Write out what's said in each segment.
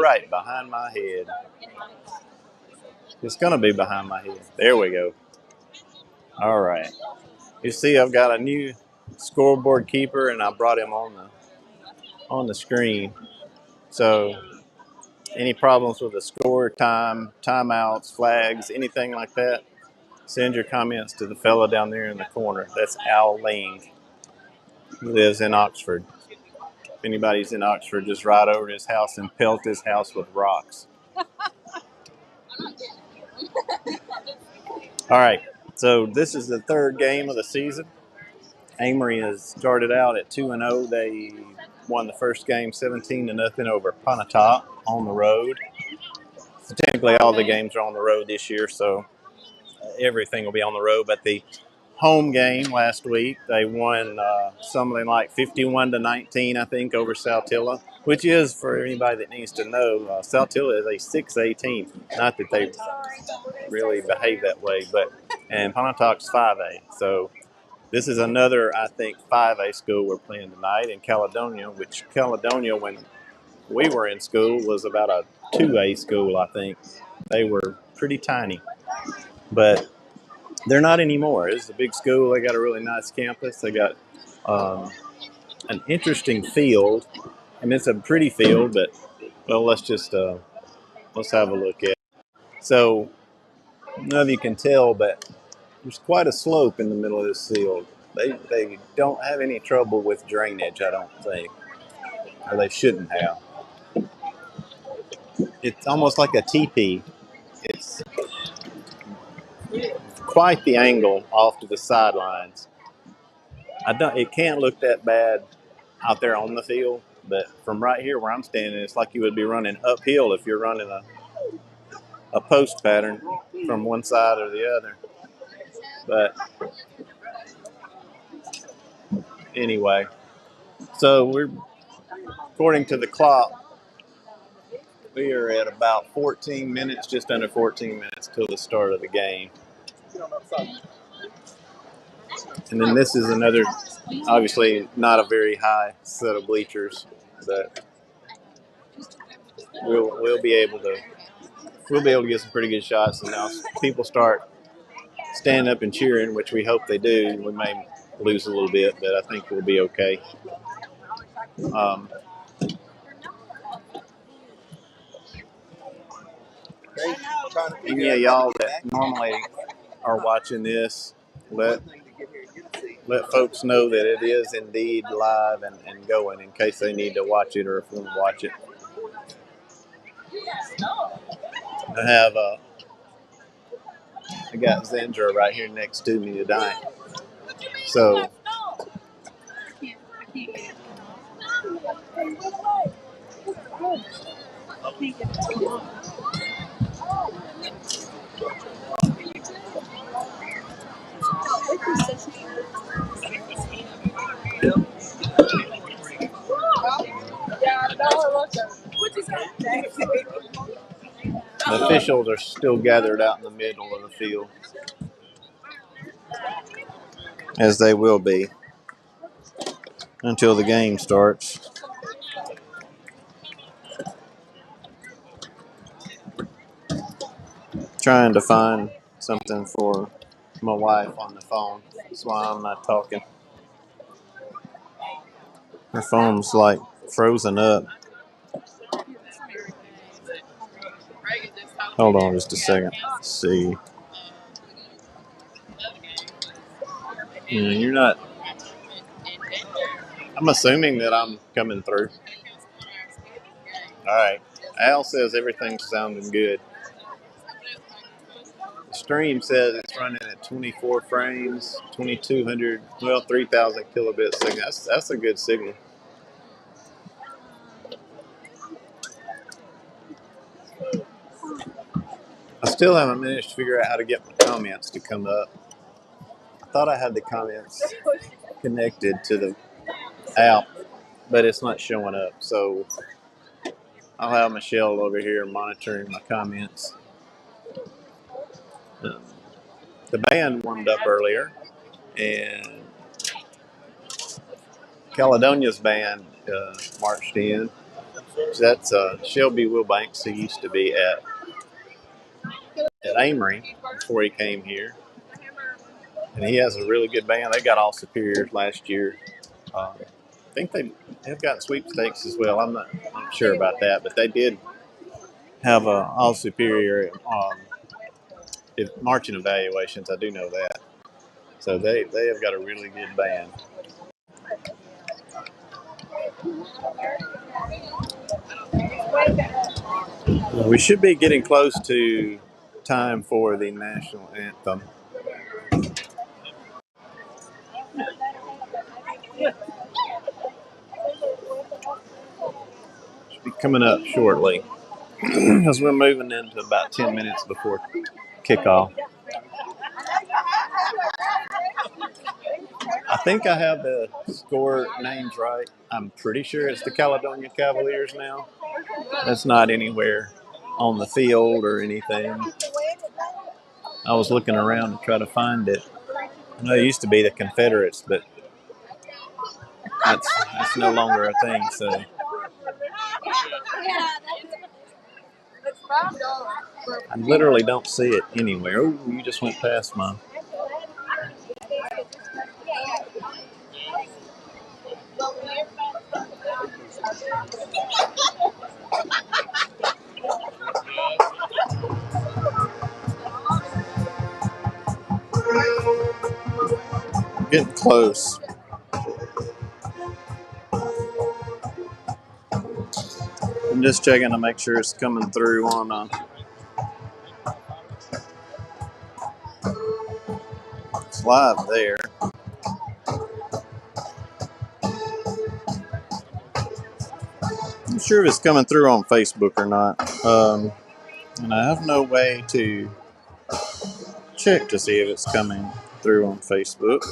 right behind my head. It's going to be behind my head. There we go. All right. You see, I've got a new scoreboard keeper, and I brought him on the screen. So any problems with the score, time, timeouts, flags, anything like that, send your comments to the fella down there in the corner. That's Al Ling. He lives in Oxford. If anybody's in Oxford, just ride over to his house and pelt his house with rocks. All right, so this is the third game of the season. Amory has started out at 2-0. They won the first game 17-0 over Pontotoc on the road. So technically, all the games are on the road this year, so everything will be on the road. But the home game last week, they won something like 51-19, I think, over Saltillo, which is, for anybody that needs to know, Saltillo is a 6A team. Not that they really behave that way, and Ponatoc's 5A. So this is another, I think, 5A school we're playing tonight in Caledonia, which Caledonia, when we were in school, was about a 2A school, I think. They were pretty tiny, but they're not anymore. It's a big school. They got a really nice campus. They got an interesting field. I mean, it's a pretty field, but, well, let's have a look at it. So, I don't know if you can tell, but there's quite a slope in the middle of this field. They don't have any trouble with drainage, I don't think, or they shouldn't have. It's almost like a teepee. It's quite the angle off to the sidelines. It can't look that bad out there on the field, but from right here where I'm standing, it's like you would be running uphill if you're running a post pattern from one side or the other. But anyway, so according to the clock, we are at about 14 minutes, just under 14 minutes till the start of the game. And then this is another, obviously not a very high set of bleachers, but we'll be able to get some pretty good shots. And now people start standing up and cheering, which we hope they do. We may lose a little bit, but I think we'll be okay. And yeah, y'all that normally are watching this, let folks know that it is indeed live and going in case they need to watch it or if they want to watch it. I got Zandra right here next to me tonight. So the officials are still gathered out in the middle of the field, as they will be until the game starts. Trying to find something for my wife on the phone. That's why I'm not talking. Her phone's like frozen up. Hold on just a second. Let's see. You're not. I'm assuming that I'm coming through. All right. Al says everything's sounding good. The stream says it's running at 24 frames, 2,200, 3,000 kilobits a second. That's a good signal. I still haven't managed to figure out how to get my comments to come up. I thought I had the comments connected to the app, but it's not showing up. So I'll have Michelle over here monitoring my comments. The band warmed up earlier, and Caledonia's band marched in. That's Shelby Wilbanks, who used to be at Amory before he came here. And he has a really good band. They got all superiors last year. I think they have gotten sweepstakes as well. I'm not sure about that, but they did have all superior marching evaluations. I do know that. So they have got a really good band. Well, we should be getting close to time for the national anthem. Should be coming up shortly because we're moving into about 10 minutes before kickoff. I think I have the score names right. I'm pretty sure it's the Caledonia Cavaliers now. That's not anywhere on the field or anything. I was looking around to try to find it. I know it used to be the Confederates, but that's no longer a thing. So I literally don't see it anywhere. Oh, you just went past mine. Getting close. I'm just checking to make sure it's coming through on it's live there. I'm sure if it's coming through on Facebook or not. And I have no way to check to see if it's coming through on Facebook.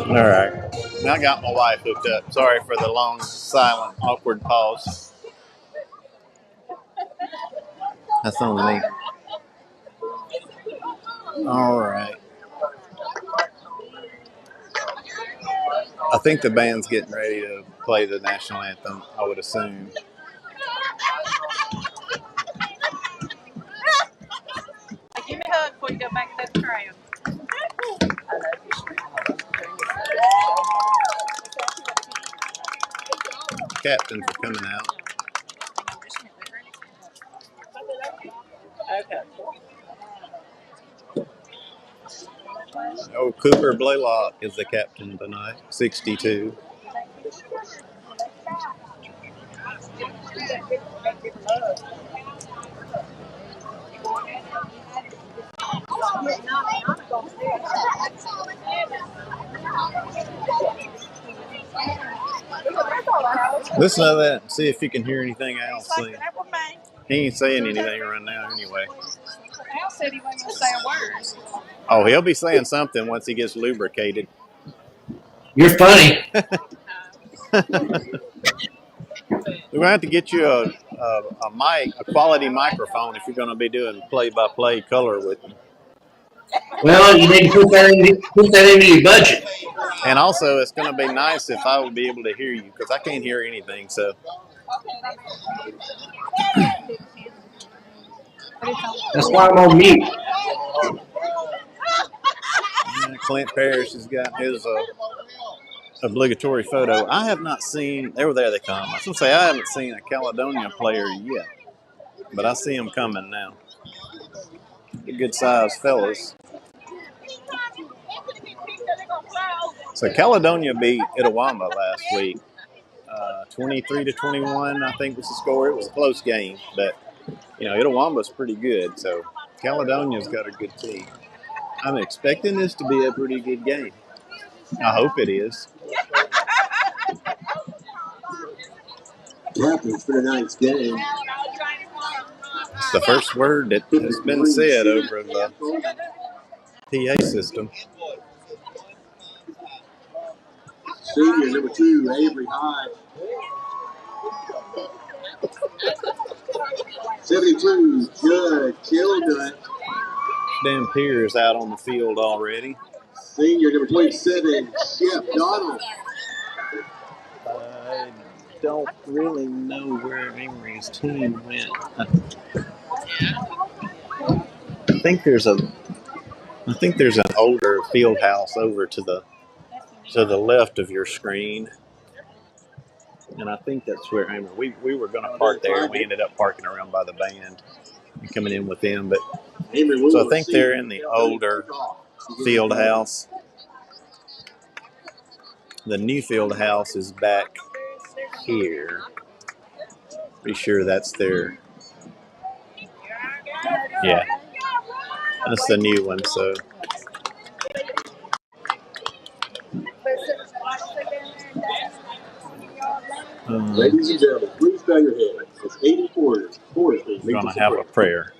All right. Now I got my wife hooked up. Sorry for the long, silent, awkward pause. That's on me. All right. I think the band's getting ready to play the national anthem, I would assume. Give me a hug before you go back to the trail. Captains are coming out. Okay. Oh, Cooper Blaylock is the captain tonight, 62. Listen to that and see if you can hear anything else. He ain't saying anything right now anyway. Al said he wasn't going to say a word. Oh, he'll be saying something once he gets lubricated. You're funny. We're going to have to get you a mic, a quality microphone if you're going to be doing play-by-play color with me. Well, you need to put that into your budget. And also, it's going to be nice if I will be able to hear you because I can't hear anything. So That's why I'm on mute. Clint Parrish has got his obligatory photo. I have not seen. There they come. I was going to say I haven't seen a Caledonia player yet, but I see them coming now. The good-sized fellas. So Caledonia beat Itawamba last week, 23-21. I think was the score. It was a close game, but Itawamba's pretty good. So Caledonia's got a good team. I'm expecting this to be a pretty good game. I hope it is. It's been a nice game. It's the first word that has been said over the PA system. Senior number 2, Avery High. 72, Judd Children. Dan Pierce out on the field already. Senior number 27, Chef Donald. I don't really know where Amory's team went. I think there's an older field house over to the left of your screen. And I think that's where Amory. We were going to park there, and we ended up parking around by the band and coming in with them. But so I think they're in the older field house. The new field house is back here. Pretty sure that's their. Yeah, that's the new one. So. Ladies and gentlemen, please bow your heads. It's 84. We're going to have a prayer.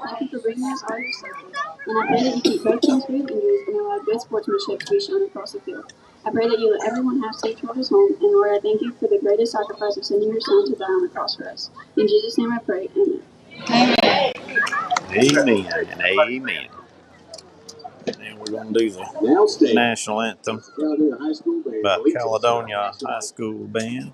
Thank you for bringing us all your safety. And I pray that you keep both teams free of injuries and allow good sportsmanship to be shown across the field. I pray that you let everyone have safe travels home. And Lord, I thank you for the greatest sacrifice of sending your son to die on the cross for us. In Jesus' name I pray. Amen. Amen and amen. And we're going to do the national anthem by Caledonia High School Band.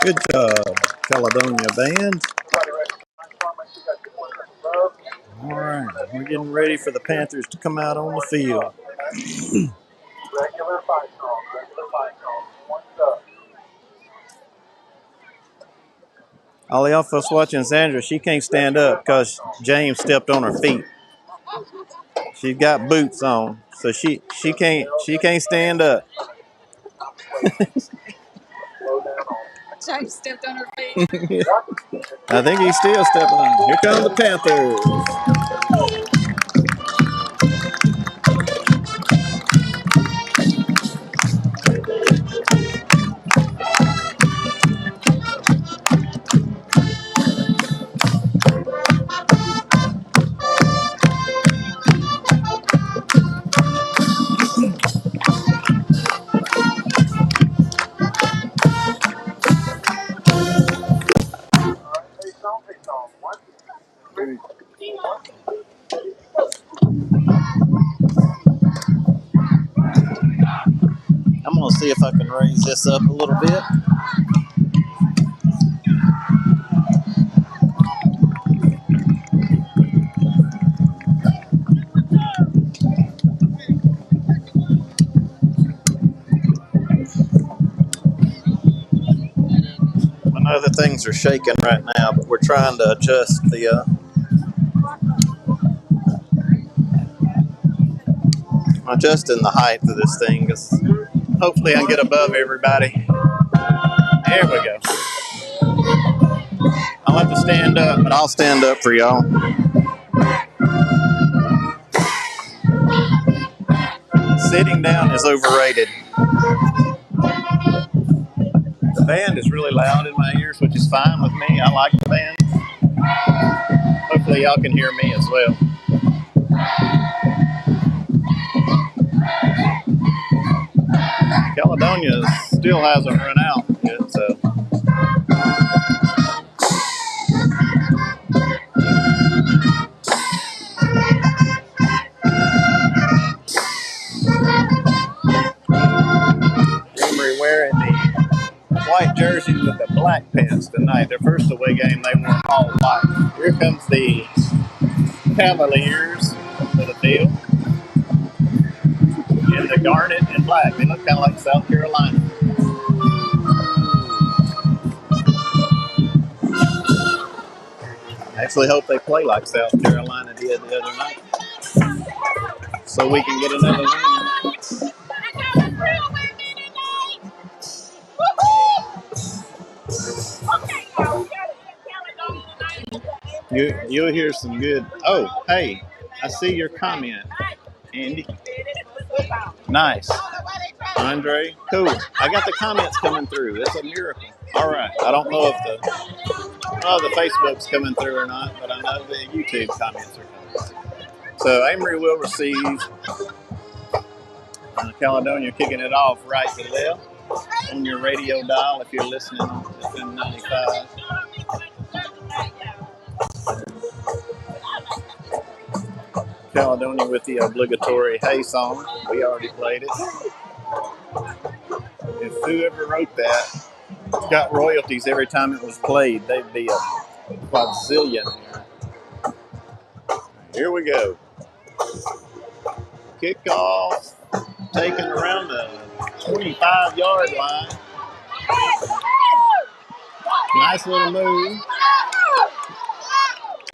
Good job, Caledonia Band. All right, we're getting ready for the Panthers to come out on the field. All y'all folks watching Sandra, she can't stand up because James stepped on her feet. She's got boots on, so she can't stand up. James stepped on her feet. I think he's still stepping on. Here come the Panthers. I'm going to see if I can raise this up a little bit. I know that things are shaking right now, but we're trying to adjust the adjusting the height of this thing, because hopefully I can get above everybody. There we go. I'll have to stand up, but I'll stand up for y'all. Sitting down is overrated. band is really loud in my ears, which is fine with me. I like the band. Hopefully y'all can hear me as well. Caledonia still hasn't run out yet, so. Amory wearing the white jerseys with the black pants tonight. Their first away game, they wore all white. Here comes the Cavaliers to the field in the garnet and black. They look kind of like South Carolina. I actually hope they play like South Carolina did the other night, so we can get another win. You'll hear some good. Oh, hey, I see your comment, Andy. Nice. Andre, cool. I got the comments coming through. It's a miracle. All right. I don't know if the Facebook's coming through or not, but I know the YouTube comments are coming. So Amory will receive. Caledonia kicking it off right to left on your radio dial if you're listening on FM 95. Caledonia with the obligatory Hey song. We already played it. If whoever wrote that got royalties every time it was played, they'd be a quadzillionaire. Here we go. Kickoff taken around the 25-yard line. Nice little move.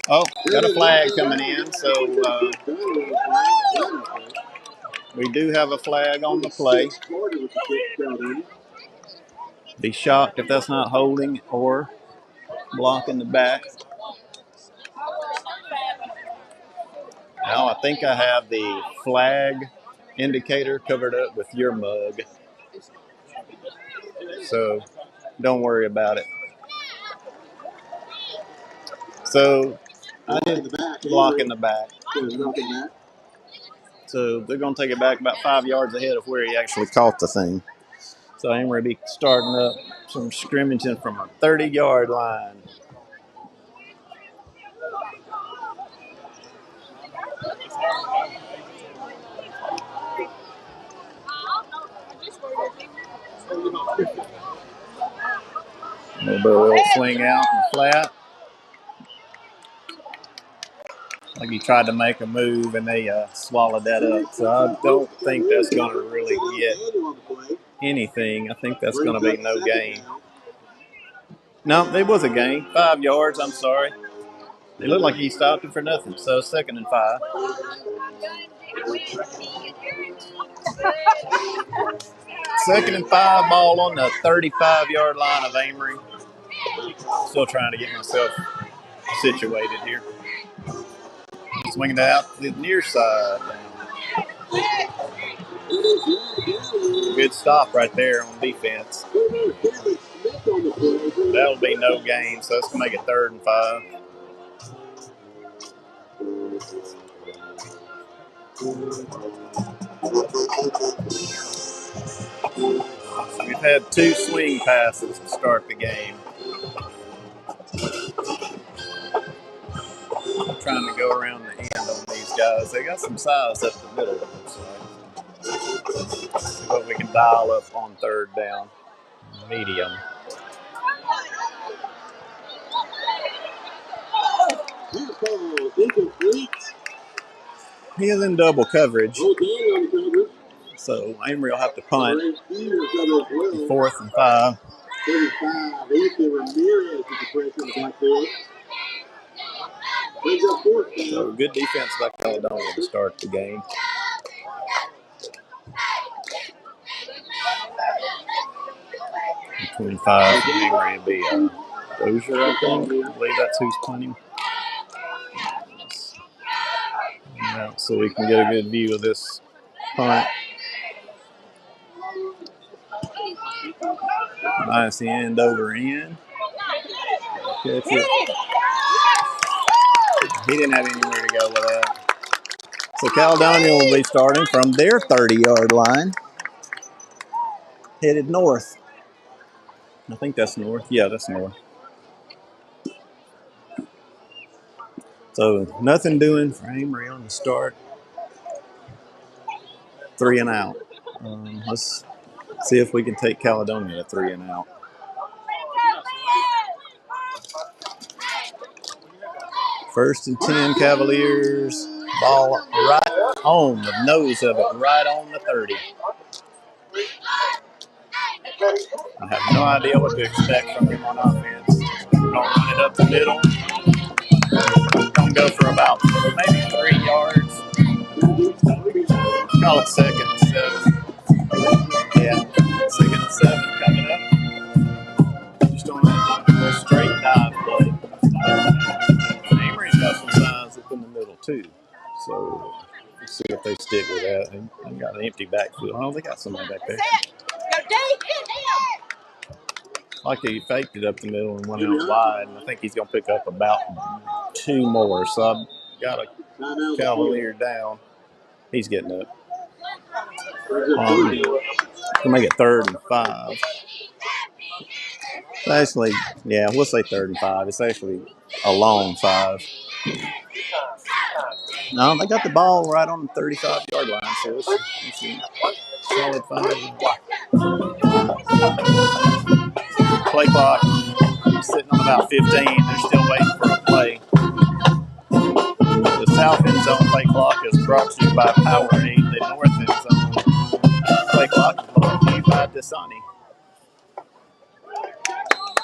Oh, got a flag coming in, so we do have a flag on the play. Be shocked if that's not holding or blocking the back. Now I think I have the flag indicator covered up with your mug, so don't worry about it. So I did block in the back. So they're going to take it back about 5 yards ahead of where he actually caught the thing. So Amory be starting up some scrimmaging from a 30-yard line. A little swing out and flat. Like he tried to make a move and they swallowed that up. So I don't think that's going to really get anything. I think that's going to be no gain. No, there was a gain. 5 yards, I'm sorry. It looked like he stopped it for nothing. So 2nd and 5. Second and 5, ball on the 35-yard line of Amory. Still trying to get myself situated here. Swinging it out to the near side. Good stop right there on defense. That'll be no gain, so that's going to make it 3rd and 5. So we've had 2 swing passes to start the game. I'm trying to go around the end on these guys. They got some size up the middle, it looks like. See what we can dial up on 3rd down. Medium. He is in double coverage. So Amory will have to punt. 4th and 5. So good defense by Caledonia to start the game. Between 5 and Amory will be Dozier, I think. I believe that's who's punting. Yeah, so we can get a good view of this punt. Nice end over end. Catch it. He didn't have anywhere to go with that. So Caledonia will be starting from their 30-yard line, headed north. I think that's north. Yeah, that's north. So nothing doing for Amory on the start. 3 and out. Let's see if we can take Caledonia to 3 and out. First and 10 Cavaliers. Ball right on the nose of it, right on the 30. I have no idea what to expect from him on offense. We're going to run it up the middle. Going to go for about maybe 3 yards. Call it second and 7. Yeah, second and 7 coming up. Just on a straight dive play. Amory's got some size up in the middle too. So let's see if they stick with that. They got an empty backfield. Oh, they got somebody back there. Like he faked it up the middle and went out wide, and I think he's going to pick up about 2 more. So I've got a Cavalier down. He's getting up. We'll make it 3rd and 5. Actually, yeah, we'll say 3rd and 5. It's actually a long 5. No, they got the ball right on the 35-yard line, so it's a solid 5. Play clock sitting on about 15. They're still waiting for a play. The south end zone play clock is brought to you by Powerade. The north end zone play clock is brought to you by Dasani.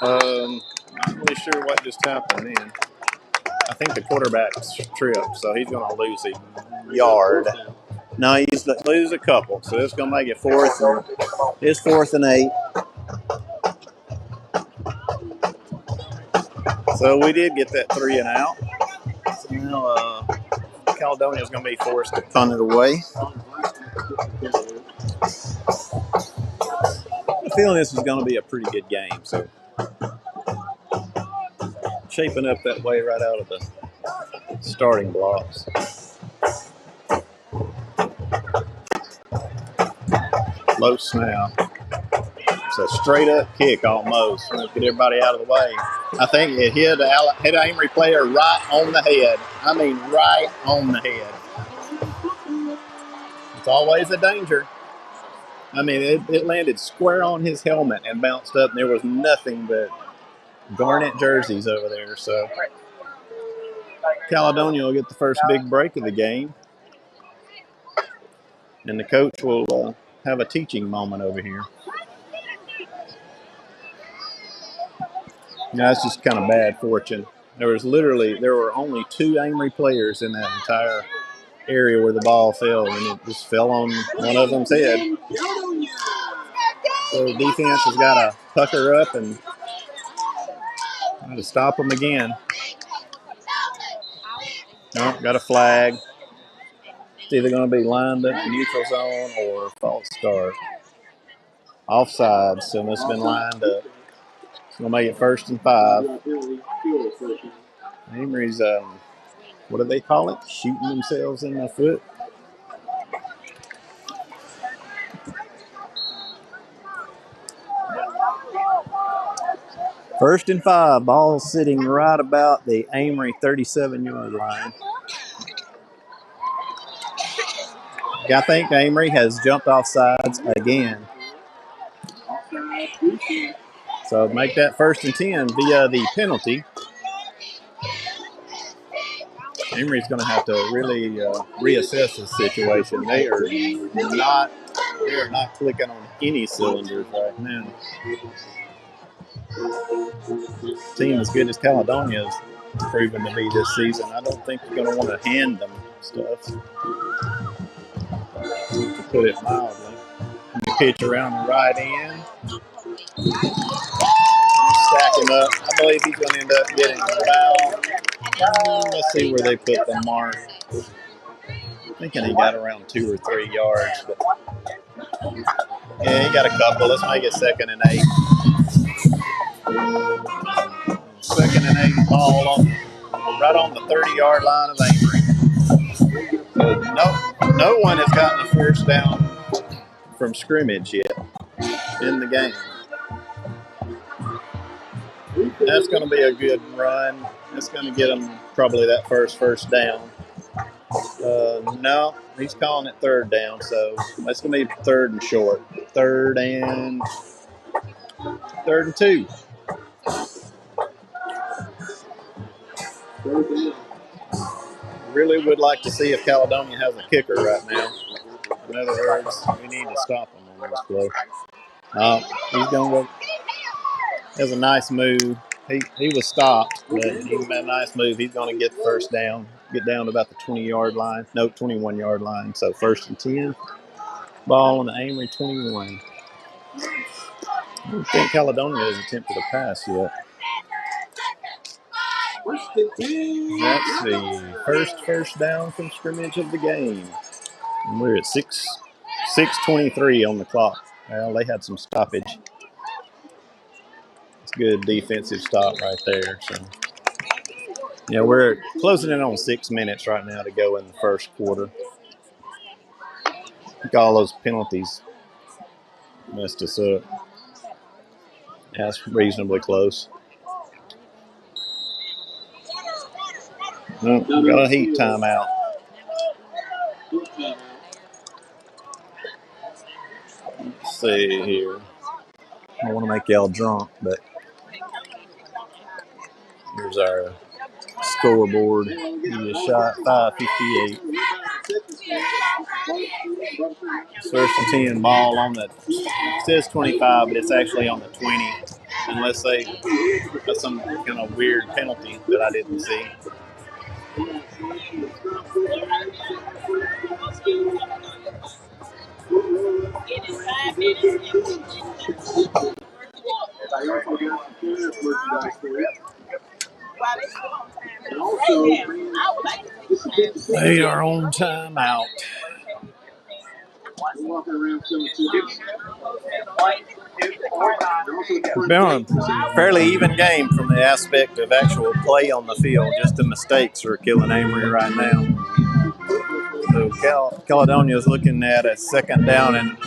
Not really sure what just happened then. I think the quarterback's tripped, so he's going to lose a yard. No, he's going to lose a couple, so it's going to make it 4th. It's 4th and 8. So we did get that 3 and out. So now Caledonia is going to be forced to punt it away. I'm feeling this is going to be a pretty good game, so shaping up that way right out of the starting blocks. Low snap. It's a straight up kick almost. Get everybody out of the way. I think it hit an Amory player right on the head. I mean, right on the head. It's always a danger. I mean, it landed square on his helmet and bounced up, and there was nothing but garnet jerseys over there. So Caledonia will get the first big break of the game, and the coach will have a teaching moment over here. Yeah, that's just kind of bad fortune. There were only 2 Amory players in that entire area where the ball fell, and it just fell on one of them's head. So defense has got to pucker up and try to stop them again. No, got a flag. It's either going to be lined up in neutral zone or false start. Offside, so it's been lined up. It's going to make it 1st and 5. Amory's, what do they call it? Shooting themselves in the foot. First and 5. Ball sitting right about the Amory 37-yard line. I think Amory has jumped off sides again. So make that 1st and 10 via the penalty. Amory's going to have to really reassess the situation. They are not clicking on any cylinders right now. Team as good as Caledonia has proven to be this season. I don't think you're going to want to hand them stuff, to put it mildly. The pitch around the right end. Stacking up. I believe he's going to end up getting about, let's see where they put the mark. I'm thinking he got around 2 or 3 yards. But yeah, he got a couple. Let's make it 2nd and 8. Second and 8 ball right on the 30-yard line of Amory. No one has gotten a first down from scrimmage yet in the game. That's going to be a good run. That's going to get them probably that first down. No, he's calling it third down, so that's going to be third and short. Third and 2. Really would like to see if Caledonia has a kicker right now. In other words, we need to stop him on this play. He's going to go. That's a nice move. He was stopped, but he made a nice move. He's going to get the first down, get down to about the 20-yard line. No, 21-yard line. So first and 10. Ball on the Amory 21. I don't think Caledonia has attempted a pass yet. That's the first down from scrimmage of the game. And we're at 6:23 on the clock. Well, they had some stoppage. It's a good defensive stop right there. So, yeah, we're closing in on 6 minutes right now to go in the first quarter. I think all those penalties messed us up. That's reasonably close. We got a heat timeout. Let's see here. I don't want to make y'all drunk, but here's our scoreboard. He just shot 5:58. It's first and 10 ball on the, it says 25, but it's actually on the 20. Unless they got some kind of weird penalty that I didn't see. They are on timeout. It's been a fairly even game from the aspect of actual play on the field. Just the mistakes are killing Amory right now. So Caledonia is looking at a second down, and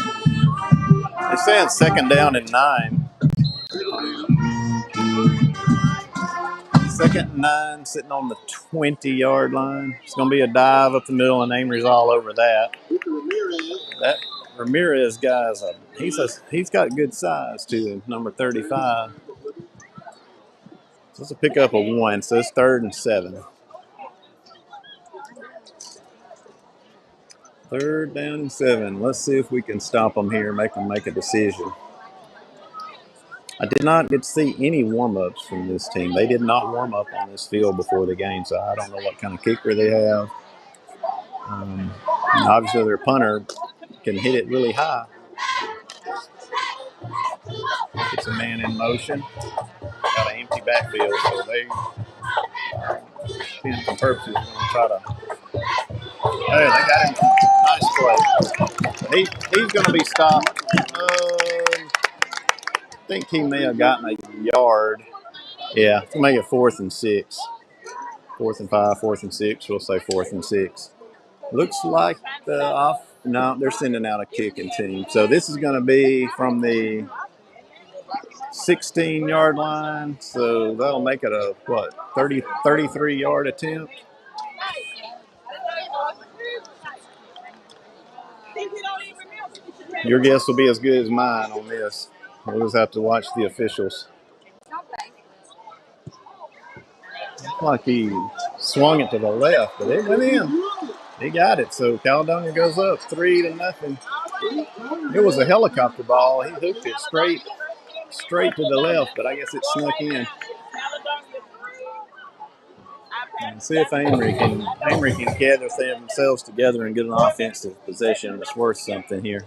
they're saying second down and 9. Second and 9, sitting on the 20-yard line. It's going to be a dive up the middle, and Amory's all over that. That Ramirez guy he's got good size too. Number 35. So it's a pickup of 1. So it's 3rd and 7. 3rd down and 7. Let's see if we can stop them here, make them make a decision. I did not get to see any warm-ups from this team. They did not warm up on this field before the game, so I don't know what kind of kicker they have. Obviously, their punter can hit it really high. It's a man in motion. Got an empty backfield, so they, intents and purposes, going to try to. Hey, they got him. Nice play. He's going to be stopped. I think he may have gotten a yard. Yeah, to make it 4th and 6. 4th and 5, 4th and 6. We'll say 4th and 6. Looks like no, they're sending out a kicking team. So this is going to be from the 16-yard line. So that'll make it a 33-yard attempt. Your guess will be as good as mine on this. We'll just have to watch the officials. Looked like he swung it to the left, but it went in. He got it. So Caledonia goes up 3-0. It was a helicopter ball. He hooked it straight to the left, but I guess it snuck in. And see if Amory can gather themselves together and get an offensive possession that's worth something here.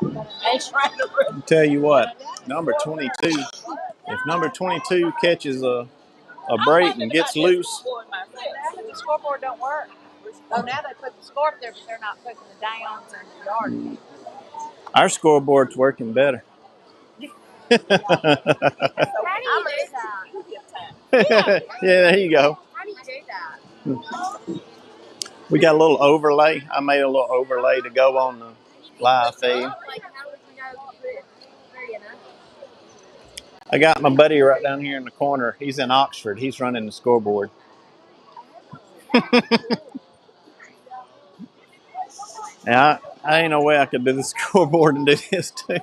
I'll tell you what, number 22. If number 22 catches a break and gets loose. The scoreboard don't work. Oh, now they put the score up there, but they're not putting the downs or the yards. Our scoreboard's working better. Yeah, there you go. How do you do that? We got a little overlay. I made a little overlay to go on the live feed. Like, how would you know it's enough? I got my buddy right down here in the corner. He's in Oxford. He's running the scoreboard. Yeah, I ain't no way I could do the scoreboard and do this too.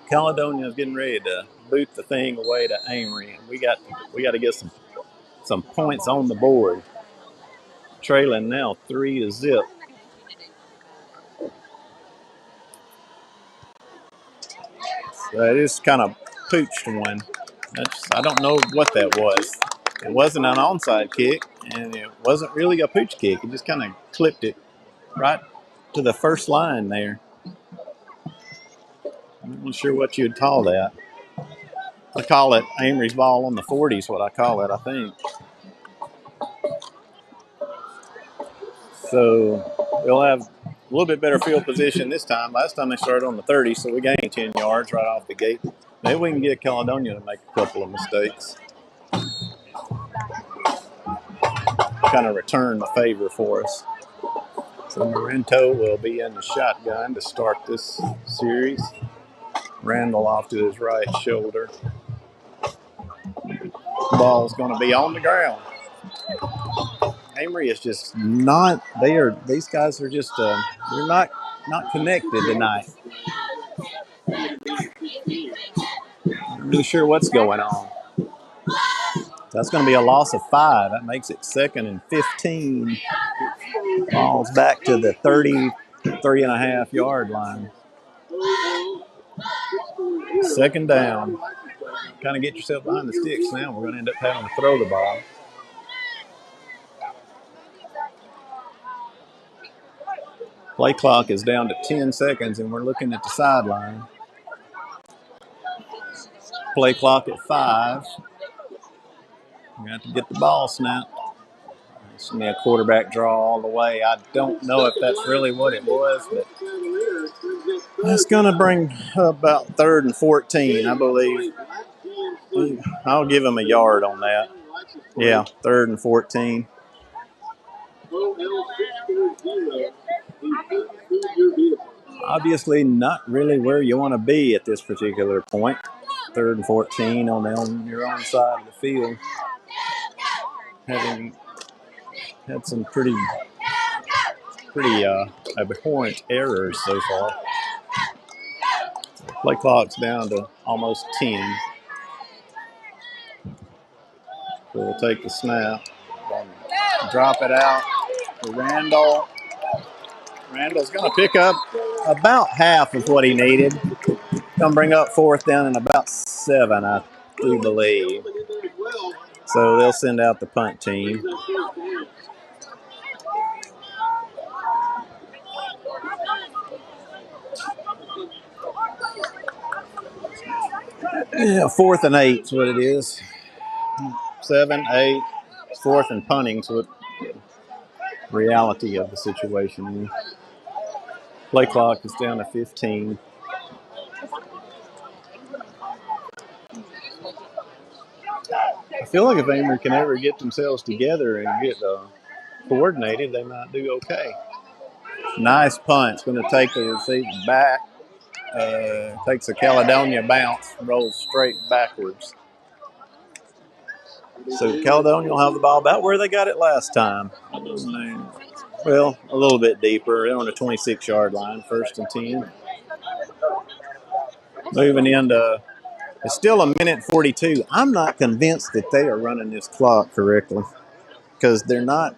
Caledonia is getting ready to boot the thing away to Amory, and we got to get some points on the board. Trailing now 3-0. So it is kind of pooched one. I don't know what that was. It wasn't an onside kick, and it wasn't really a pooch kick. It just kind of clipped it right to the first line there. I'm not sure what you'd call that. I call it Amory's ball on the 40s, what I call it, I think. So we'll have a little bit better field position this time. Last time they started on the 30, so we gained 10 yards right off the gate. Maybe we can get Caledonia to make a couple of mistakes. Kind of return the favor for us. So Marento will be in the shotgun to start this series. Randall off to his right shoulder. Ball's going to be on the ground. Amory is just not. These guys are just. They're not connected tonight. Not really sure what's going on. That's going to be a loss of 5. That makes it 2nd and 15. Ball's back to the 33.5 yard line. 2nd down. Kind of get yourself behind the sticks now. We're going to end up having to throw the ball. Play clock is down to 10 seconds, and we're looking at the sideline. Play clock at 5. We have to get the ball snapped. It's going to be a quarterback draw all the way. I don't know if that's really what it was, but that's going to bring about 3rd and 14, I believe. I'll give him a yard on that. Yeah, 3rd and 14. Obviously not really where you want to be at this particular point. 3rd and 14 on your own side of the field. Having had some pretty abhorrent errors so far. Play clock's down to almost 10. So we'll take the snap, drop it out to Randall. Randall's going to pick up about half of what he needed. Going to bring up 4th down and about 7, I do believe. So they'll send out the punt team. Yeah, 4th and 8 is what it is. 7, 8, 4th and punting's what the reality of the situation is. Play clock is down to 15. I feel like if Amory can ever get themselves together and get coordinated, they might do okay. Nice punt. It's going to take the receiver back. Takes a Caledonia bounce, rolls straight backwards. So Caledonia will have the ball about where they got it last time. Well, a little bit deeper. They're on the 26-yard line, 1st and 10. Moving into, it's still 1:42. I'm not convinced that they are running this clock correctly because they're not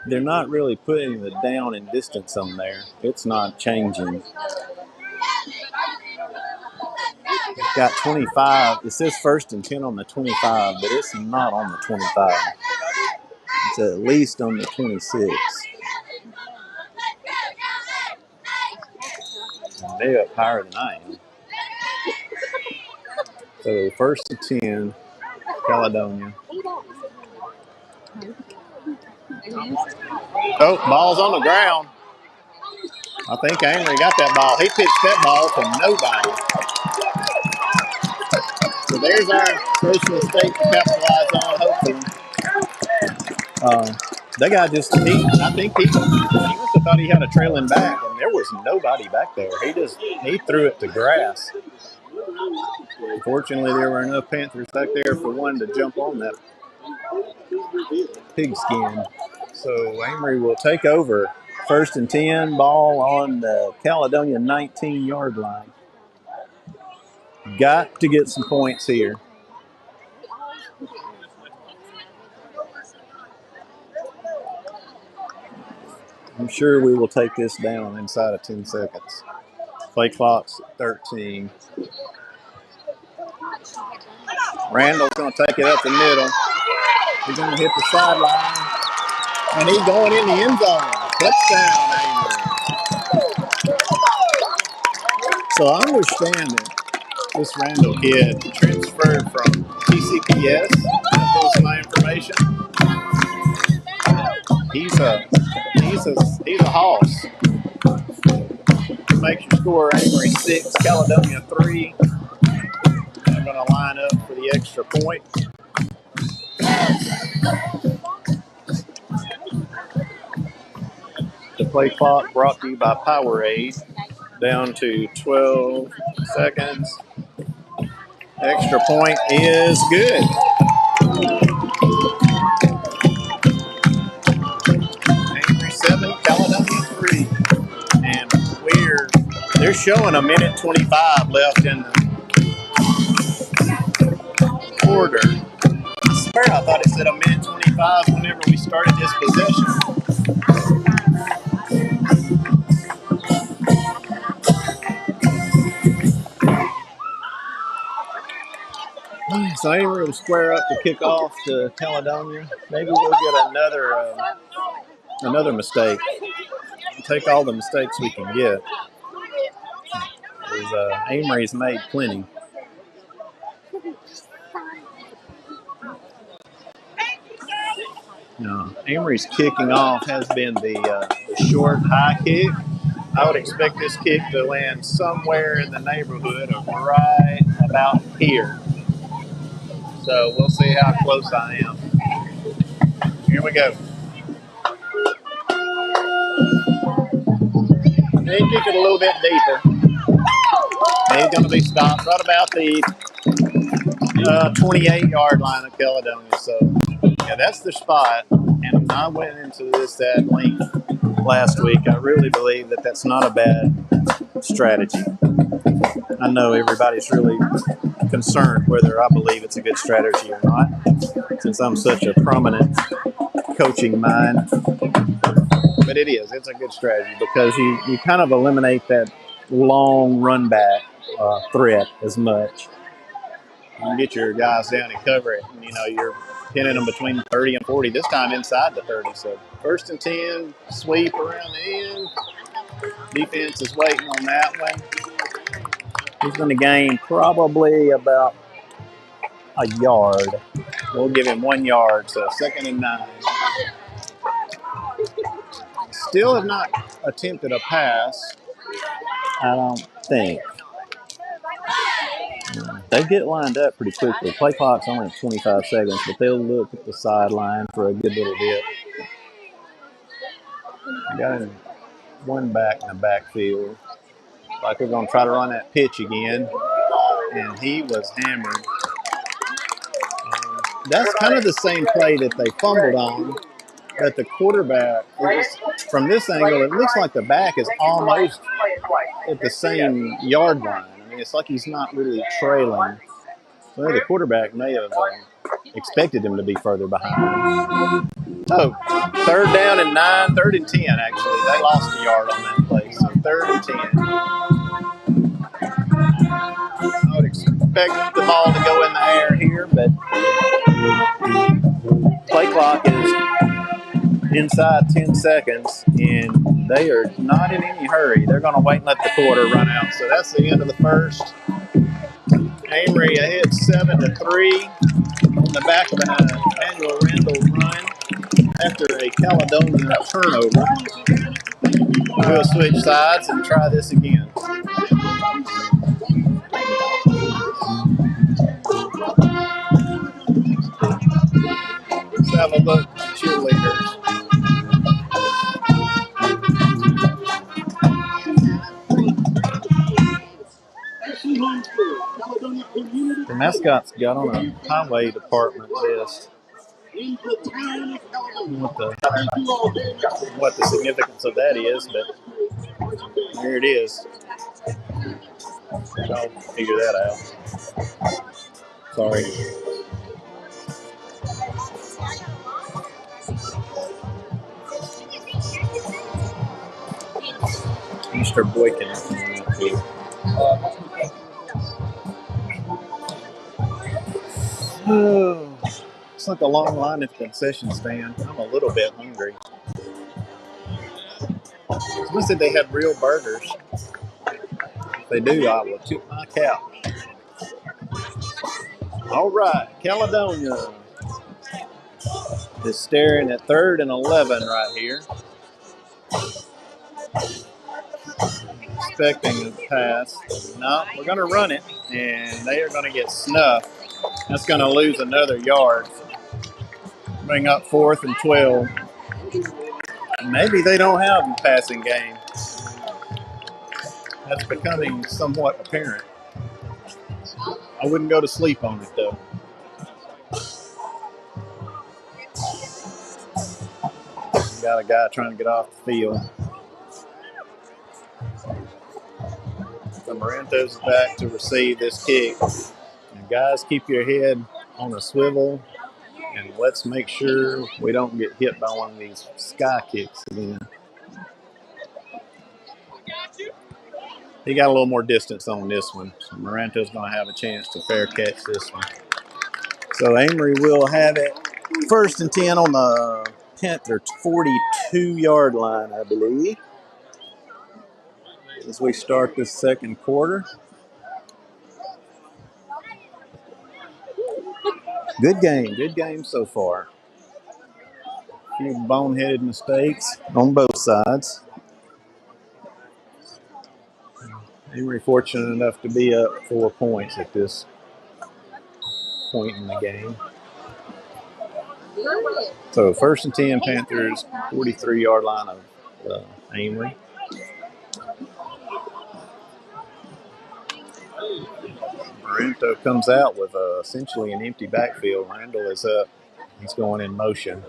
really putting the down and distance on there. It's not changing. Got 25. It says 1st and 10 on the 25, but it's not on the 25. It's at least on the 26. They're up higher than I am. So 1st and 10, Caledonia. Oh, ball's on the ground. I think Amory got that ball. He pitched that ball to nobody. So there's our first mistake to capitalize on, hopefully. That guy I think he must have thought he had a trailing back, and there was nobody back there. He threw it to grass. Unfortunately, there were enough Panthers back there for one to jump on that pigskin. So Amory will take over. 1st and 10, ball on the Caledonia 19-yard line. Got to get some points here. I'm sure we will take this down inside of 10 seconds. Play clock's 13. Randall's going to take it up the middle. He's going to hit the sideline. And he's going in the end zone. Touchdown, Amory. So I understand that this Randall kid transferred from TCPS. That was my information. He's a hoss. Makes your score Amory 6, Caledonia 3. I'm going to line up for the extra point. The play clock brought to you by Powerade. Down to 12 seconds. Extra point is good. Amory 7, Caledonia 3. And they're showing a minute 25 left in the quarter. I swear I thought it said a minute 25 whenever we started this possession. So Amory will square up to kick off to Caledonia. Maybe we'll get another mistake. Take all the mistakes we can get. Amory's made plenty. Amory's kicking off has been the short high kick. I would expect this kick to land somewhere in the neighborhood of right about here. So we'll see how close I am. Here we go. They kick it a little bit deeper. And he's going to be stopped right about the 28-yard line of Caledonia. So, yeah, that's the spot. And I went into this at length last week. I really believe that that's not a bad strategy. I know everybody's really concerned whether I believe it's a good strategy or not, since I'm such a prominent coaching mind. But it is. It's a good strategy because you kind of eliminate that long run back threat as much. You can get your guys down and cover it. And, you're pinning them between 30 and 40, this time inside the 30. So 1st and 10, sweep around the end. Defense is waiting on that one. He's going to gain probably about a yard. We'll give him 1 yard, so 2nd and 9. Still have not attempted a pass, I don't think. They get lined up pretty quickly. Play clock's only 25 seconds, but they'll look at the sideline for a good little bit. Got one back in the backfield. Like we're going to try to run that pitch again. And he was hammered. That's kind of the same play that they fumbled on. But the quarterback, from this angle, it looks like the back is almost at the same yard line. I mean, it's like he's not really trailing. So the quarterback may have expected him to be further behind. Oh, 3rd down and 9, 3rd and 10, actually. They lost a yard on that play, so 3rd and 10. I would expect the ball to go in the air here, but play clock is inside 10 seconds, and they are not in any hurry. They're going to wait and let the quarter run out. So that's the end of the first. Amory ahead 7-3 on the back of an Emmanuel Randall run after a Caledonia turnover. We'll switch sides and try this again. Let's have a look, cheerleaders. The mascots got on a highway department list. What the significance of that is, but here it is. I'll figure that out. Sorry. Mr. Boykin. It's like a long line at the concession stand. I'm a little bit hungry. Someone said they had real burgers. If they do, I will tip my cap. All right, Caledonia is staring at 3rd and 11 right here. Expecting a pass. No, we're going to run it, and they are going to get snuffed. That's going to lose another yard. Bring up 4th and 12. Maybe they don't have a passing game. That's becoming somewhat apparent. I wouldn't go to sleep on it, though. Got a guy trying to get off the field. So Moranto's back to receive this kick. And guys, keep your head on a swivel, and let's make sure we don't get hit by one of these sky kicks again. He got a little more distance on this one, so Moranto's going to have a chance to fair catch this one. So Amory will have it 1st and 10 on the Panther 42-yard line, I believe, as we start this second quarter. Good game so far. A few boneheaded mistakes on both sides. Amory fortunate enough to be up 4 points at this point in the game. So 1st and 10, Panthers, 43-yard line of Amory. Moranto comes out with essentially an empty backfield. Randall is up. He's going in motion.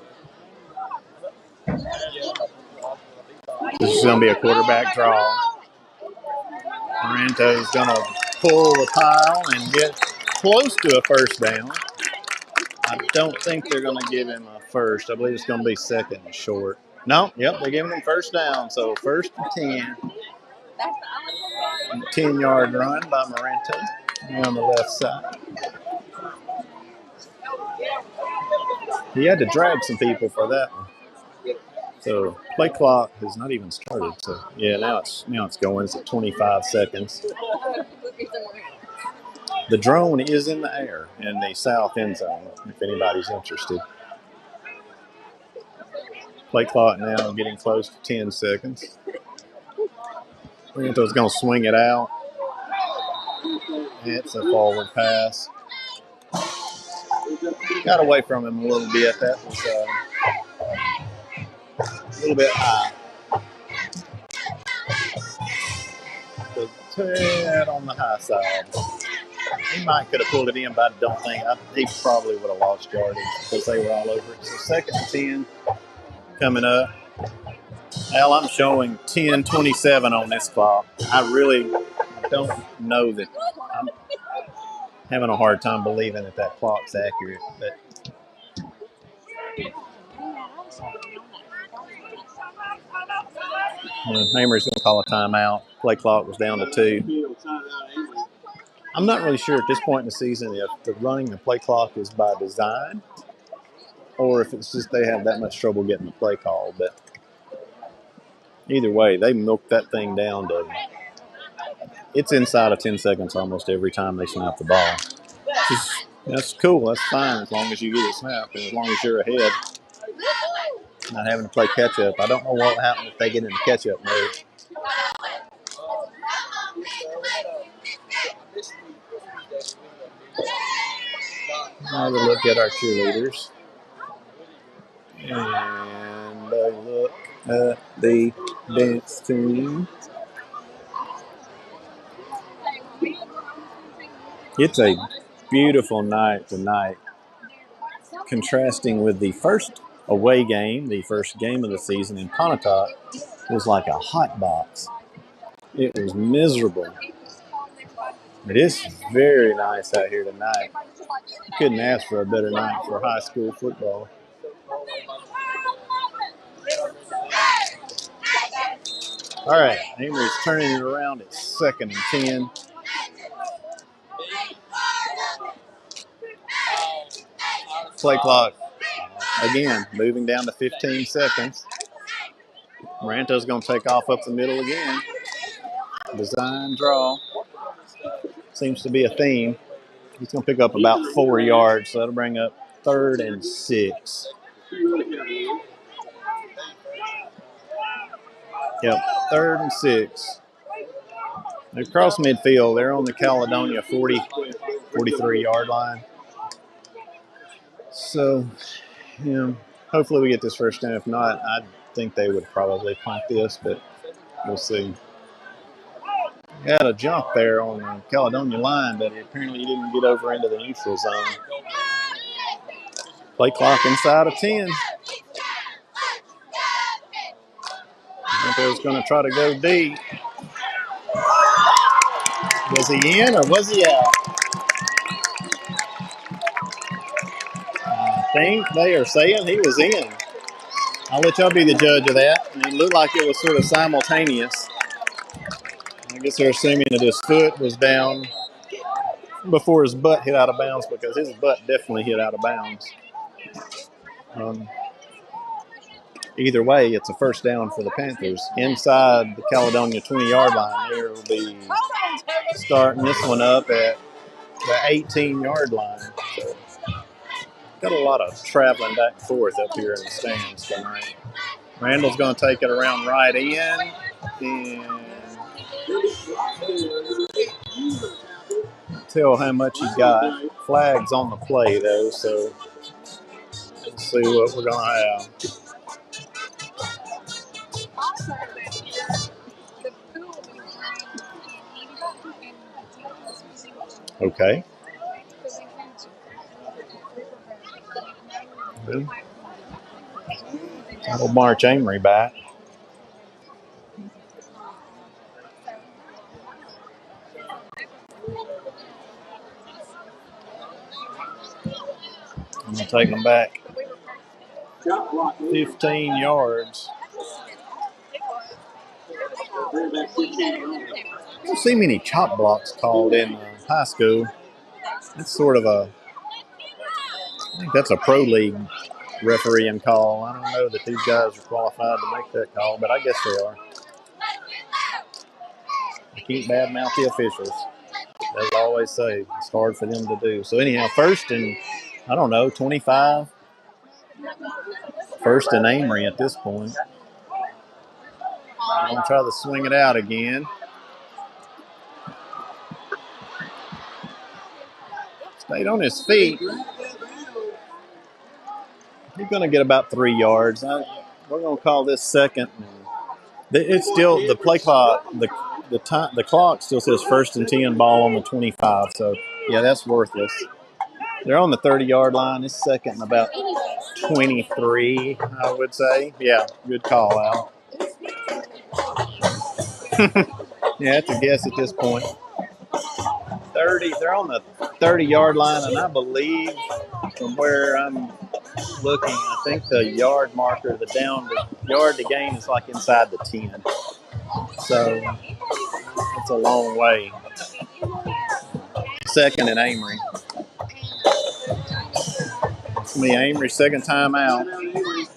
This is going to be a quarterback draw. Moranto is going to pull the pile and get close to a 1st down. I don't think they're going to give him a 1st. I believe it's going to be 2nd and short. No, yep, they're giving him 1st down. So 1st and 10. 10-yard run by Moranto on the left side. He had to drag some people for that one. So play clock has not even started. So yeah, now it's going. It's at 25 seconds. The drone is in the air in the south end zone, if anybody's interested. Play clock now getting close to 10 seconds. Moranto's going to swing it out. It's a forward pass. Got away from him a little bit. That was a little bit high. The tad on the high side. He might could have pulled it in, but I don't think he probably would have lost yardage because they were all over it. So 2nd and 10 coming up. Al, I'm showing 10:27 on this clock. I really don't know that. I'm having a hard time believing that clock's accurate. But Amory's going to call a timeout. Play clock was down to 2. I'm not really sure at this point in the season if the running the play clock is by design or if it's just they have that much trouble getting the play call. But either way, they milked that thing down to it's inside of 10 seconds almost every time they snap the ball. That's cool. That's fine as long as you get it snapped and as long as you're ahead. not having to play catch up. I don't know what will happen if they get into catch up mode. Another look at our cheerleaders. And a look at the dance team. It's a beautiful night tonight, contrasting with the first away game, the first game of the season in Pontotoc. It was like a hot box. It was miserable. It is very nice out here tonight. Couldn't ask for a better night for high school football. All right, Amory's turning it around at 2nd and 10. Play clock again, moving down to 15 seconds. Maranto's going to take off up the middle again. Design draw. Seems to be a theme. He's going to pick up about 4 yards, so that'll bring up 3rd and 6. Yep, 3rd and 6. They cross midfield. They're on the Caledonia 43-yard line. So, hopefully we get this first down. If not, I think they would probably punt this, but we'll see. He had a jump there on the Caledonia line, but apparently he didn't get over into the neutral zone. Play clock inside of 10. Maranto's going to try to go deep. Was he in or was he out? I think they are saying he was in. I'll let y'all be the judge of that. It looked like it was sort of simultaneous. I guess they're assuming that his foot was down before his butt hit out of bounds, because his butt definitely hit out of bounds. Either way, it's a first down for the Panthers. Inside the Caledonia 20-yard line, they will be starting this one up at the 18-yard line. So, got a lot of traveling back and forth up here in the stands tonight. Randall's going to take it around right in. And tell how much he got. Flags on the play, though, so let's see what we're going to have. Okay. That'll march Amory back. I'm going to take them back 15 yards. I don't see many chop blocks called in high school. It's sort of I think that's a pro league refereeing call. I don't know that these guys are qualified to make that call, but I guess they are. I can't badmouth the officials. As I always say, it's hard for them to do. So anyhow, 1st and, 25. 1st and Amory at this point. I'm going to try to swing it out again. Stayed on his feet. He's going to get about 3 yards. We're going to call this 2nd. It's still the play clock. The clock still says 1st and 10, ball on the 25. So yeah, that's worthless. They're on the 30-yard line. It's 2nd and about 23, I would say. Yeah, good call, Al. Yeah, that's a guess at this point. 30. They're on the 30-yard line, and I believe from where I'm looking, I think the yard marker, the yard to gain is like inside the 10. So it's a long way. 2nd and Amory. It's going to be Amory's 2nd time out.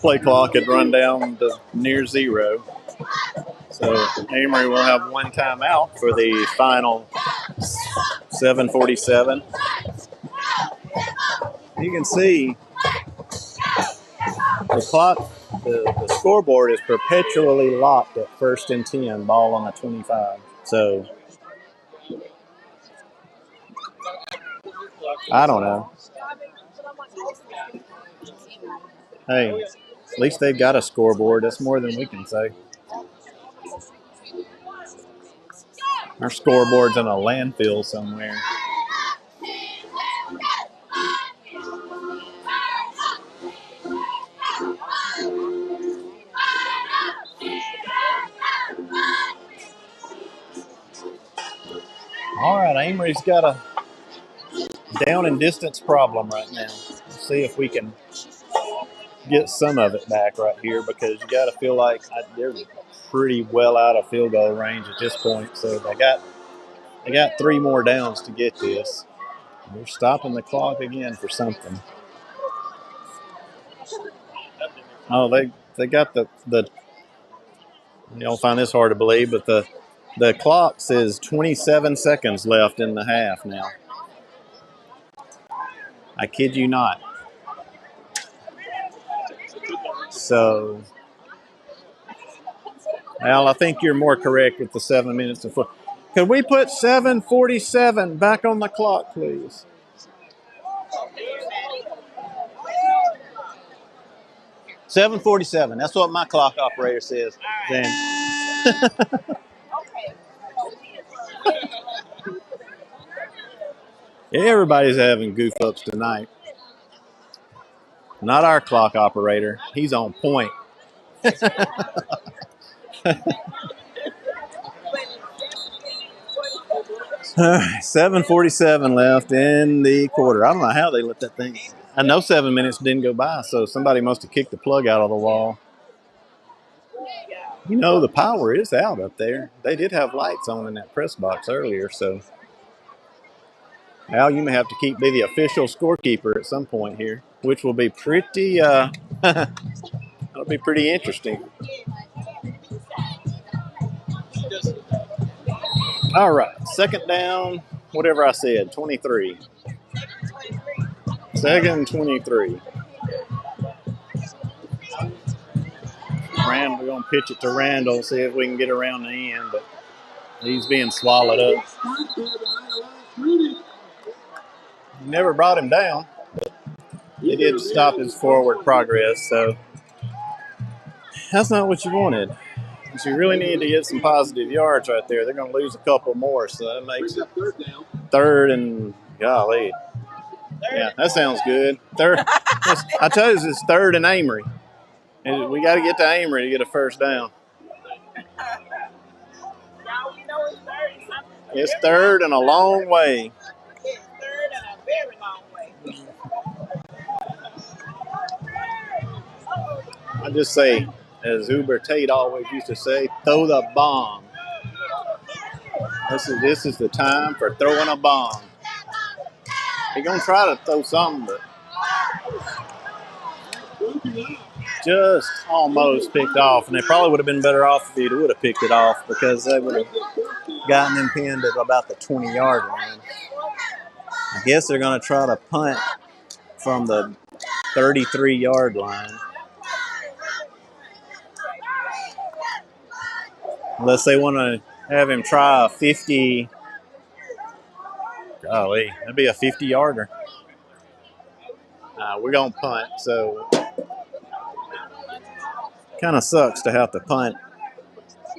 Play clock had run down to near 0. So Amory will have 1 timeout for the final 7:47. You can see the clock the scoreboard is perpetually locked at 1st and 10, ball on the 25. So I don't know. Hey, at least they've got a scoreboard. That's more than we can say. Our scoreboard's in a landfill somewhere. All right, Amory's got a down and distance problem right now. Let's see if we can get some of it back right here, because you got to feel like they're pretty well out of field goal range at this point. So they got 3 more downs to get this. They're stopping the clock again for something. Oh, they got the you don't find this hard to believe, but the clock says 27 seconds left in the half now. I kid you not. So, Al, I think you're more correct with the 7 minutes of football. Could we put 7:47 back on the clock, please? $7:47. That's what my clock operator says. Then. Everybody's having goof ups tonight. Not our clock operator. He's on point. 7:47 left in the quarter. I don't know how they let that thing. I know 7 minutes didn't go by, so somebody must have kicked the plug out of the wall. You know, the power is out up there. They did have lights on in that press box earlier, so. Al, you may have to be the official scorekeeper at some point here, which will be pretty, that'll be pretty interesting. All right, 2nd down, whatever I said, 23. 2nd and 23. We're going to pitch it to Randall, see if we can get around the end, but he's being swallowed up. Never brought him down, but he did stop his forward progress, so that's not what you wanted. So you really need to get some positive yards right there. They're going to lose a couple more, so that makes it 3rd and, golly. Yeah, that sounds good. I told you it's 3rd and Amory. And we got to get to Amory to get a 1st down. It's 3rd and a long way. It's 3rd and a very long way. I just say, as Uber Tate always used to say, throw the bomb. This is the time for throwing a bomb. He's going to try to throw something, but just almost picked off. And they probably would have been better off if he would have picked it off, because they would have gotten them pinned at about the 20-yard line. I guess they're going to try to punt from the 33-yard line. Unless they want to have him try a 50. Golly, that'd be a 50-yarder. We're going to punt, so kind of sucks to have to punt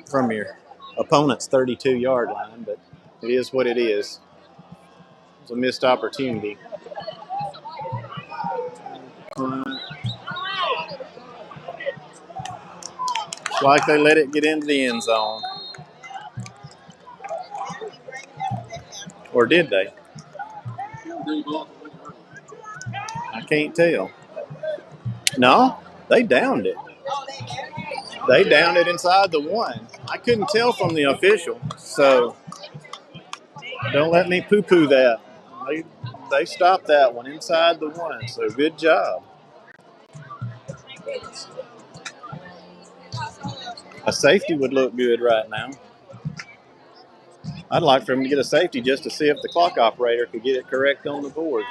from your opponent's 32-yard line, but it is what it is. It's a missed opportunity. It's like they let it get into the end zone. Or did they? I can't tell. No, they downed it. They downed it inside the 1. I couldn't tell from the official, so don't let me poo-poo that. They stopped that one inside the 1, so good job. A safety would look good right now. I'd like for him to get a safety just to see if the clock operator could get it correct on the board.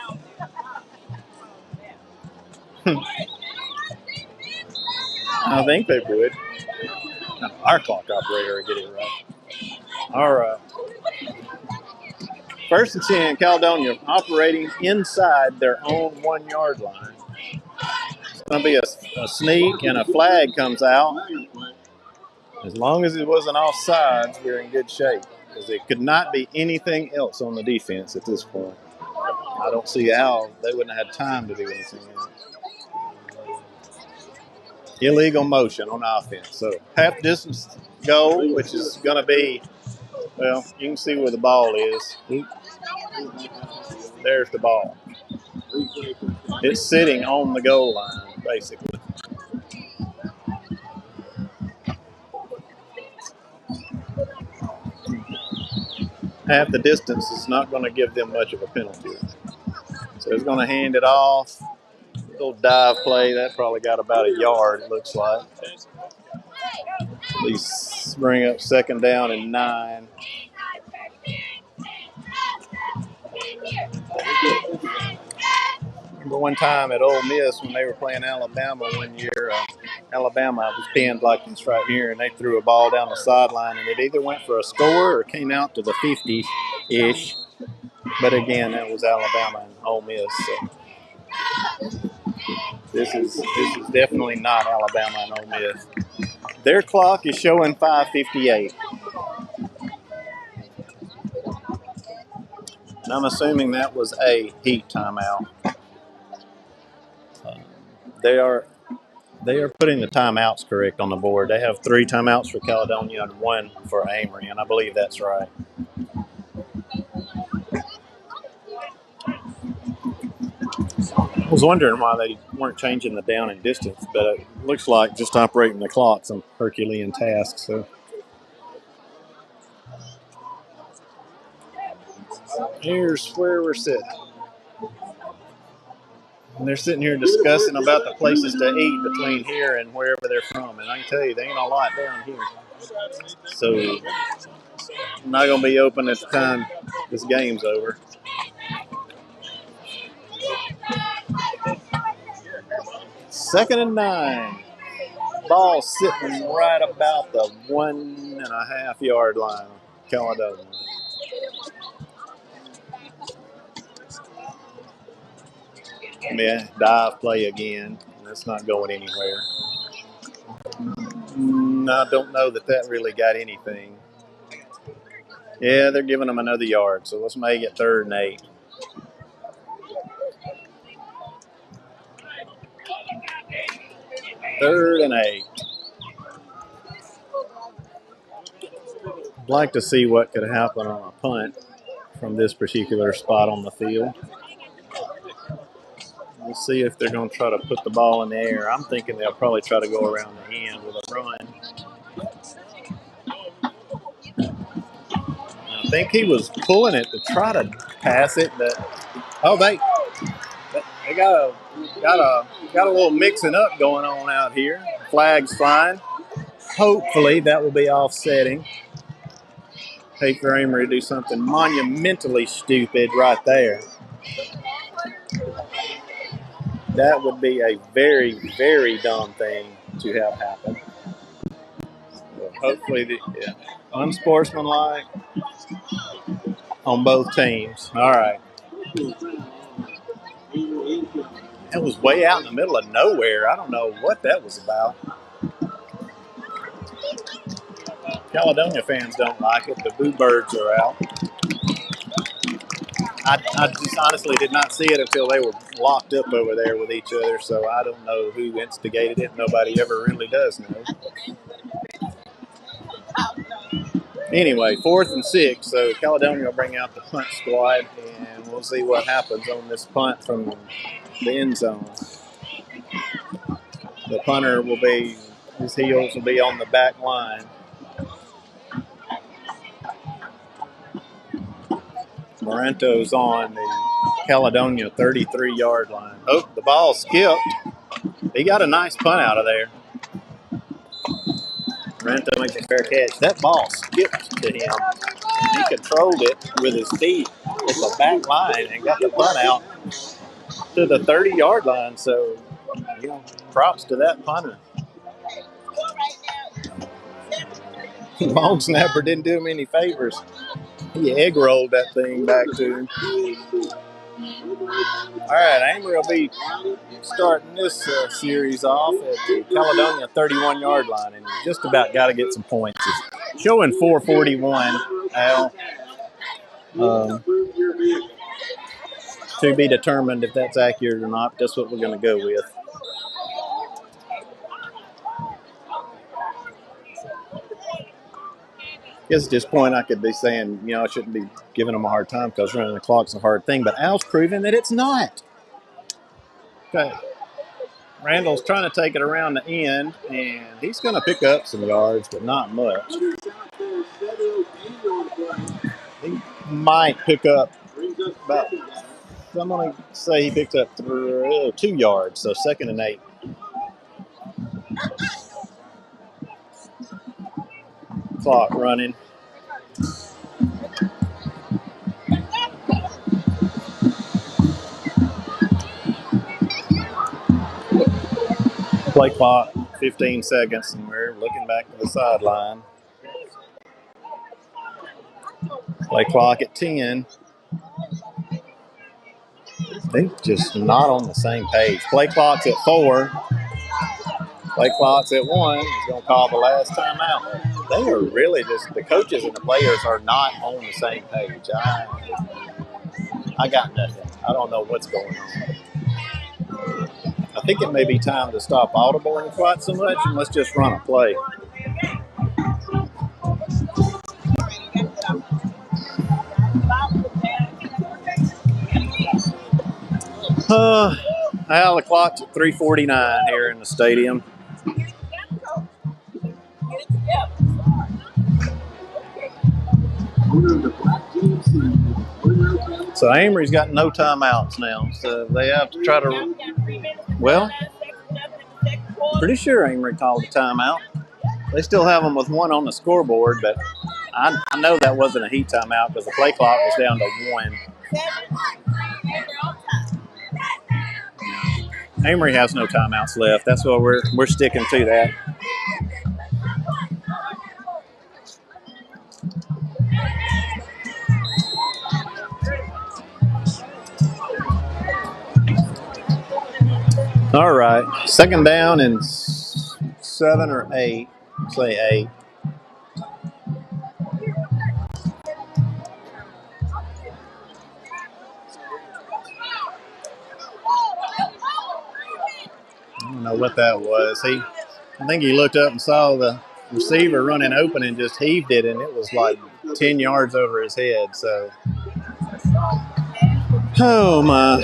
I think they would. No, our clock operator would get it right. All right. 1st and 10, Caledonia operating inside their own 1 yard line. It's going to be a sneak, and a flag comes out. As long as it wasn't offsides, we're in good shape. Because it could not be anything else on the defense at this point. I don't see how they wouldn't have had time to do anything else. Illegal motion on offense. So half distance goal, which is going to be, well, you can see where the ball is. There's the ball. It's sitting on the goal line, basically. Half the distance is not going to give them much of a penalty. So it's going to hand it off. Little dive play. That probably got about a yard, it looks like. These bring up 2nd down and 9. Remember one time at Ole Miss when they were playing Alabama one year, Alabama was pinned like this right here, and they threw a ball down the sideline, and it either went for a score or came out to the 50-ish. But again, that was Alabama and Ole Miss. So this is definitely not Alabama and Ole Miss. Their clock is showing 5:58. And I'm assuming that was a heat timeout. They are putting the timeouts correct on the board. They have 3 timeouts for Caledonia and 1 for Amory, and I believe that's right. I was wondering why they weren't changing the down and distance, but it looks like just operating the clock's a Herculean task. So here's where we're sitting. And they're sitting here discussing about the places to eat between here and wherever they're from. And I can tell you, there ain't a lot down here. So I'm not going to be open at the time this game's over. Second and 9. Ball sitting right about the 1.5 yard line. Caledonia. Yeah, dive play again. That's not going anywhere. I don't know that really got anything. Yeah, they're giving them another yard, so let's make it 3rd and 8. Third and 8. I'd like to see what could happen on a punt from this particular spot on the field. We'll see if they're going to try to put the ball in the air. I'm thinking they'll probably try to go around the end with a run. I think he was pulling it to try to pass it, but they got a little mixing up going on out here. Flag's flying. Hopefully that will be offsetting. Hate for Amory to do something monumentally stupid right there. That would be a very, very dumb thing to have happen. So hopefully, unsportsmanlike on both teams. All right. That was way out in the middle of nowhere. I don't know what that was about. Caledonia fans don't like it. The Boo Birds are out. I just honestly did not see it until they were locked up over there with each other, so I don't know who instigated it. Nobody ever really does know. Anyway, 4th and 6, so Caledonia will bring out the punt squad, and we'll see what happens on this punt from the end zone. The punter his heels will be on the back line. Morento's on the Caledonia 33-yard line. Oh, the ball skipped. He got a nice punt out of there. Morento makes a fair catch. That ball skipped to him. He controlled it with his feet at the back line and got the punt out to the 30-yard line. So, props to that punter. Long snapper didn't do him any favors. He egg rolled that thing back to him. All right, Amory will be starting this series off at the Caledonia 31-yard line, and just about got to get some points. It's showing 4:41, Al. To be determined if that's accurate or not. That's what we're going to go with. I guess at this point I could be saying, I shouldn't be giving them a hard time because running the clock's a hard thing, but Al's proving that it's not. Okay. Randall's trying to take it around the end, and he's going to pick up some yards, but not much. He might pick up about, I'm going to say he picked up 2 yards, so 2nd and 8. Clock running. Play clock, 15 seconds, and we're looking back to the sideline. Play clock at 10. They're just not on the same page. Play clock's at 4. Play clock's at 1. He's going to call the last timeout. They are really just, the coaches and the players are not on the same page. I got nothing. I don't know what's going on. I think it may be time to stop audibling quite so much and let's just run a play. The clock's at 3:49 here in the stadium. So Amory's got no timeouts now, so they have to try to. Well, pretty sure Amory called a timeout. They still have them with 1 on the scoreboard, but I know that wasn't a heat timeout because the play clock was down to 1. Amory has no timeouts left. That's why we're sticking to that. All right, 2nd down and 7 or 8. Say 8. I don't know what that was. I think he looked up and saw the receiver running open and just heaved it, and it was like 10 yards over his head. So, oh my.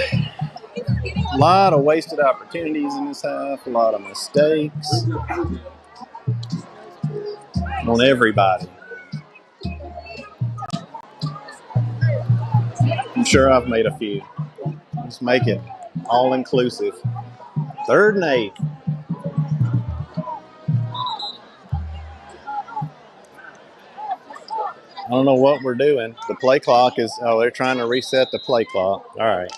A lot of wasted opportunities in this half, a lot of mistakes on everybody. I'm sure I've made a few. Let's make it all inclusive. 3rd and 8. I don't know what we're doing. The play clock is, they're trying to reset the play clock. All right.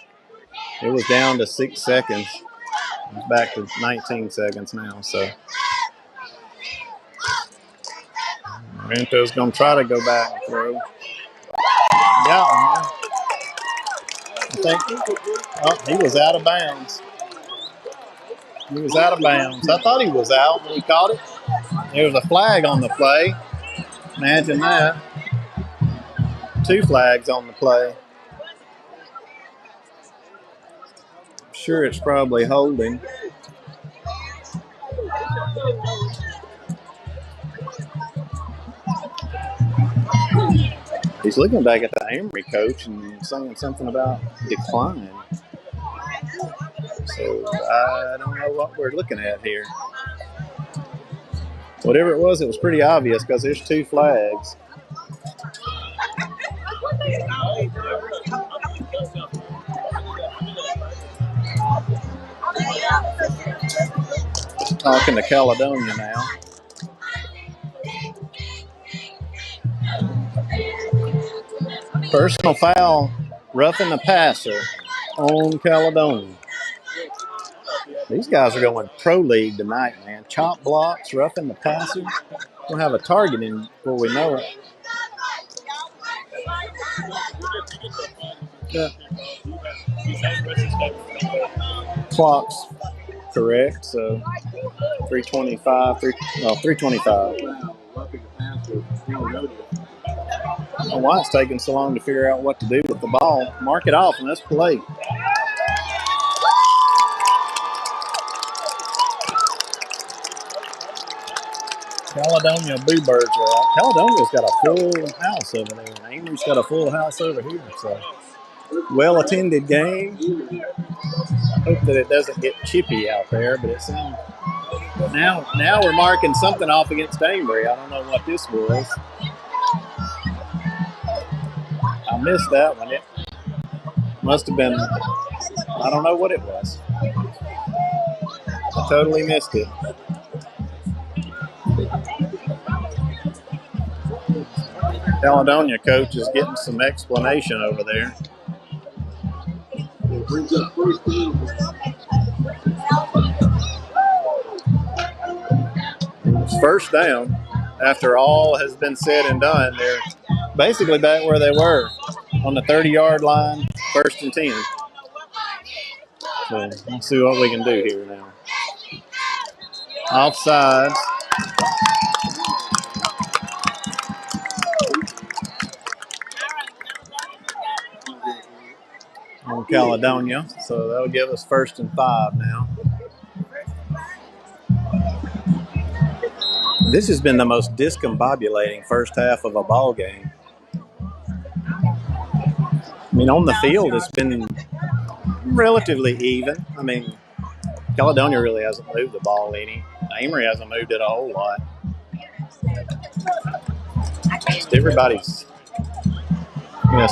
It was down to 6 seconds. It's back to 19 seconds now, so. Rento's going to try to go back and throw. Yeah, I think, he was out of bounds. He was out of bounds. I thought he was out when he caught it. There was a flag on the play. Imagine that. 2 flags on the play. I'm sure it's probably holding. He's looking back at the Amory coach and saying something about decline. So I don't know what we're looking at here. Whatever it was pretty obvious because there's 2 flags. Talking to Caledonia now. Personal foul, roughing the passer on Caledonia. These guys are going pro league tonight, man. Chop blocks, roughing the passer. We'll have a target in before we know it. Yeah. Clock's correct, so 325, 325. Why it's taking so long to figure out what to do with the ball. Mark it off and let's play. Caledonia Bluebirds are out. Caledonia's got a full house over there. And Amory's got a full house over here. So, well-attended game. Hope that it doesn't get chippy out there, but it seems now we're marking something off against Amory. I don't know what this was. I missed that one. It must have been, I don't know what it was. I totally missed it. Caledonia coach is getting some explanation over there. First down. After all has been said and done, they're basically back where they were on the 30-yard line, 1st and 10. So let's see what we can do here now. Offsides. On Caledonia, so that'll give us 1st and 5 now. This has been the most discombobulating first half of a ball game. I mean, on the field, it's been relatively even. I mean, Caledonia really hasn't moved the ball any. Amory hasn't moved it a whole lot. Just everybody's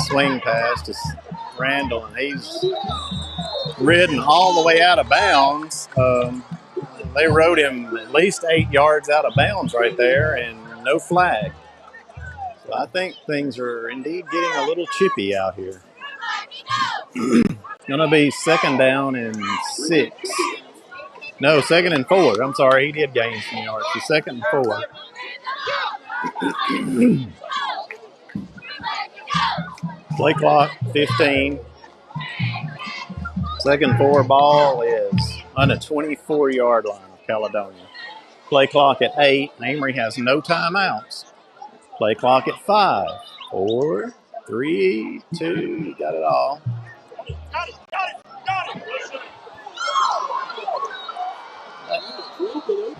swing pass to Randall, and he's ridden all the way out of bounds. They rode him at least 8 yards out of bounds right there, and no flag. So I think things are indeed getting a little chippy out here. Going to be 2nd down and 6. No, 2nd and 4. I'm sorry, he did gain some yards. So 2nd and 4. Play clock, 15. 2nd 4 ball is on a 24-yard line of Caledonia. Play clock at 8. Amory has no timeouts. Play clock at 5. 4, 3, 2. Got it all.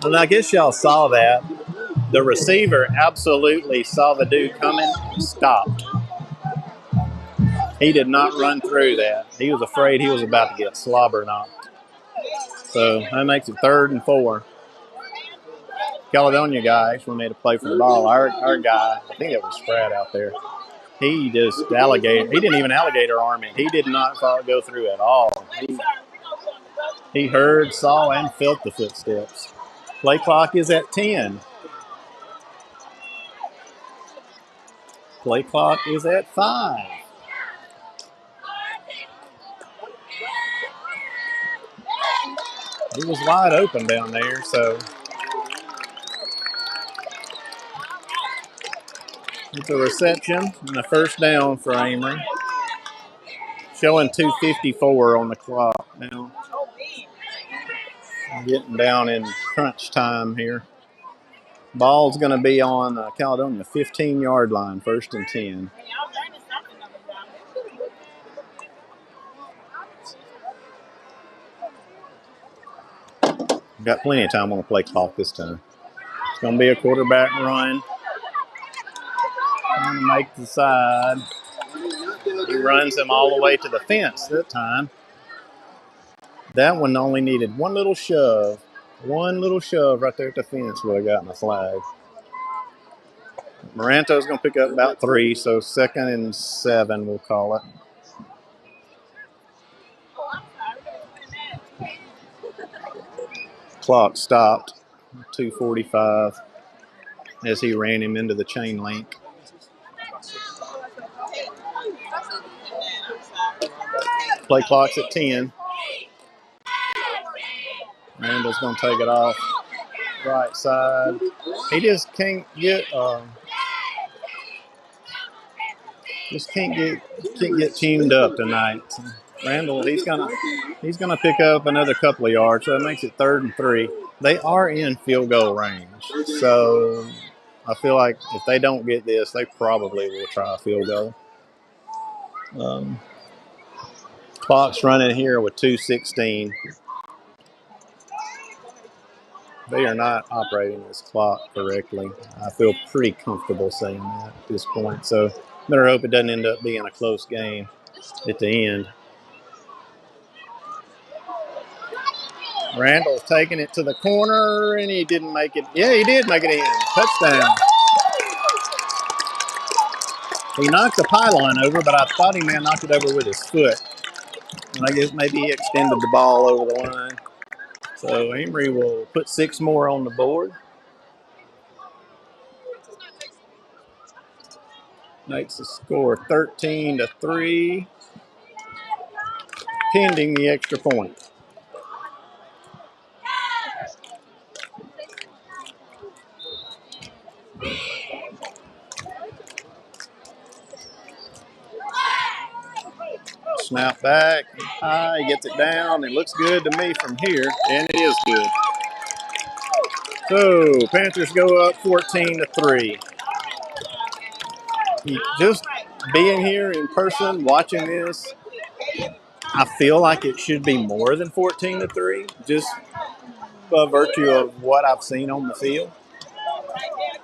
And I guess y'all saw that. The receiver absolutely saw the dude coming and stopped. He did not run through that. He was afraid he was about to get slobber knocked. So that makes it 3rd and 4. Caledonia guy actually made a play for the ball. Our guy, I think it was Spratt out there, he just he didn't even alligator arm it. He did not go through at all. He heard, saw, and felt the footsteps. Play clock is at 10. Play clock is at 5. He was wide open down there, so it's a reception and a 1st down for Amory. Showing 2:54 on the clock now. Getting down in crunch time here. Ball's going to be on Caledonia 15-yard line, 1st and 10. Got plenty of time on the play clock this time. It's going to be a quarterback run. Trying to make the side. He runs him all the way to the fence that time. That one only needed one little shove. One little shove right there at the fence would have gotten a flag. Moranto's going to pick up about 3, so 2nd and 7 we'll call it. Clock stopped. 2:45 as he ran him into the chain link. Play clock's at 10. Randall's going to take it off. right side. He just can't get can't get teamed up tonight. So Randall, he's gonna pick up another couple of yards, so that makes it 3rd and 3. They are in field goal range, so I feel like if they don't get this, they probably will try a field goal. Clock's running here with 2:16. They are not operating this clock correctly. I feel pretty comfortable saying that at this point. So better hope it doesn't end up being a close game at the end. Randall's taking it to the corner, and he didn't make it. Yeah, he did make it in. Touchdown. He knocked the pylon over, but I thought he may have knocked it over with his foot. And I guess maybe he extended the ball over the line. So Amory will put 6 more on the board. Makes the score 13-3, pending the extra point. Snap back, high, he gets it down. It looks good to me from here, and it is good. So Panthers go up 14-3. Just being here in person, watching this, I feel like it should be more than 14-3, just by virtue of what I've seen on the field.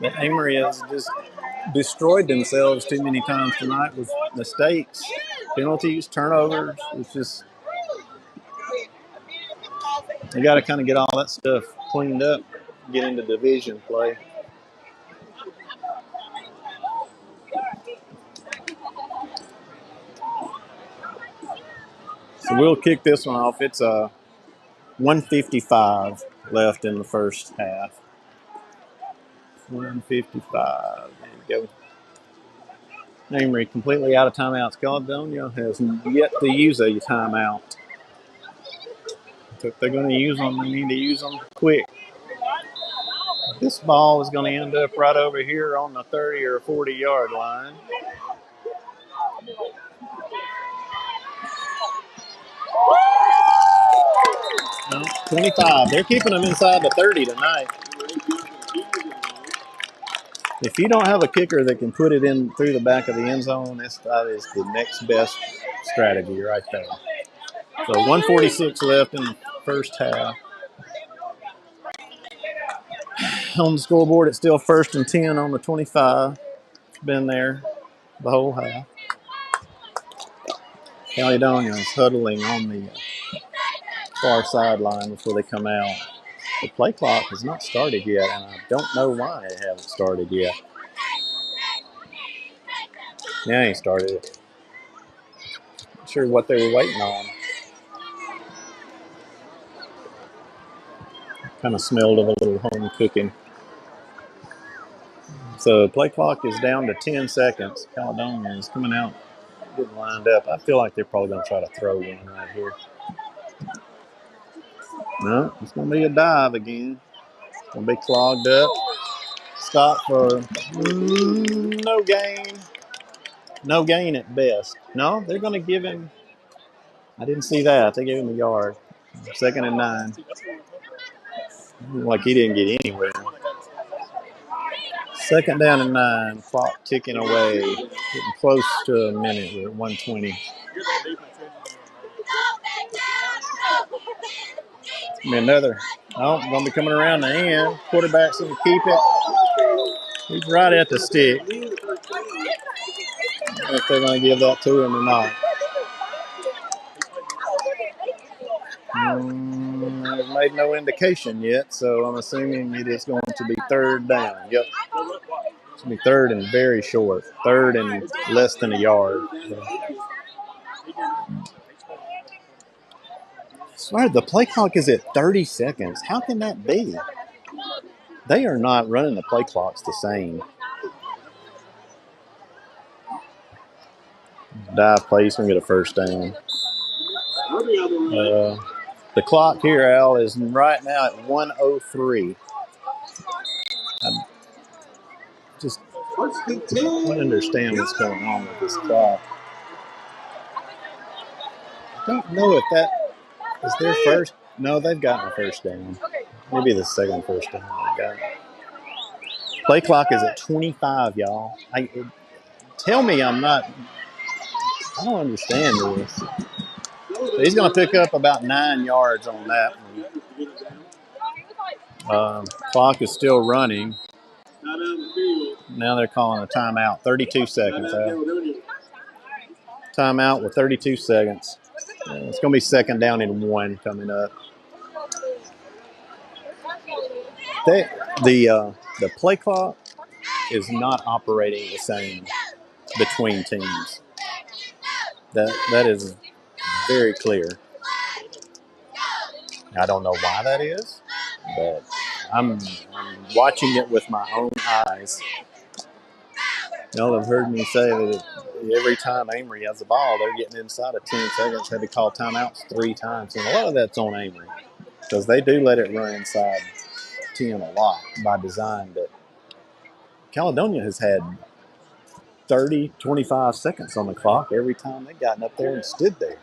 But Amory has just destroyed themselves too many times tonight with mistakes, penalties, turnovers. It's just, you got to kind of get all that stuff cleaned up, get into division play. So we'll kick this one off. It's 1:55 left in the first half. 1:55. There you go. Amory completely out of timeouts. Caledonia has yet to use a timeout. So if they're going to use them, they need to use them quick. This ball is going to end up right over here on the 30 or 40-yard line. No, 25. They're keeping them inside the 30 tonight. If you don't have a kicker that can put it in through the back of the end zone, that is the next best strategy right there. So 1:46 left in the first half. On the scoreboard, it's still 1st and 10 on the 25. It's been there the whole half. Caledonia is huddling on the far sideline before they come out. The play clock has not started yet, and I don't know why it hasn't started yet. Yeah, he started it. Not sure what they were waiting on. Kind of smelled of a little home cooking. So play clock is down to 10 seconds. Caledonia is coming out, getting lined up. I feel like they're probably going to try to throw one right here. No, it's going to be a dive again. It's going to be clogged up. Stop for no gain. No gain at best. No, they're going to give him. I didn't see that. They gave him a yard. 2nd and 9. Like he didn't get anywhere. 2nd down and 9. Clock ticking away. Getting close to a minute. We're at 1:20. Another. Oh, going to be coming around the end. Quarterback's going to keep it. He's right at the stick. If they're going to give that to him or not. They've made no indication yet, so I'm assuming it is going to be 3rd down. Yep. It's going to be 3rd and very short. 3rd and less than a yard. So. I swear, the play clock is at 30 seconds. How can that be? They are not running the play clocks the same. Dive play, he's going to get a 1st down. The clock here, Al, is right now at 1:03. I don't understand what's going on with this clock. I don't know if that is their first. No, they've gotten a first down. Maybe the second first down they got. Play clock is at 25, y'all. Tell me I'm not. I don't understand this. So he's going to pick up about 9 yards on that one. Clock is still running. Now they're calling a timeout. 32 seconds. Timeout with 32 seconds. It's going to be second down and 1 coming up. The play clock is not operating the same between teams. That is very clear. I don't know why that is, but I'm watching it with my own eyes. Y'all have heard me say that every time Amory has the ball, they're getting inside of 10 seconds. Had to call timeouts 3 times, and a lot of that's on Amory because they do let it run inside 10 a lot by design. But Caledonia has had 30, 25 seconds on the clock every time they've gotten up there and stood there.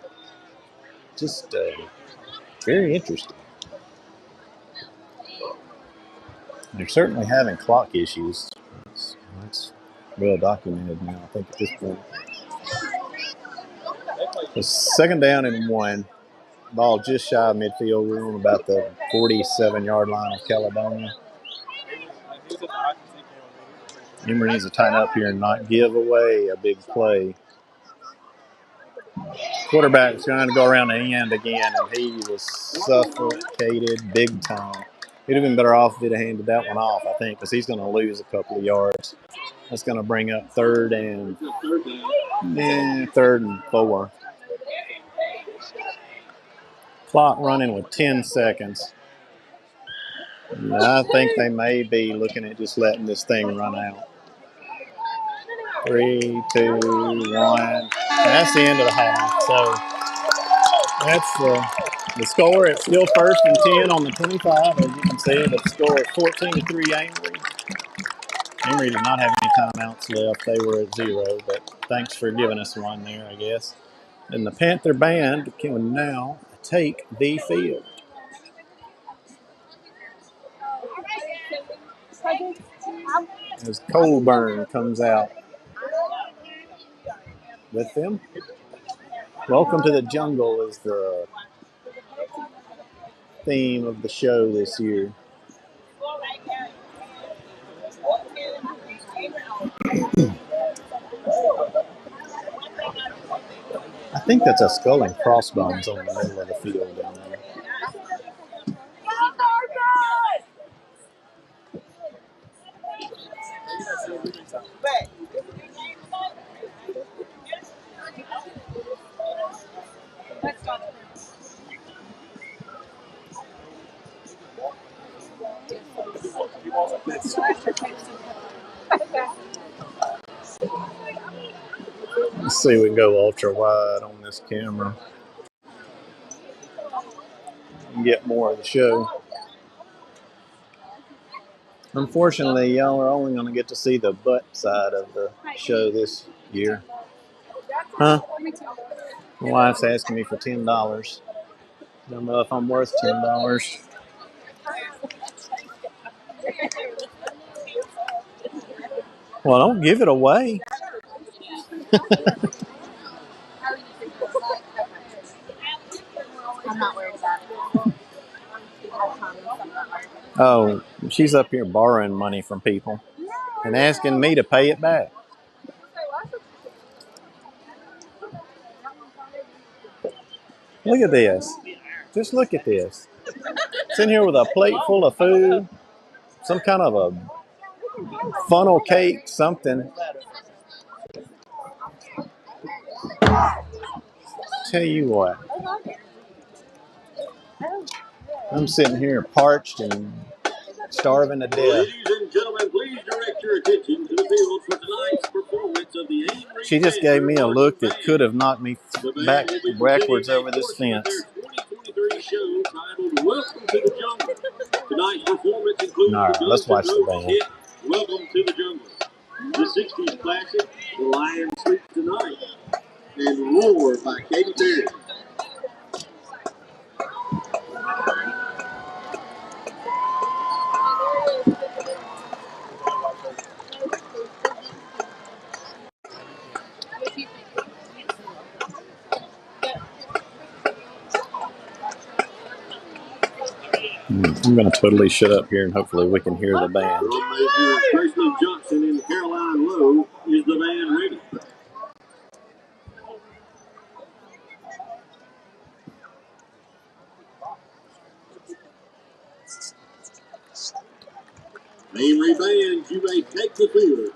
Just very interesting. They're certainly having clock issues. That's well documented now, I think, at this point. It's second down and 1. Ball just shy of midfield. We're on about the 47-yard line of Caledonia. Amory needs to tighten up here and not give away a big play. Quarterback's trying to go around the end again, and he was suffocated big time. He'd have been better off if he'd have handed that one off, I think, because he's going to lose a couple of yards. That's going to bring up third and 4. Clock running with 10 seconds. And I think they may be looking at just letting this thing run out. 3, 2, 1. That's the end of the half. So that's the score. It's still first and 10 on the 25, as you can see. The score is 14-3 Amory. Amory did not have any timeouts left. They were at 0, but thanks for giving us one there, I guess. And the Panther Band can now take the field. As Colburn comes out with them. Welcome to the Jungle is the theme of the show this year. I think that's a skull and crossbones on the middle of the field down there. Let's see if we can go ultra wide on this camera and get more of the show. Unfortunately, y'all are only going to get to see the butt side of the show this year. Huh? My wife's asking me for $10. Don't know if I'm worth $10. Well, don't give it away. I'm not worried about it. Oh, she's up here borrowing money from people and asking me to pay it back. Look at this. Just look at this. It's in here with a plate full of food, some kind of a funnel cake, something. Tell you what. I'm sitting here parched and starving to death. Ladies and gentlemen, please direct your attention to the field for tonight's performance of the Amory. She just gave me a look that could have knocked me backwards over this fence. 2023 show titled Welcome to the Jungle. Tonight's performance includes All right, let's watch the band. Welcome to the Jungle. This 60s classic, The Lion Sleeps Tonight, and Roar by Katy Perry. I'm going to totally shut up here and hopefully we can hear the band. Drum major Grayson Johnson and Caroline Lowe. Is the band ready? Amory band, you may take the field.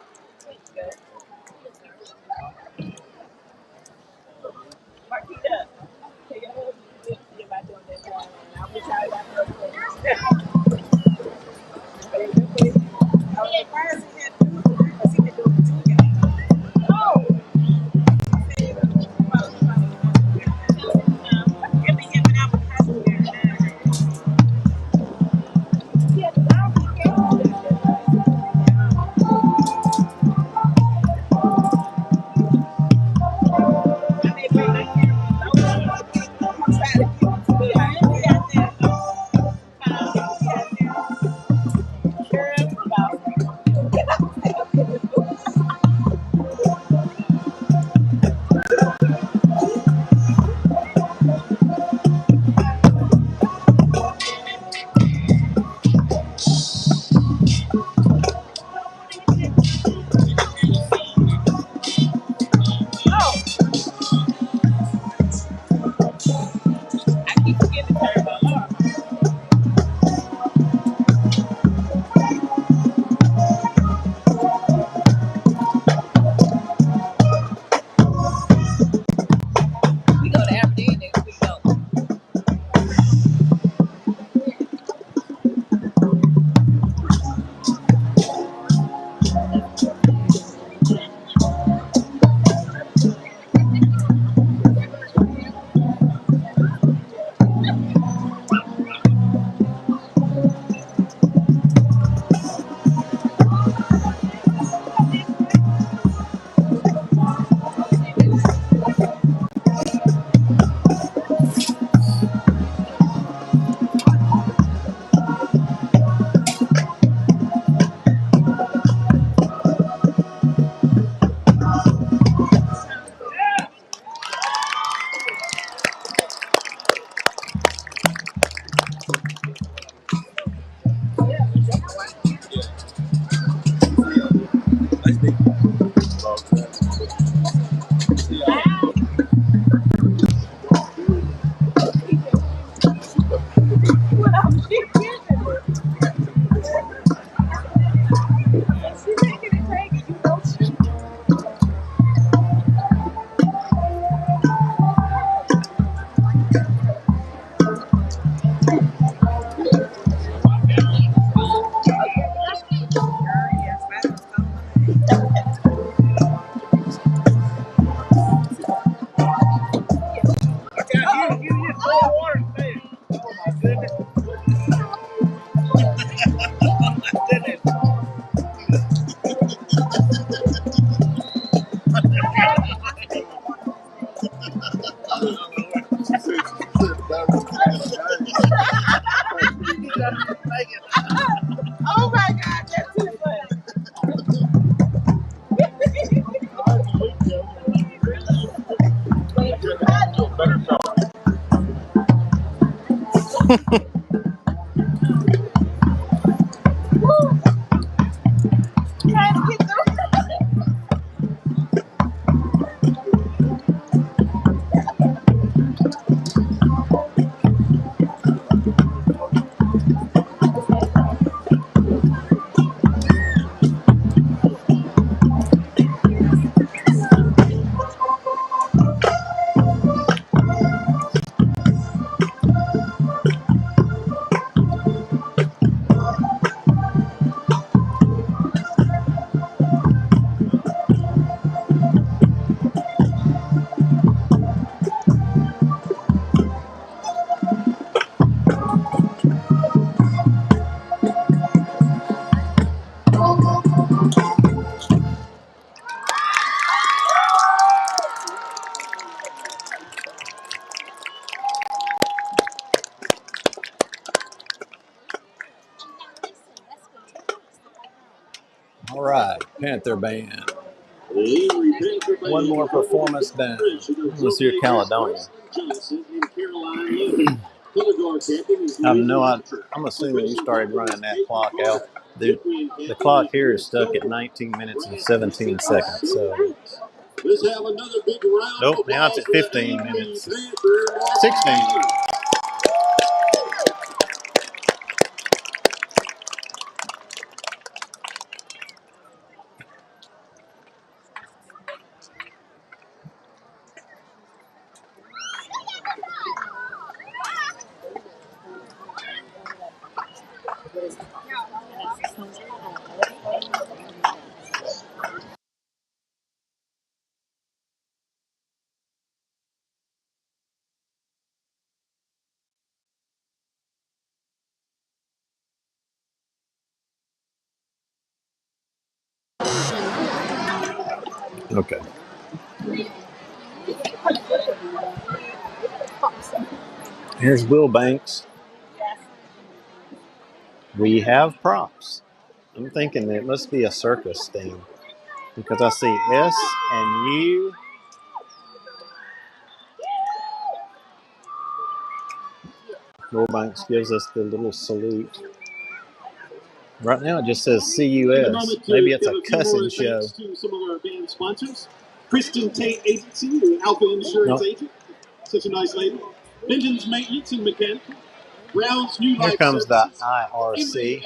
Oh my God, that's too funny. Trying to get through. All right, Panther Band. The Amory Panther Band. One more performance down. Let's hear Caledonia. Johnson and Caroline Lee. Color guard captain is I'm assuming you started running that clock out. The clock here is stuck at 19 minutes and 17 seconds. So, let's have another big round. nope, now it's at 15 minutes. 16. Okay. Here's Will Banks. We have props. I'm thinking it must be a circus thing because I see S and U. Will Banks gives us the little salute. Right now it just says CUS. Maybe it's a cussing show. To some of our band sponsors. Kristen Tate Agency, the Alpha Insurance agent. Such a nice lady. Benton's Maintenance and Mechanical. Brown's New Life Here comes the Services. IRC.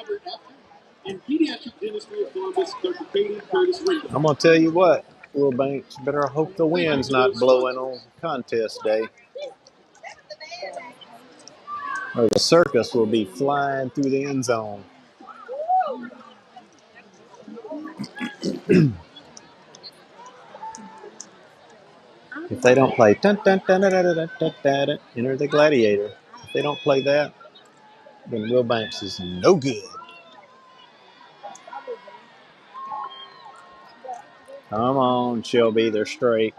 And Pediatric Dentistry of Columbus, Dr. Katie Curtis Ringo. I'm going to tell you what, Will Banks, better hope the wind's not blowing on contest day. Or the circus will be flying through the end zone. If they don't play dun, dun, dun, dun, dun, dun, dun, dun, dun, Enter the Gladiator. If they don't play that, then Will Banks is no good. Come on, Shelby, they're straight.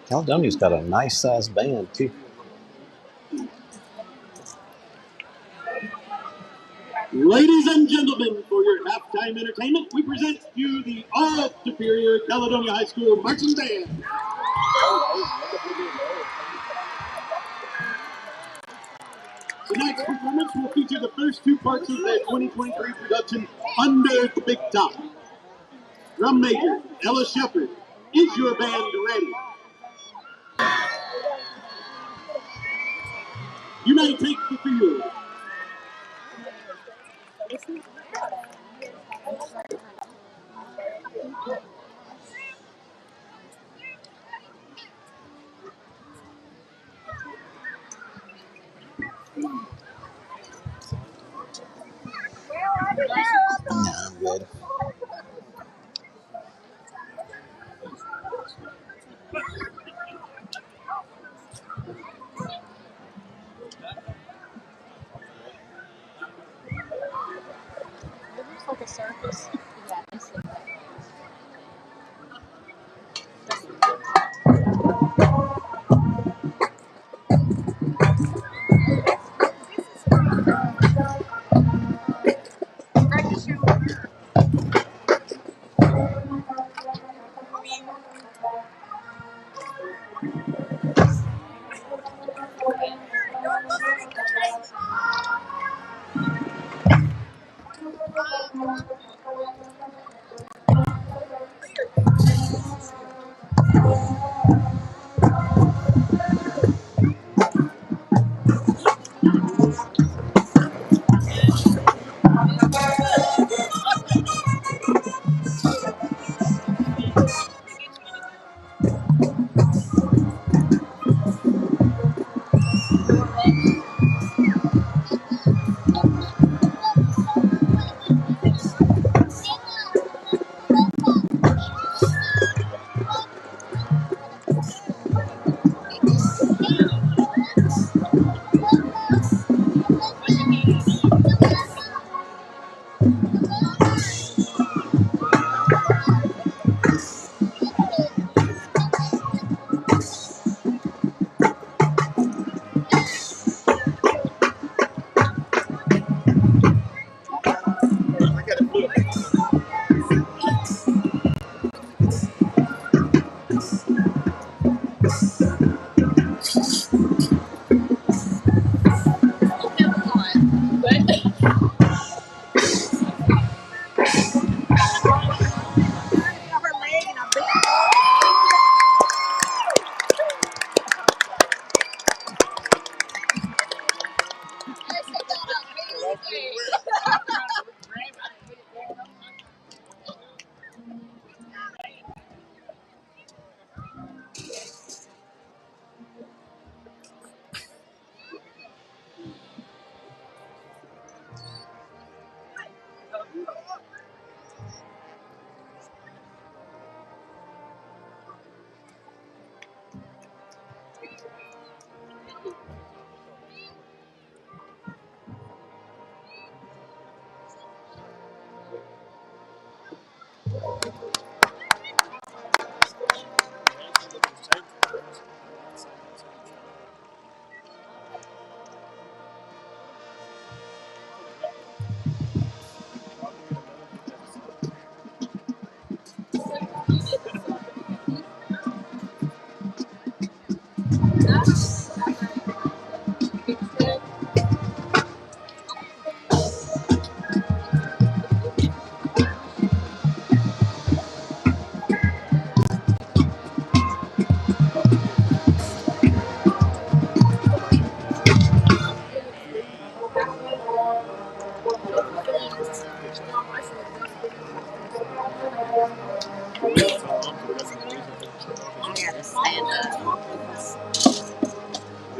Caledonia's got a nice sized band too. Ladies and gentlemen, for your halftime entertainment, we present you the All Superior Caledonia High School Marching Band. Tonight's performance will feature the first two parts of their 2023 production, Under the Big Top. Drum major, Ella Shepard, is your band ready? You may take the field. No, I'm good. It looks like a circus.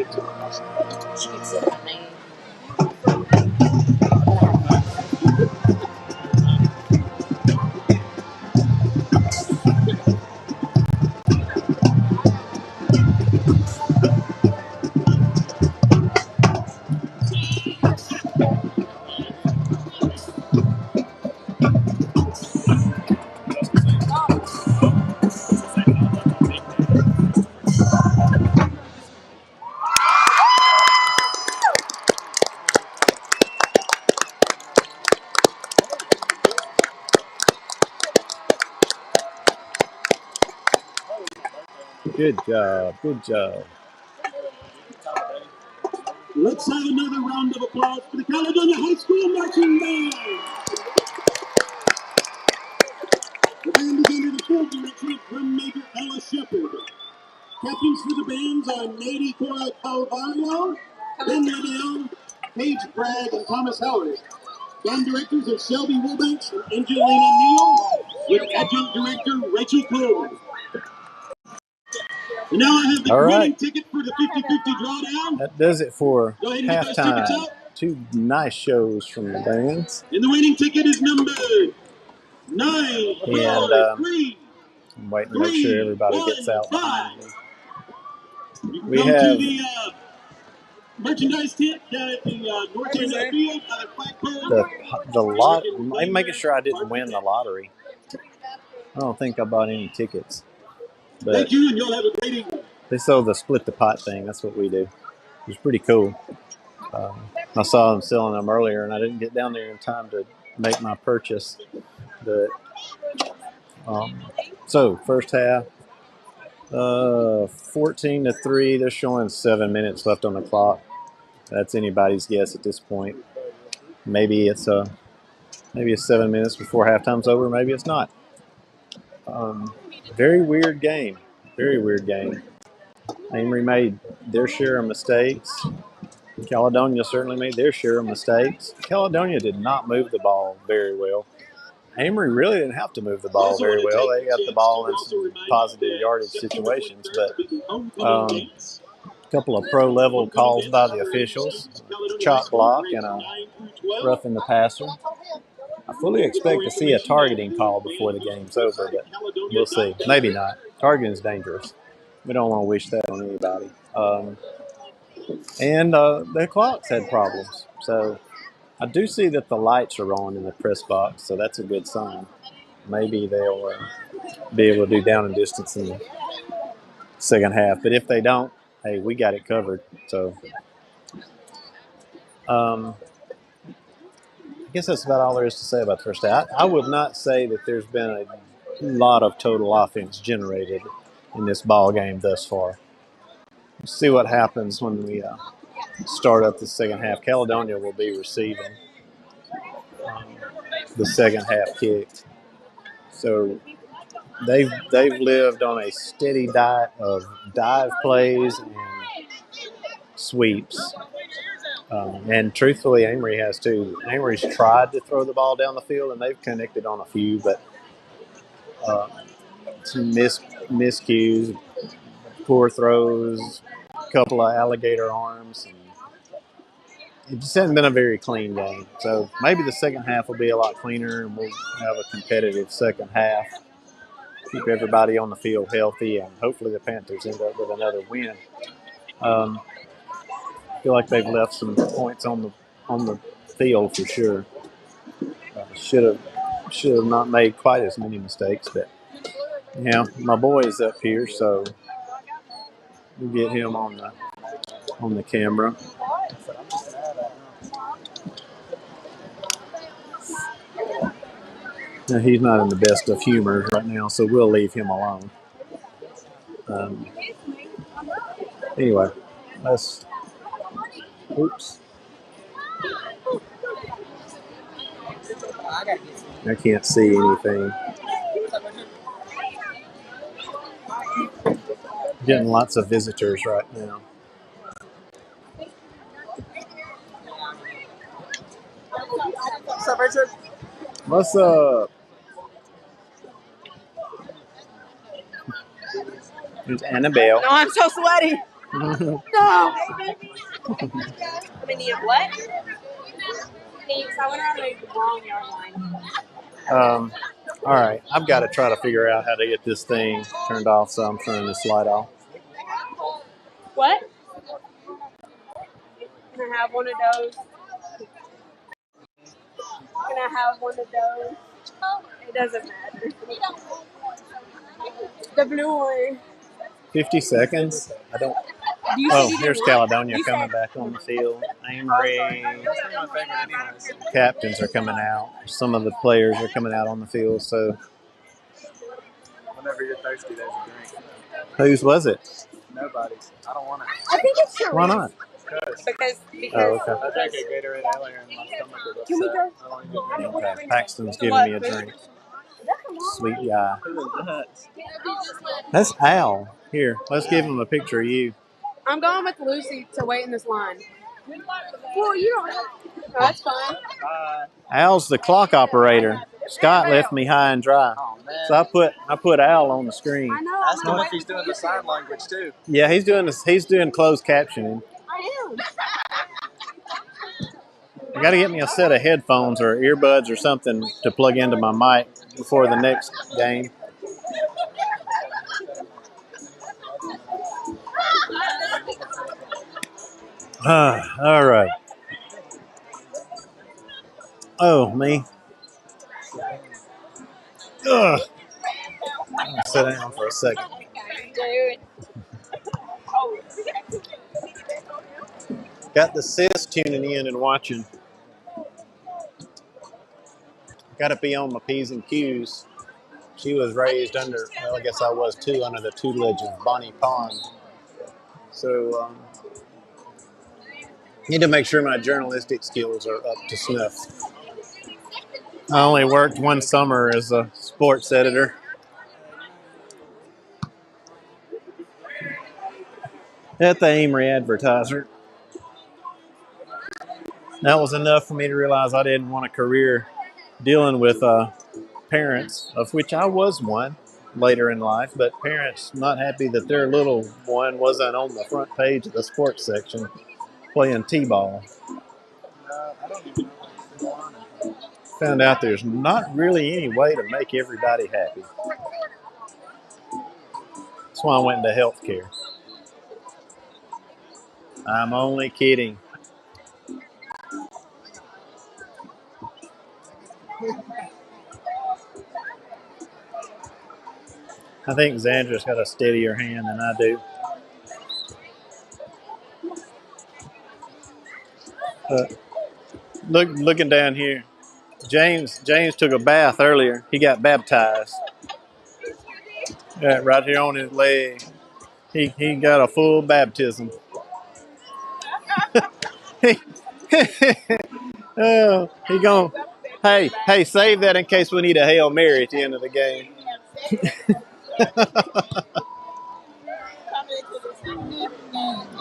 She could say my name. Good job. Good job. Let's have another round of applause for the Caledonia High School Marching Band. The band is under the full direction of drum major Ella Shepard. Captains for the bands are Nady Cora Calvario, Ben Liddell, Paige Bragg, and Thomas Howard. Band directors are Shelby Wilbanks and Angelina Neal, with adjunct director Rachel Cole. And now I have the All right. winning ticket for the 50-50 drawdown. That does it for Go ahead and get those tickets halftime. out. 2 nice shows from the bands. And the winning ticket is number 943. I'm waiting to make sure everybody gets out behind me. You can We come have to the merchandise tent down at the north end of the field by the flagpole. the lot. I'm making sure I didn't win the lottery. I don't think I bought any tickets. But thank you, and you'll have a great evening. They sold the split the pot thing. That's what we do. It was pretty cool. I saw them selling them earlier, and I didn't get down there in time to make my purchase. But so first half, 14-3. They're showing 7 minutes left on the clock. That's anybody's guess at this point. Maybe it's 7 minutes before halftime's over. Maybe it's not. Very weird game. Very weird game. Amory made their share of mistakes. Caledonia certainly made their share of mistakes. Caledonia did not move the ball very well. Amory really didn't have to move the ball very well. They got the ball in some positive yardage situations, but a couple of pro-level calls by the officials, chop block and a roughing the passer. I fully expect to see a targeting call before the game's over, but we'll see. Maybe not. Targeting is dangerous. We don't want to wish that on anybody. And the clocks had problems. So I do see that the lights are on in the press box, so that's a good sign. Maybe they'll be able to do down and distance in the second half. But if they don't, hey, we got it covered. So I guess that's about all there is to say about the first half. I would not say that there's been a lot of total offense generated in this ball game thus far. We'll see what happens when we start up the second half. Caledonia will be receiving the second half kicked. So they've lived on a steady diet of dive plays and sweeps. And truthfully, Amory has too. Amory's tried to throw the ball down the field, and they've connected on a few, but some miscues, poor throws, a couple of alligator arms. And it just hasn't been a very clean game. So maybe the second half will be a lot cleaner, and we'll have a competitive second half. Keep everybody on the field healthy, and hopefully the Panthers end up with another win. I feel like they've left some points on the field for sure. Should have not made quite as many mistakes, but my boy is up here, so we'll get him on the camera. Now, he's not in the best of humors right now, so we'll leave him alone. Anyway, oops. I can't see anything. Getting lots of visitors right now. What's up, Richard? What's up? There's Annabelle. No, I'm so sweaty. No. I mean, you have what? Thanks. I went around the wrong yard line. All right, I've got to try to figure out how to get this thing turned off, so I'm turning the slide off. What? Can I have one of those? Can I have one of those? It doesn't matter. The blue one. 50 seconds? I don't. You Oh, said you here's didn't want- Caledonia you coming said- back on the field. Amory captains are coming out. Some of the players are coming out on the field. So, Whenever you're thirsty, there's a drink. whose was it? Nobody's. I don't want it. I think it's your Why not? Because Oh, okay. I drank a Gatorade earlier and my stomach was upset. Can we go? I don't even drink. Okay. Paxton's giving me a drink. Sweet guy. That's Al. Here, let's give him a picture of you. I'm going with Lucy to wait in this line. Well, you don't have to. No, that's fine. Al's the clock operator. Scott left me high and dry. Oh, man. So I put Al on the screen. I know. Ask him if he's doing the sign language, too. Yeah, he's doing closed captioning. I am. I got to get me a set of headphones or earbuds or something to plug into my mic before the next game. All right. Oh, me. Ugh. I'm gonna sit down for a second. Dude. Got the sis tuning in and watching. Got to be on my P's and Q's. She was raised under, well, I guess I was too, under the tutelage of Bonnie Pond. So, need to make sure my journalistic skills are up to snuff. I only worked one summer as a sports editor. At the Amory Advertiser. That was enough for me to realize I didn't want a career dealing with parents, of which I was one later in life, but parents not happy that their little one wasn't on the front page of the sports section playing t-ball. I don't even know what's going on. Found out there's not really any way to make everybody happy. That's why I went into healthcare. I'm only kidding. I think Xandra's got a steadier hand than I do. Looking down here, James took a bath earlier. He got baptized. Right here on his leg. He got a full baptism. Oh, he gone. Hey, save that in case we need a Hail Mary at the end of the game.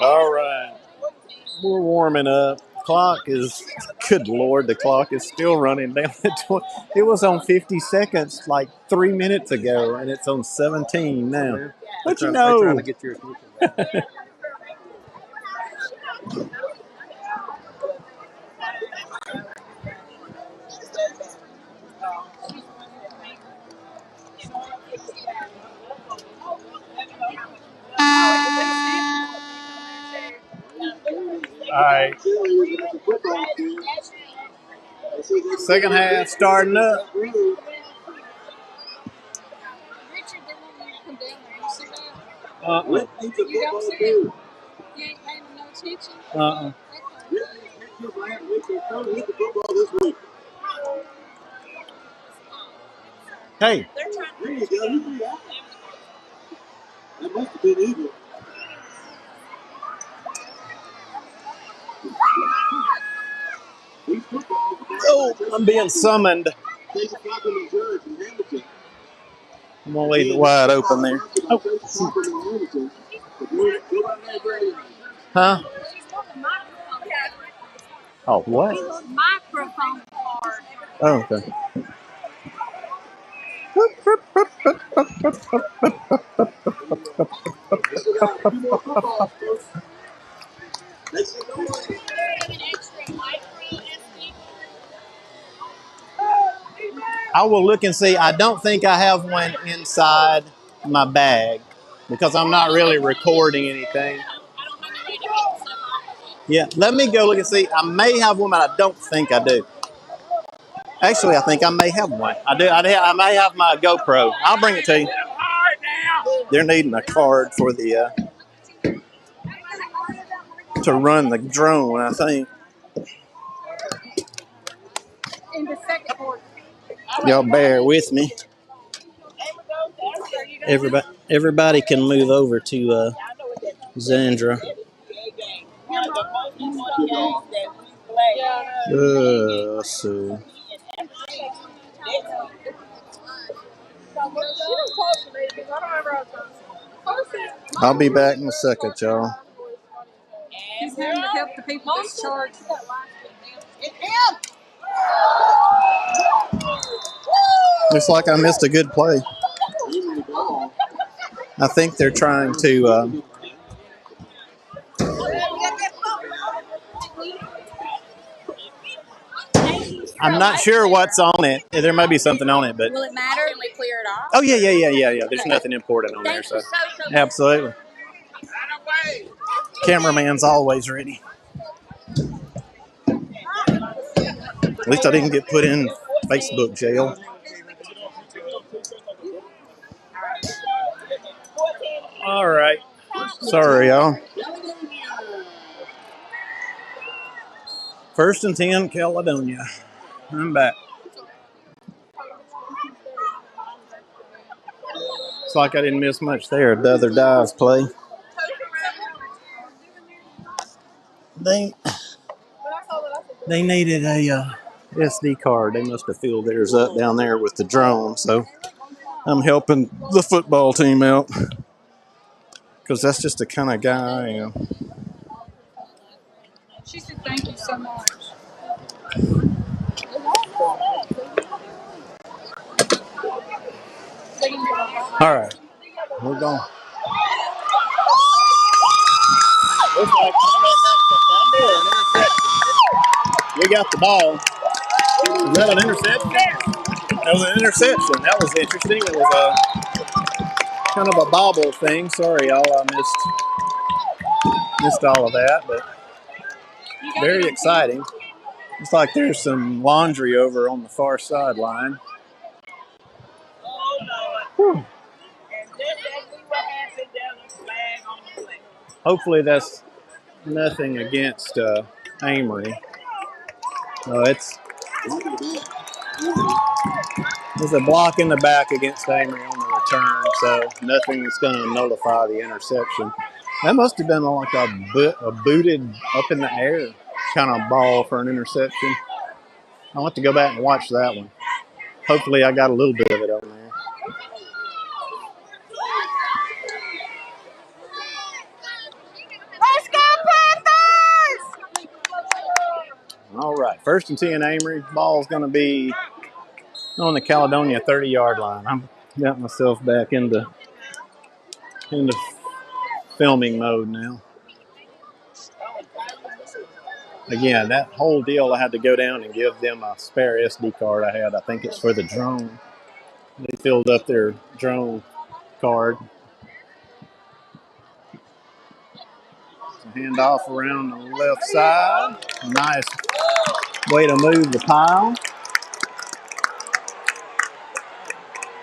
All right. We're warming up. Clock is, good Lord, the clock is still running down. It was on 50 seconds like 3 minutes ago, and it's on 17 now. But you know. They're trying to get your attention. All right. Second half starting up. Hey. That must have been evil. Oh, I'm being summoned. I'm going to leave it wide open there. Oh. Huh? Oh, what? Microphone card. Oh, okay. I will look and see. I don't think I have one inside my bag because I'm not really recording anything. Yeah, let me go look and see. I may have one, but I don't think I do. Actually, I think I may have one. I do. I may have my GoPro. I'll bring it to you. They're needing a card for the to run the drone, I think. Y'all bear with me. Everybody can move over to Zandra. Let's see. I'll be back in a second, y'all. He's having to help the people discharge. Looks like I missed a good play. I think they're trying to. I'm not sure what's on it. There may be something on it, but. Will it matter? Can we clear it off? Oh yeah. There's nothing important on there, so absolutely. Cameraman's always ready. At least I didn't get put in Facebook jail. All right. Sorry, y'all. 1st and 10, Caledonia. I'm back. It's like I didn't miss much there. The other dives play. They needed a SD card. They must have filled theirs up down there with the drone. So I'm helping the football team out because that's just the kind of guy I am. She said thank you so much. All right, we're going. Looks like we got the ball. Is that an interception? That was an interception. That was interesting. It was a kind of a bobble thing. Sorry, y'all. I missed all of that, but very exciting. Looks like there's some laundry over on the far sideline. Whew. Hopefully that's nothing against Amory. No, there's a block in the back against Amory on the return, so nothing that's going to nullify the interception. That must have been like a booted up in the air kind of ball for an interception. I'll have to go back and watch that one. Hopefully I got a little bit of it on there. Let's go Panthers! All right, 1st and 10, Amory. Ball's going to be on the Caledonia 30-yard line. I've got myself back into filming mode now. Again, that whole deal, I had to go down and give them a spare SD card I had. I think it's for the drone. They filled up their drone card. Handoff around the left side. Nice way to move the pile.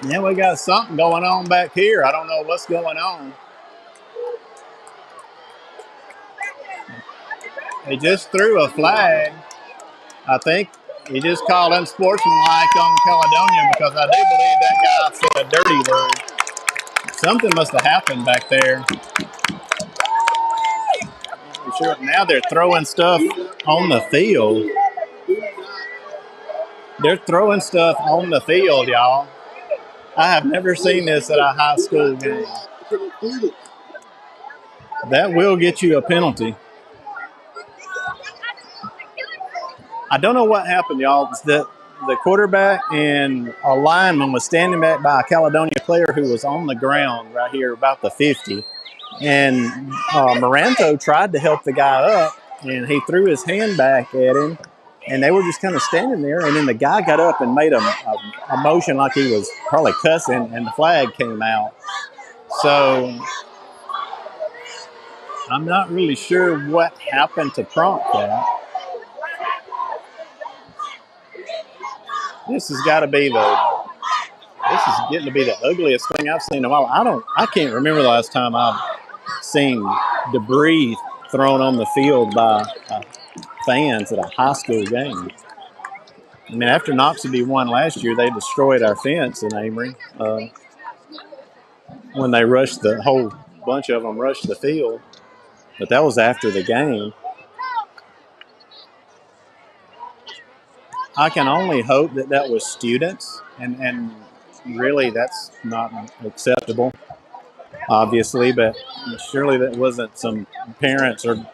Yeah, we got something going on back here. I don't know what's going on. They just threw a flag. I think he just called unsportsmanlike on Caledonia because I do believe that guy said a dirty word. Something must have happened back there. Sure. Now they're throwing stuff on the field. They're throwing stuff on the field, y'all. I have never seen this at a high school game. That will get you a penalty. I don't know what happened, y'all. the quarterback and a lineman was standing back by a Caledonia player who was on the ground right here about the 50. And Moranto tried to help the guy up, and he threw his hand back at him, and they were just kind of standing there. And then the guy got up and made a motion like he was probably cussing, and the flag came out. So I'm not really sure what happened to prompt that. This has got to be this is getting to be the ugliest thing I've seen in a while. I can't remember the last time I've seen debris thrown on the field by fans at a high school game. I mean, after Noxubee won last year, they destroyed our fence in Amory when they rushed the whole bunch of them rushed the field. But that was after the game. I can only hope that that was students, and really that's not acceptable, obviously, but surely that wasn't some parents or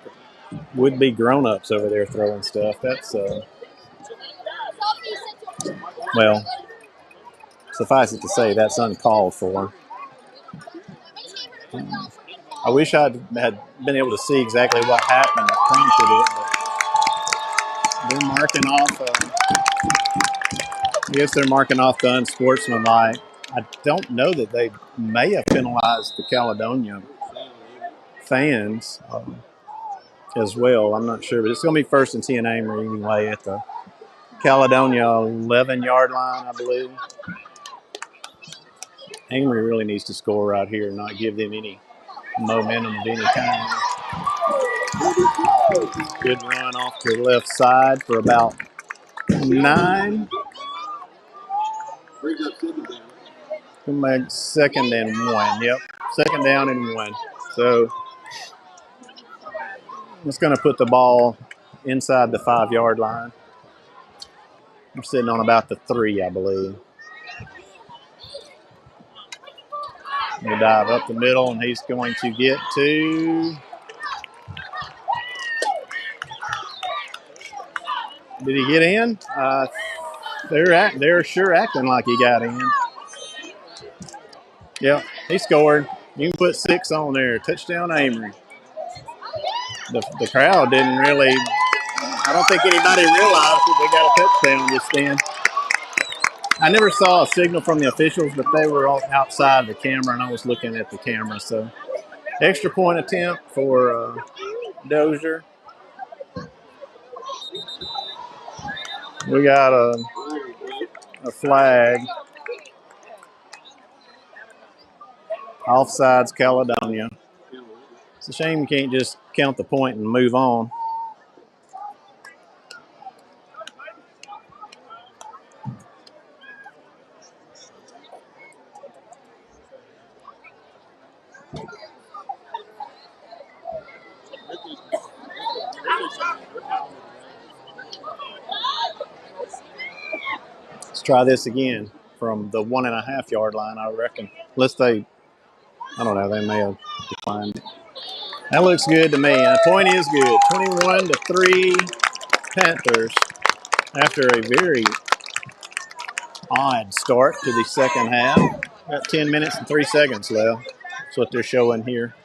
would-be grown-ups over there throwing stuff. That's, well, suffice it to say, that's uncalled for. I wish I had been able to see exactly what happened that prompted it, but they're marking off, I guess they're marking off the unsportsmanlike. I don't know that they may have penalized the Caledonia fans as well. I'm not sure, but it's going to be first and 10 Amory anyway at the Caledonia 11-yard line, I believe. Amory really needs to score right here and not give them any momentum of any kind. Good run off to the left side for about 9. Come back 2nd and 1. Yep, 2nd down and 1. So it's going to put the ball inside the 5-yard line. I'm sitting on about the 3, I believe. We dive up the middle, and he's going to get to. Did he get in? They're sure acting like he got in. Yep, he scored. You can put 6 on there. Touchdown, Amory. The crowd didn't really. I don't think anybody realized that they got a touchdown just then. I never saw a signal from the officials, but they were all outside the camera, and I was looking at the camera. So, extra point attempt for Dozier. We got a flag. Offsides, Caledonia. It's a shame you can't just count the point and move on. Let's try this again from the 1.5-yard line, I reckon. I don't know, they may have declined. That looks good to me. And the point is good. 21-3 Panthers after a very odd start to the second half. Got 10 minutes and 3 seconds left. That's what they're showing here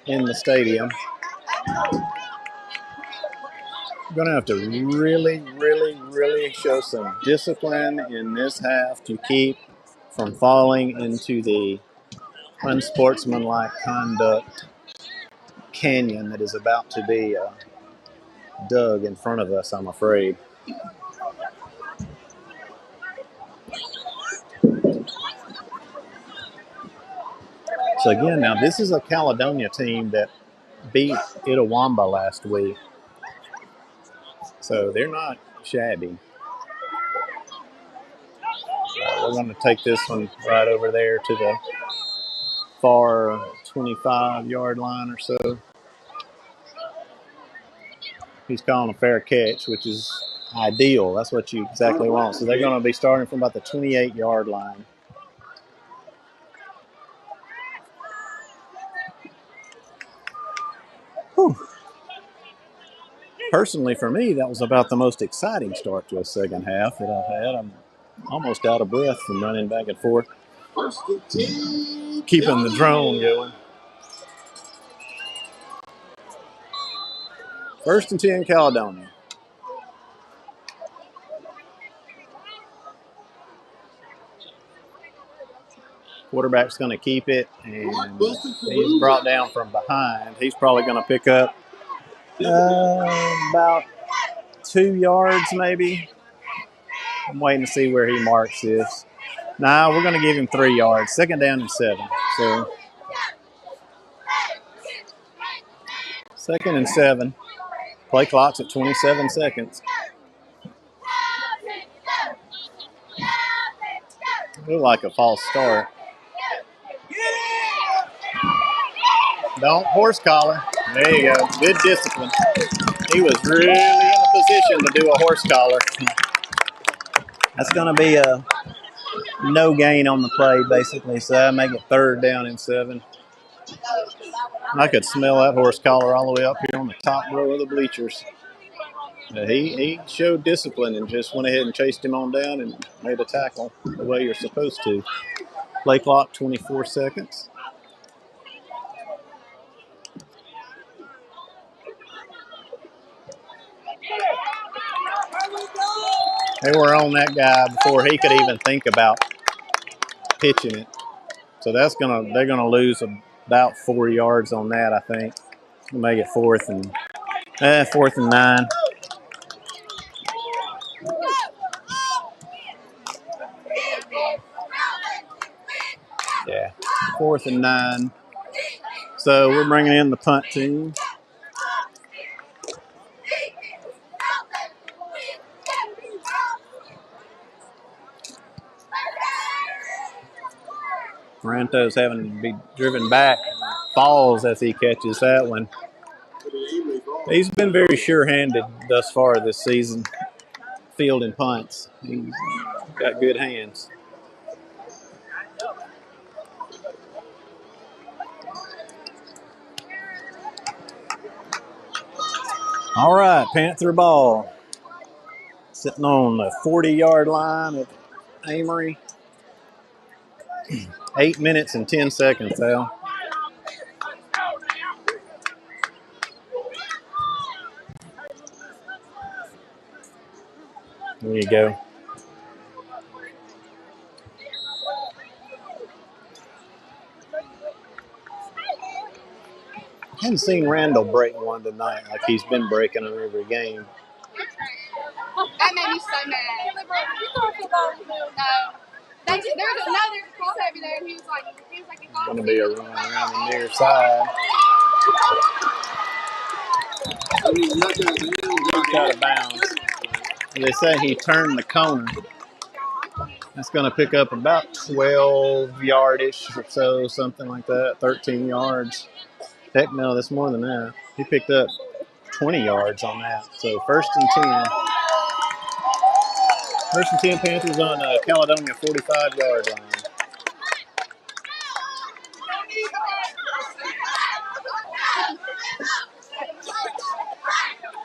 in the stadium. We're going to have to really, really, really show some discipline in this half to keep from falling into the unsportsmanlike conduct canyon that is about to be dug in front of us, I'm afraid. So again, now this is a Caledonia team that beat Itawamba last week. So they're not shabby. We're going to take this one right over there to the far 25-yard line or so. He's calling a fair catch, which is ideal. That's what you exactly want. So they're going to be starting from about the 28-yard line. Whew. Personally, for me, that was about the most exciting start to a second half that I've had. I'm almost out of breath from running back and forth, keeping the drone going. 1st and 10, Caledonia. Quarterback's going to keep it, and he's brought down from behind. He's probably going to pick up about 2 yards, maybe. I'm waiting to see where he marks this. Nah, we're going to give him 3 yards. 2nd down and 7. So 2nd and 7. Play clock's at 27 seconds. Look like a false start. Don't horse collar. There you go. Good discipline. He was really in a position to do a horse collar. That's going to be a no gain on the play, basically. So I make it 3rd down and 7. I could smell that horse collar all the way up here on the top row of the bleachers. He showed discipline and just went ahead and chased him on down and made a tackle the way you're supposed to. Play clock, 24 seconds. They were on that guy before he could even think about pitching it. So they're gonna lose about 4 yards on that, I think. We'll make it 4th and 9. Yeah, 4th and 9. So we're bringing in the punt team. Maranto's having to be driven back. Falls as he catches that one. He's been very sure-handed thus far this season, fielding punts. He's got good hands. All right, Panther ball. Sitting on the 40-yard line of Amory. 8 minutes and 10 seconds, Al. There you go. I haven't seen Randall break one tonight like he's been breaking them every game. That made me so mad. There's a cross over there, and he was like, it's going to be a run around the near side. He's out of bounds. They say he turned the corner. That's going to pick up about 12 yardish or so, something like that, 13 yards. Heck no, that's more than that. He picked up 20 yards on that. So 1st and 10. 1st and 10, Panthers on Caledonia 45-yard line.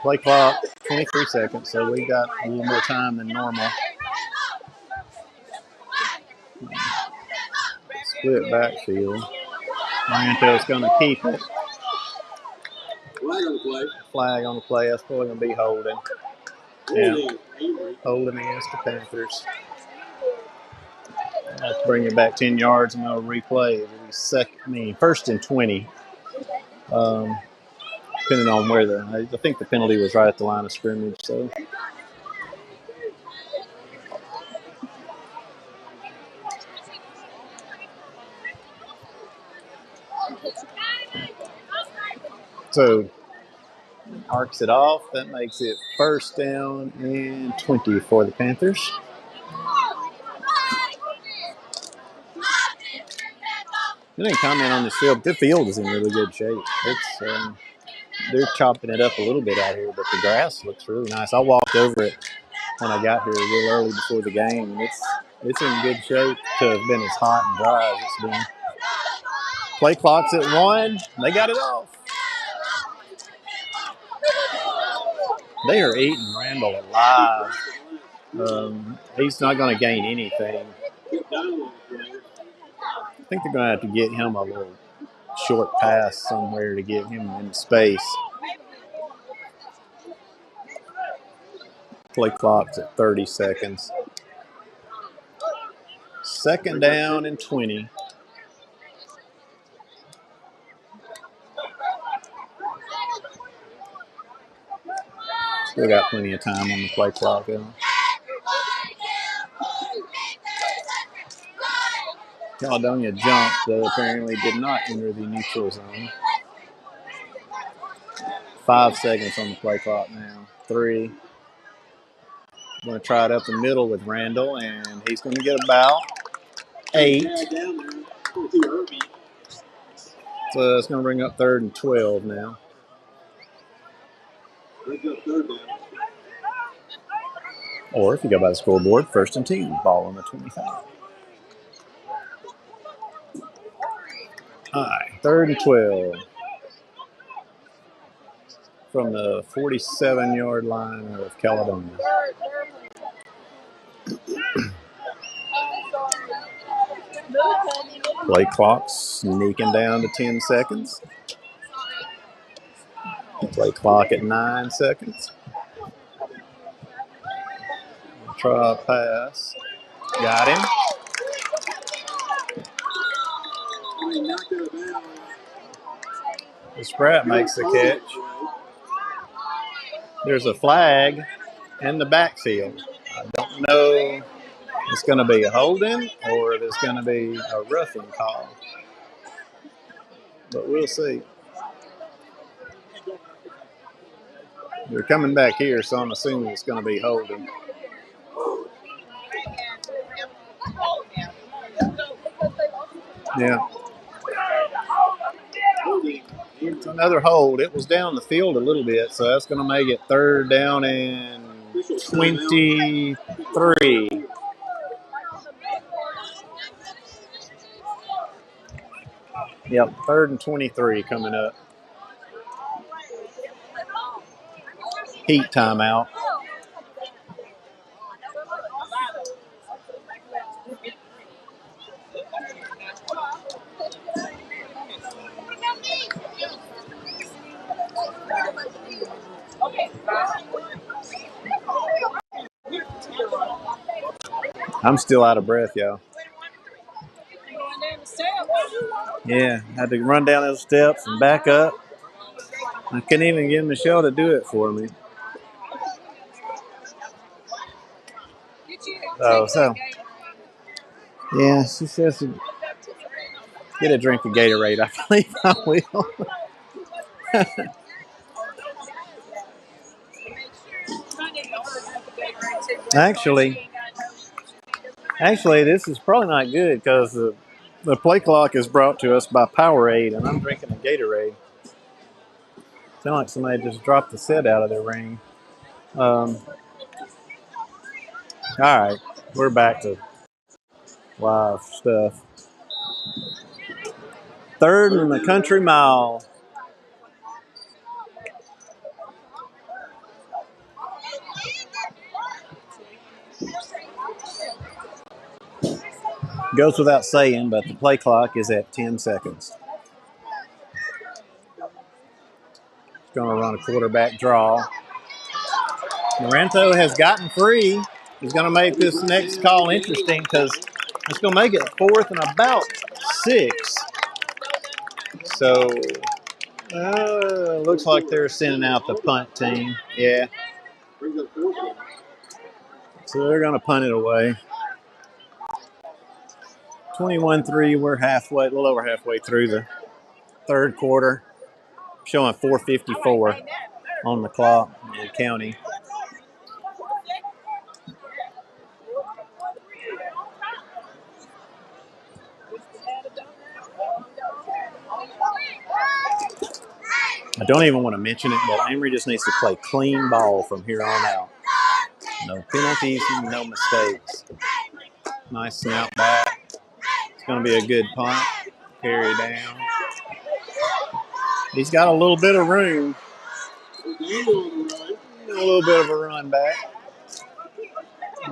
Play clock, 23 seconds, so we got a little more time than normal. Split backfield. Maranto's going to keep it. Flag on the play. That's probably going to be holding. Yeah, holding against the Panthers. Let's bring it back 10 yards and they'll replay. It'll be 1st and 20. Depending on where I think the penalty was right at the line of scrimmage. So arcs it off. That makes it 1st down and 20 for the Panthers. I didn't comment on this field. The field is in really good shape. It's they're chopping it up a little bit out here, but the grass looks really nice. I walked over it when I got here a little early before the game, and it's in good shape to have been as hot and dry as it's been. Play clock's at 1. They got it off. They are eating Randall alive. He's not going to gain anything. I think they're going to have to get him a little short pass somewhere to get him in space. Play clock's at 30 seconds. Second down and 20. Still got plenty of time on the play clock. Caledonia jumped, though apparently did not enter the neutral zone. 5 seconds on the play clock now. 3. Going to try it up the middle with Randall, and he's going to get about 8. So it's going to bring up 3rd and 12 now. Or if you go by the scoreboard, 1st and 10. Ball on the 25. All right, 3rd and 12. From the 47-yard line of Caledonia. Play clock sneaking down to 10 seconds. Play clock at 9 seconds. Try a pass. Got him. The Spratt makes the catch. There's a flag in the backfield. I don't know if it's going to be a holding or if it's going to be a roughing call. But we'll see. They're coming back here, so I'm assuming it's going to be holding. Yeah. It's another hold. It was down the field a little bit, so that's going to make it 3rd down and 23. Yep, 3rd and 23 coming up. Heat timeout. I'm still out of breath, y'all. Yeah, had to run down those steps and back up. I couldn't even get Michelle to do it for me. So yeah, she says to get a drink of Gatorade. I believe I will. Actually, this is probably not good because the play clock is brought to us by Powerade, and I'm drinking a Gatorade. Sound like somebody just dropped the set out of their ring. All right, we're back to live stuff. 3rd and the country mile. Goes without saying, but the play clock is at 10 seconds. It's going to run a quarterback draw. Naranto has gotten free. He's going to make this next call interesting because it's going to make it 4th and about 6. So, looks like they're sending out the punt team. Yeah. So they're going to punt it away. 21-3. We're halfway, a little over halfway through the 3rd quarter. Showing 4:54 on the clock in the county. I don't even want to mention it, but Amory just needs to play clean ball from here on out. No penalties, no mistakes. Nice snap back. It's going to be a good punt. Carry down. He's got a little bit of room. getting a little bit of a run back.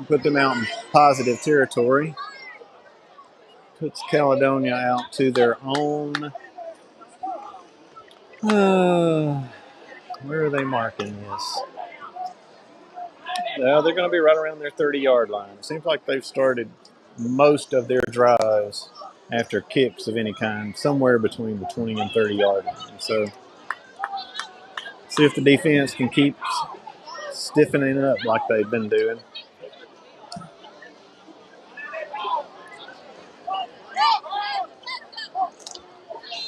Put them out in positive territory. Puts Caledonia out to their own. Where are they marking this? They're going to be right around their 30-yard line. It seems like they've started most of their drives after kicks of any kind, somewhere between the 20 and 30-yard line. So, see if the defense can keep stiffening up like they've been doing.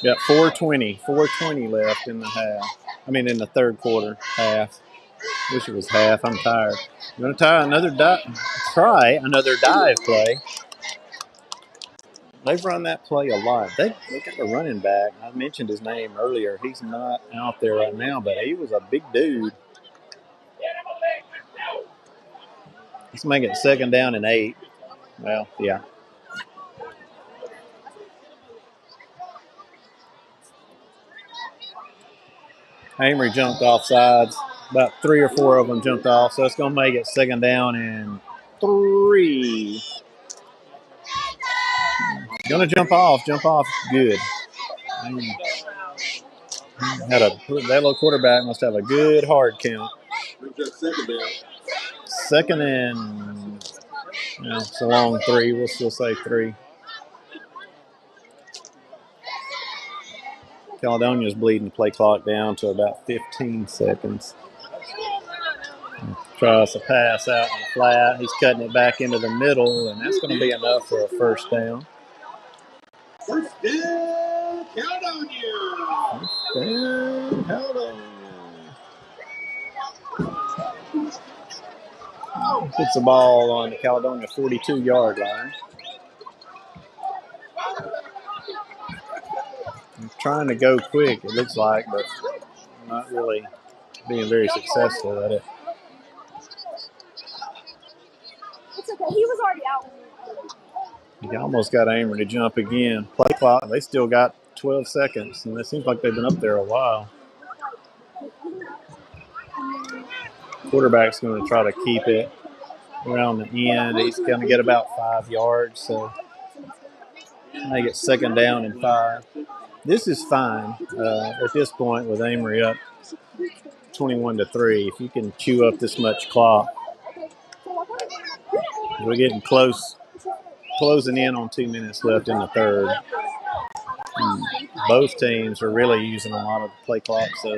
Got 4:20 left in the half. I mean, in the third quarter, half. Wish it was half. I'm tired. I'm going to try another dive play. They've run that play a lot. They got a running back. I mentioned his name earlier. He's not out there right now, but he was a big dude. Let's make it 2nd down and 8. Well, yeah. Amory jumped off sides. About 3 or 4 of them jumped off, so it's going to make it 2nd down and 3. Going to jump off. Good. That little quarterback must have a good hard count. 2nd and, it's a long 3. We'll still say 3. Caledonia's bleeding the play clock down to about 15 seconds. Tries to pass out in the flat. He's cutting it back into the middle, and that's going to be enough for a 1st down. 1st down, Caledonia. 1st down, Caledonia. Puts the ball on the Caledonia 42-yard line. He's trying to go quick, it looks like, but not really being very successful at it. It's okay. He was already out. He almost got Amory to jump again. Play clock, they still got 12 seconds, and it seems like they've been up there a while. Quarterback's going to try to keep it around the end. He's going to get about 5 yards, so make it 2nd down and 5. This is fine at this point with Amory up 21-3. If you can chew up this much clock, we're getting closing in on 2 minutes left in the third. And both teams are really using a lot of the play clock, so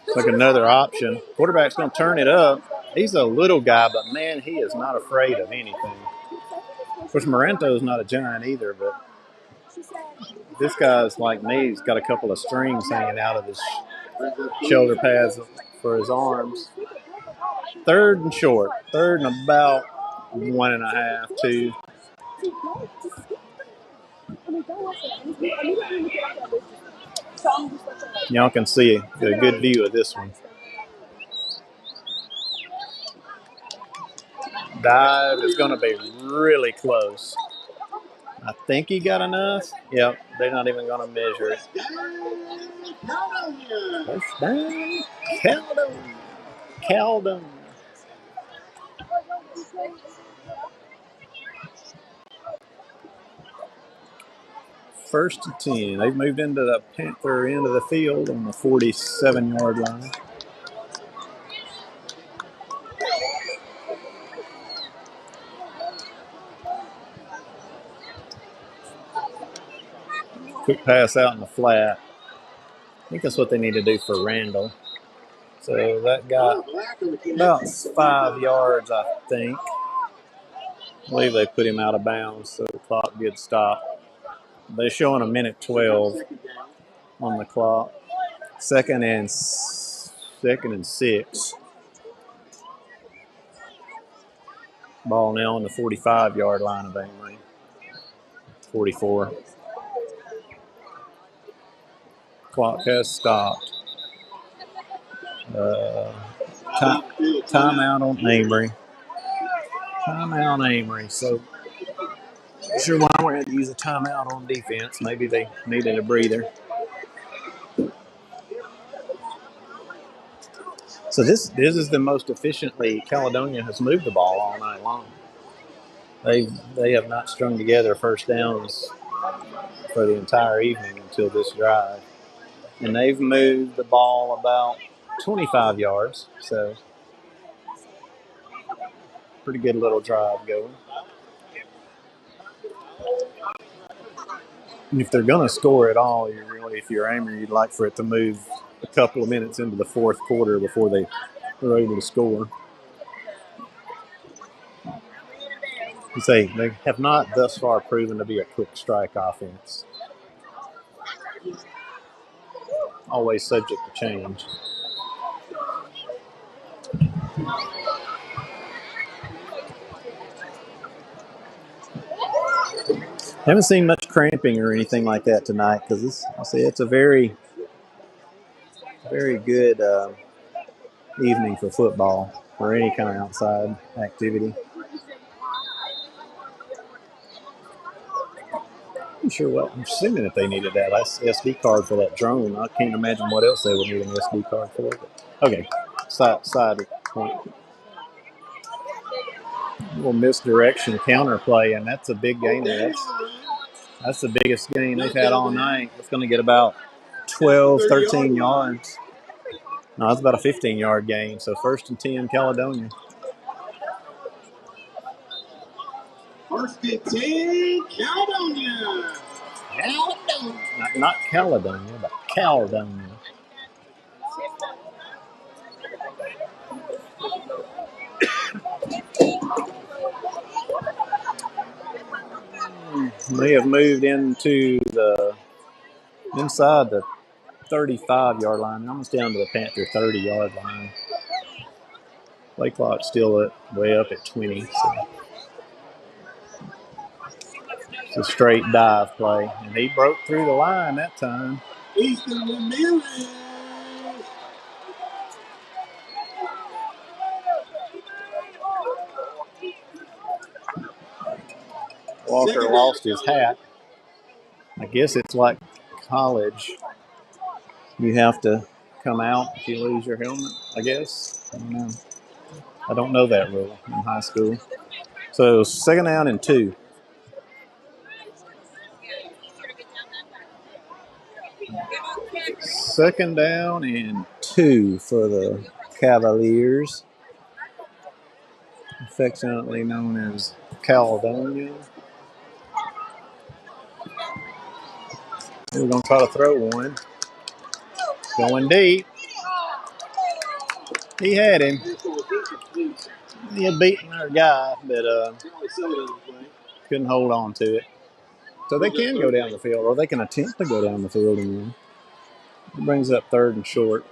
it's like another option. Quarterback's going to turn it up. He's a little guy, but man, he is not afraid of anything. Of course, Morento's not a giant either, but this guy's like me. He's got a couple of strings hanging out of his shoulder pads for his arms. 3rd and short. 3rd and about 1.5, 2. Y'all can see a good view of this one. Dive is going to be really close. I think he got enough. Yep, they're not even going to measure it. 1st down, Caledonia. First and 10. They've moved into the Panther end of the field on the 47-yard line. Quick pass out in the flat. I think that's what they need to do for Randall. So that got about 5 yards, I think. I believe they put him out of bounds, so the clock did stop. They're showing 1:12 on the clock. 2nd and 6. Ball now on the 45-yard line of Amory. 44. Clock has stopped. Timeout on Amory. So, sure why we're going to use a timeout on defense. Maybe they needed a breather. So this is the most efficiently Caledonia has moved the ball all night long. They have not strung together first downs for the entire evening until this drive. And they've moved the ball about 25 yards. So pretty good little drive going. And if they're going to score at all, if you're Amory, you'd like for it to move a couple of minutes into the fourth quarter before they are able to score. You say they have not thus far proven to be a quick strike offense. Always subject to change. Haven't seen much cramping or anything like that tonight because it's a very, very good evening for football or any kind of outside activity. I'm sure what I'm assuming that they needed that SD card for that drone. I can't imagine what else they would need an SD card for. But, okay, side point. A little misdirection counter play, and that's a big gain there. That's the biggest gain they've had all night. It's going to get about 12, 13 yards. No, it's about a 15-yard gain. So 1st and 10, Caledonia. 1st and 10, Caledonia. Not Caledonia, but Caledonia. They have moved into inside the 35-yard line, almost down to the Panther 30-yard line. Play clock still way up at 20. So it's a straight dive play, and he broke through the line that time. Easton Ramirez. Walker lost his hat. I guess it's like college. You have to come out if you lose your helmet, I guess. I don't know that rule in high school. So 2nd down and 2. Second down and 2 for the Cavaliers, affectionately known as Caledonia. We're going to try to throw one. Going deep. He had him. He had beaten our guy, but couldn't hold on to it. So they can go down the field, or they can attempt to go down the field and win. It brings up 3rd and short.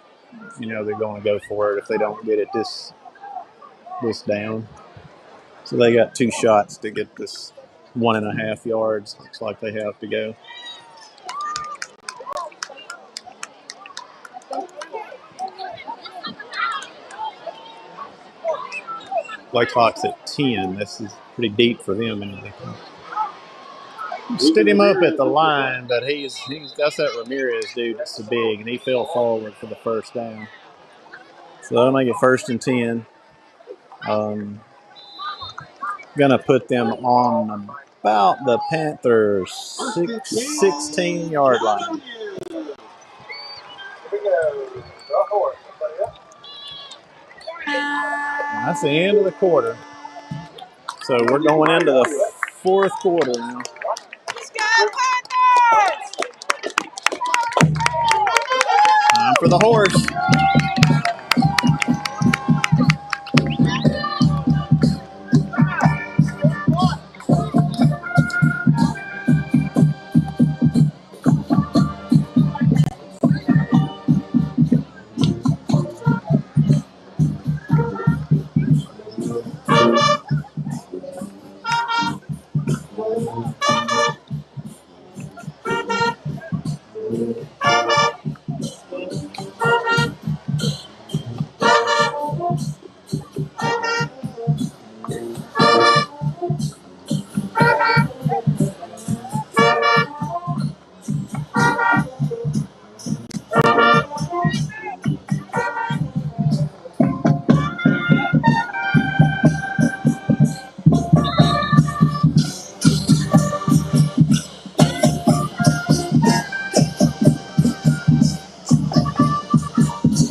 They're going to go for it if they don't get it this down. So they got 2 shots to get this 1.5 yards. Looks like they have to go. Play clock's at 10. This is pretty deep for them. And they can stood him up at the line, but that's that Ramirez dude that's so big, and he fell forward for the 1st down. So that'll make it 1st and 10. Gonna put them on about the Panthers' 16-yard line. That's the end of the quarter. So we're going into the 4th quarter now. Let's go, Panthers! Time for the horse.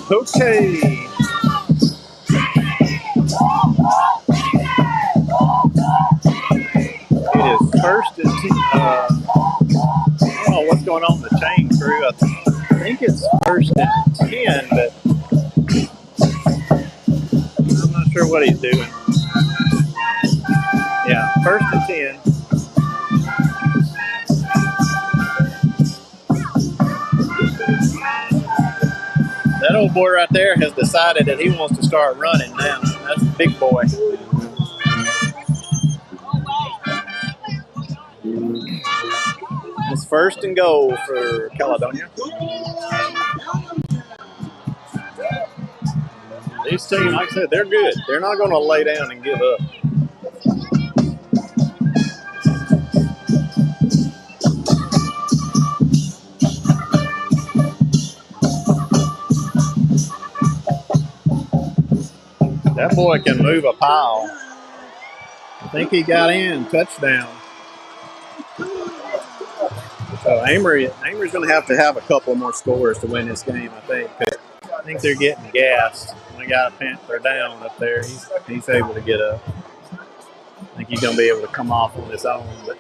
Okay. It is first and 10. I don't know what's going on with the chain crew. I think it's first and 10, but I'm not sure what he's doing. Yeah, first and 10. That old boy right there has decided that he wants to start running now. That's a big boy. It's first and goal for Caledonia. These teams, like I said, they're good. They're not going to lay down and give up. That boy can move a pile. I think he got in. Touchdown. So Amory's going to have a couple more scores to win this game, I think. I think they're getting gassed. We got a Panther down up there. He's able to get up. I think he's going to be able to come off on his own. But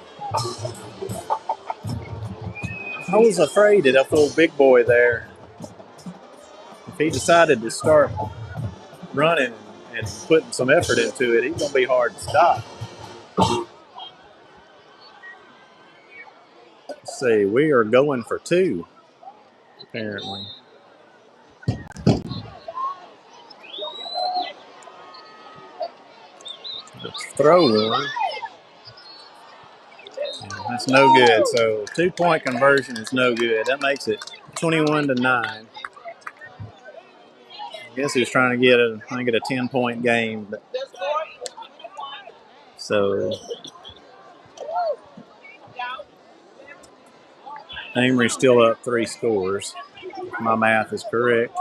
I was afraid that that little big boy there, if he decided to start running and putting some effort into it, he's going to be hard to stop. Let's see, we are going for 2, apparently. Let's throw one. That's no good. So 2-point conversion is no good. That makes it 21-9. I guess he was trying to get a 10-point game. But so Amory's still up 3 scores. If my math is correct.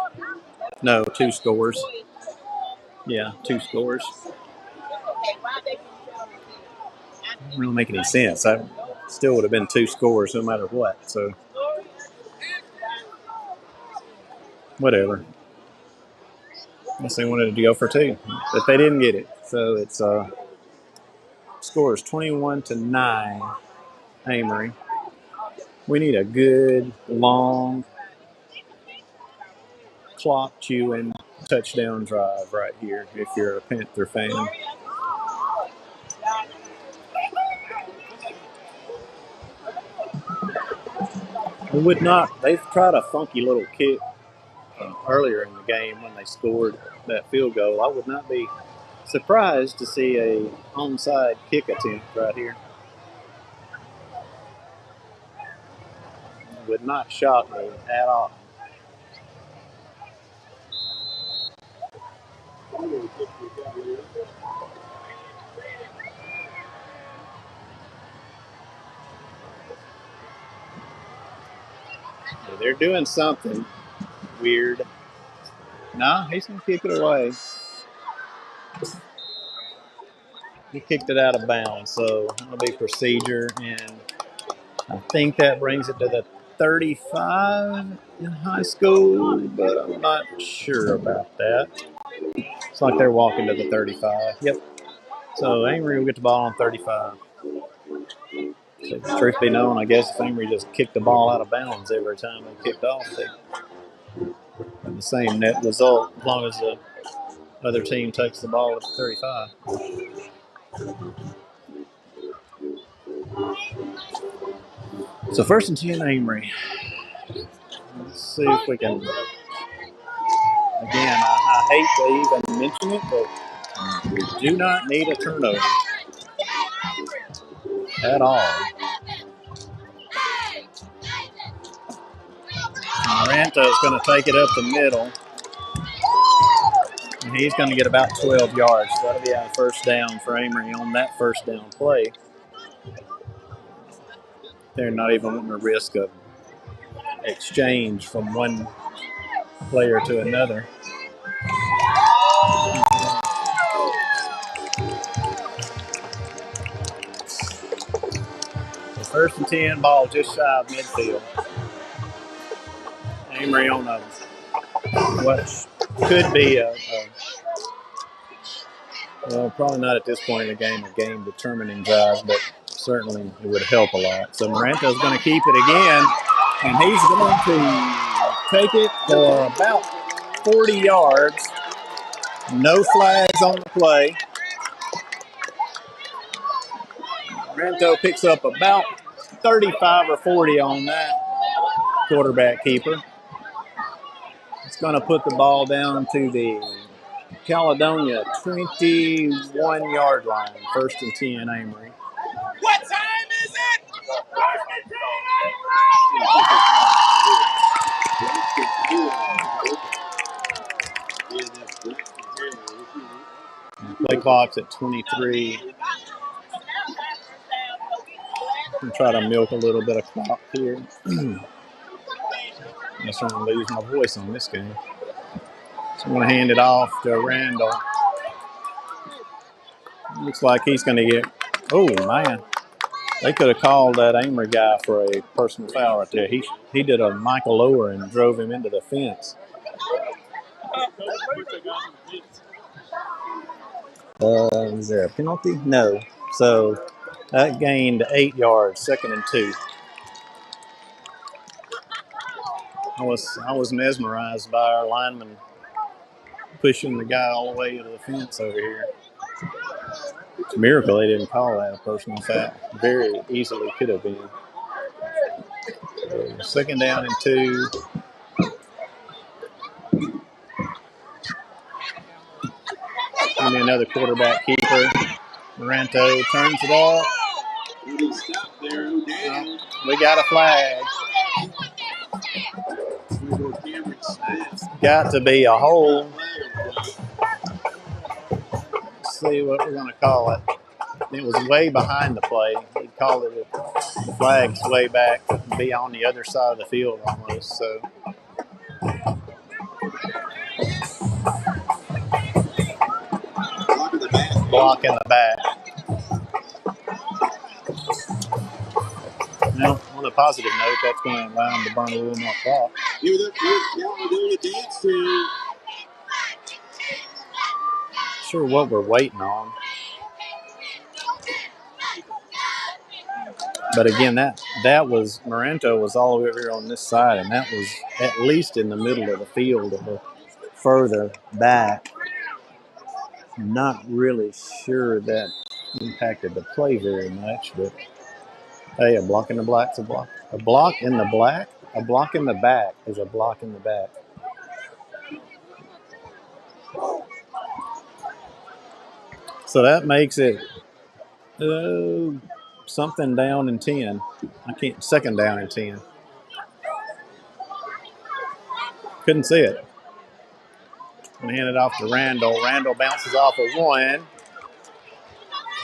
No, 2 scores. Yeah, 2 scores. Doesn't really make any sense. I still would have been 2 scores no matter what. So whatever. I guess they wanted to go for 2, but they didn't get it. So it's scores 21-9. Amory. We need a good, long, clock-chewing touchdown drive right here if you're a Panther fan. We would not. They've tried a funky little kick earlier in the game when they scored that field goal. I would not be surprised to see a onside kick attempt right here. It would not shock me at all. They're doing something weird. Nah, he's going to kick it away. He kicked it out of bounds, so that'll be procedure, and I think that brings it to the 35 in high school, but I'm not sure about that. It's like they're walking to the 35. Yep. So Amory will get the ball on 35. So, truth be known, I guess if Amory just kicked the ball out of bounds every time they kicked off, they have the same net result as long as the other team takes the ball at the 35. So first and 10, Amory. Let's see if we can. Again, I hate to even mention it, but we do not need a turnover at all. Maranta is going to take it up the middle, and he's going to get about 12 yards. So that'll be a first down for Amory on that first down play. They're not even wanting to risk of exchange from one player to another. So first and 10, ball just shy of midfield. Amory on a what could be well, probably not at this point in the game, a game-determining drive, but certainly it would help a lot. So Moranto's going to keep it again, and he's going to take it for about 40 yards. No flags on the play. Moranto picks up about 35 or 40 on that quarterback keeper. It's going to put the ball down to the Caledonia 21-yard line. 1st and 10, Amory. What time is it? Play clock's at 23. I'm try to milk a little bit of clock here. I'm trying to lose my voice on this game. So I'm going to hand it off to Randall. Looks like he's going to get. Oh man, they could have called that Amory guy for a personal foul right there. He did a Michael Lower and drove him into the fence. Is there a penalty? No. So that gained 8 yards. 2nd and 2. I was mesmerized by our lineman pushing the guy all the way to the fence over here. It's a miracle they didn't call that a personal foul. Very easily could have been. So 2nd down and 2. Give me another quarterback keeper. Moranto turns it off. We got a flag. It's got to be a hold. Let's see what we're going to call it. It was way behind the play. He called it the flag's way back, be on the other side of the field almost. So block in the back. Now, on a positive note, that's going to allow him to burn a little more clock. Sure what we're waiting on. But again, that was Moranto was all over here on this side, and that was at least in the middle of the field or further back. Not really sure that impacted the play very much, but hey, a block in the black's a block. A block in the black? A block in the back is a block in the back. So that makes it something down in 10. 2nd down in 10. Couldn't see it. I'm going to hand it off to Randall. Randall bounces off of 1.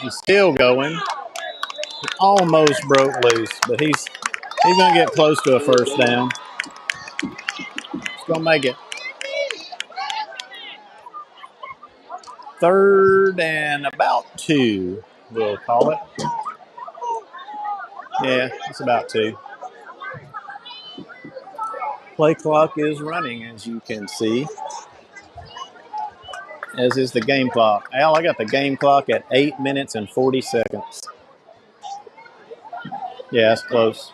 He's still going. He almost broke loose, but he's going to get close to a 1st down. He's going to make it 3rd and about 2, we'll call it. Yeah, it's about 2. Play clock is running, as you can see, as is the game clock. Al, I got the game clock at 8 minutes and 40 seconds. Yeah, it's close.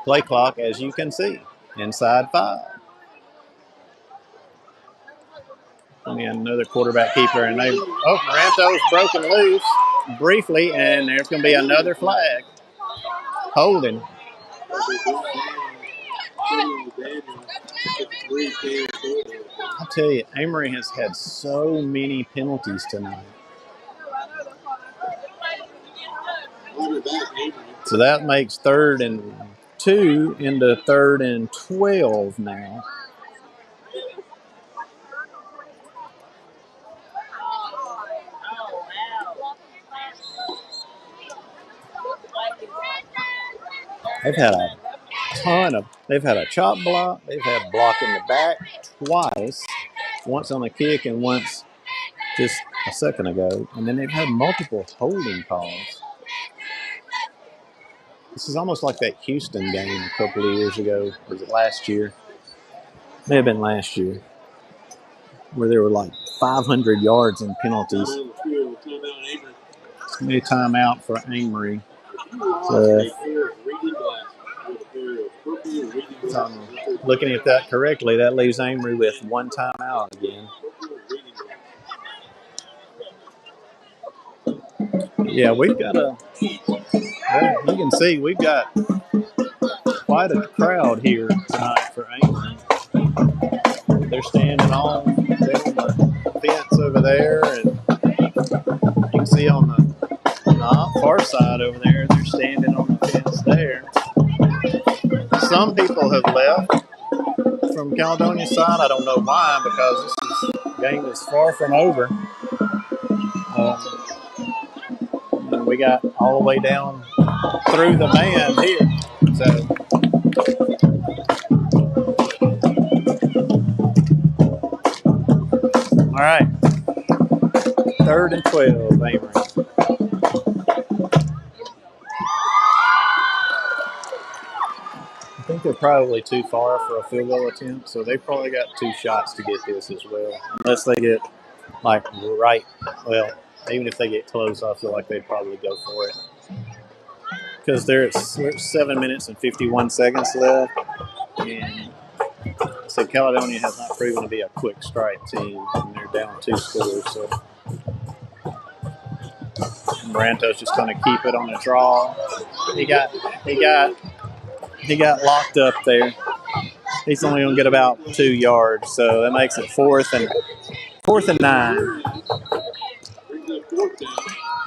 Play clock, as you can see, inside 5. And another quarterback keeper, and Moranto's broken loose briefly, and there's going to be another flag. Holding. I tell you, Amory has had so many penalties tonight. So that makes 3rd and 2 into 3rd and 12 now. They've had a chop block. They've had a block in the back twice, once on a kick and once just a second ago. And then they've had multiple holding calls. This is almost like that Houston game a couple of years ago. Was it last year? May have been last year, where there were like 500 yards in penalties. It's going to be a timeout for Amory. So, if I'm looking at that correctly, that leaves Amory with one timeout again. Yeah, we've got well, you can see we've got quite a crowd here tonight for Amory. They're standing on the fence over there, and you can see on the far side over there, they're standing on the fence there. Some people have left from Caledonia's side. I don't know why, because this game is far from over. And we got all the way down through the band here. So, all right. 3rd and 12, Amory. I think they're probably too far for a field goal attempt, so they've probably got 2 shots to get this as well. Unless they get, like, right, well, even if they get close, I feel like they'd probably go for it. Because there's 7 minutes and 51 seconds left, and so Caledonia has not proven to be a quick strike team, and they're down 2 scores, so Moranto's just going to keep it on the draw. He got locked up there. He's only going to get about 2 yards, so that makes it 4th and 9.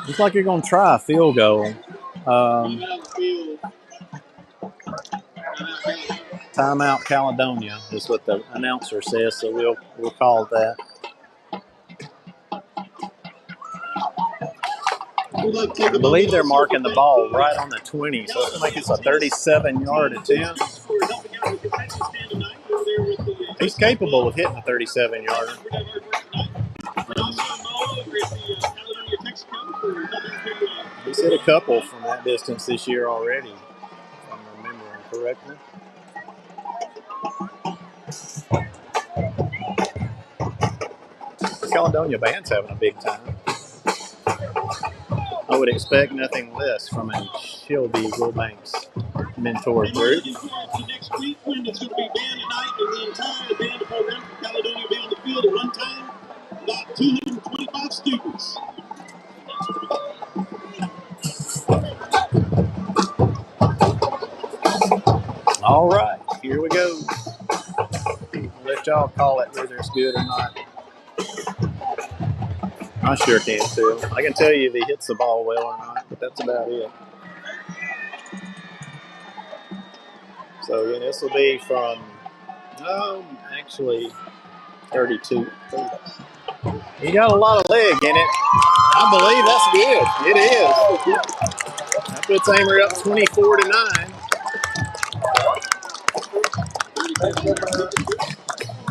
Looks like you're going to try a field goal. Timeout Caledonia is what the announcer says, so we'll call that. I believe they're marking the ball right on the 20, so it's like it's a 37-yard attempt. He's capable of hitting a 37-yarder. He's hit a couple from that distance this year already, if I'm remembering correctly. The Caledonia band's having a big time. I would expect nothing less from a Shelby Wilbanks mentor group. Next week, when it's going to be band tonight, and the entire band program from Caledonia will be on the field at one time. About 225 students. All right, here we go. I'll let y'all call it whether it's good or not. I sure can't tell. I can tell you if he hits the ball well or not, but that's about it. So again, this will be from, actually 32. He got a lot of leg in it. I believe that's good. It is. That puts Amory up 24-9.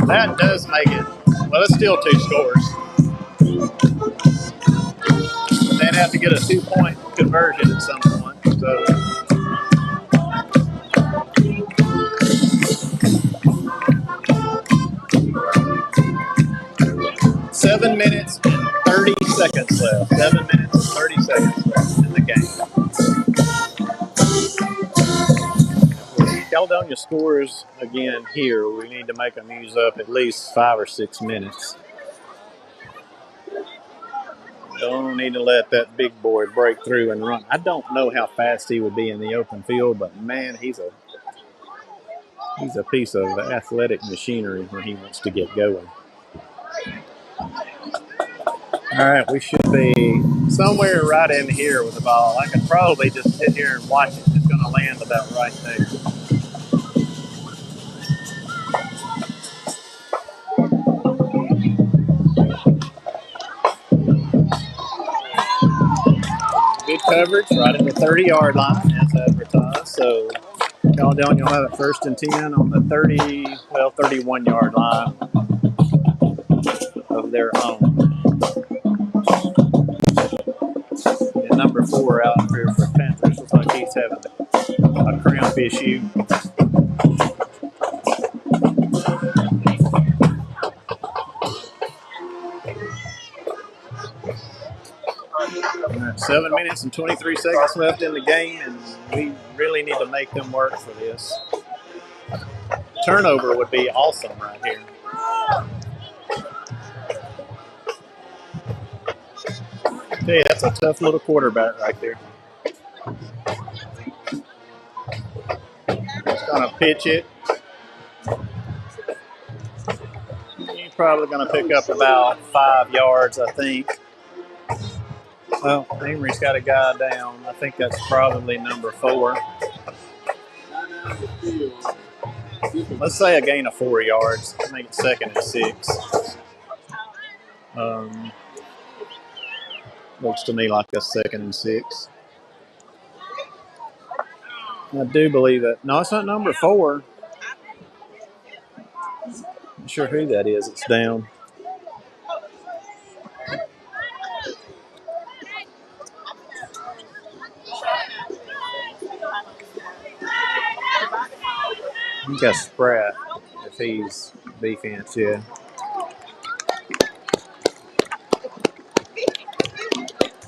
That does make it. Well, it's still 2 scores. They'd have to get a 2-point conversion at some point. So 7 minutes and 30 seconds left. 7 minutes and 30 seconds left in the game. If Caledonia scores again here, we need to make them use up at least 5 or 6 minutes. Don't need to let that big boy break through and run. I don't know how fast he would be in the open field, but man, he's a piece of athletic machinery when he wants to get going. All right, we should be somewhere right in here with the ball. I could probably just sit here and watch it. It's going to land about right there. Good coverage right at the 30-yard line as advertised. So Caledonia will have it 1st and 10 on the 31-yard line of their own. And number 4 out here for Panthers looks like he's having issue. All right, 7 minutes and 23 seconds left in the game, and we really need to make them work for this. Turnover would be awesome right here. I tell you, that's a tough little quarterback right there. He's going to pitch it. He's probably going to pick up about 5 yards, I think. Well, Amory's got a guy down. I think that's probably number 4. Let's say a gain of 4 yards. Make it 2nd and 6. Looks to me like a 2nd and 6. I do believe that. No, it's not number 4. Not sure who that is. It's down. I think that's Spratt, if he's defense, yeah.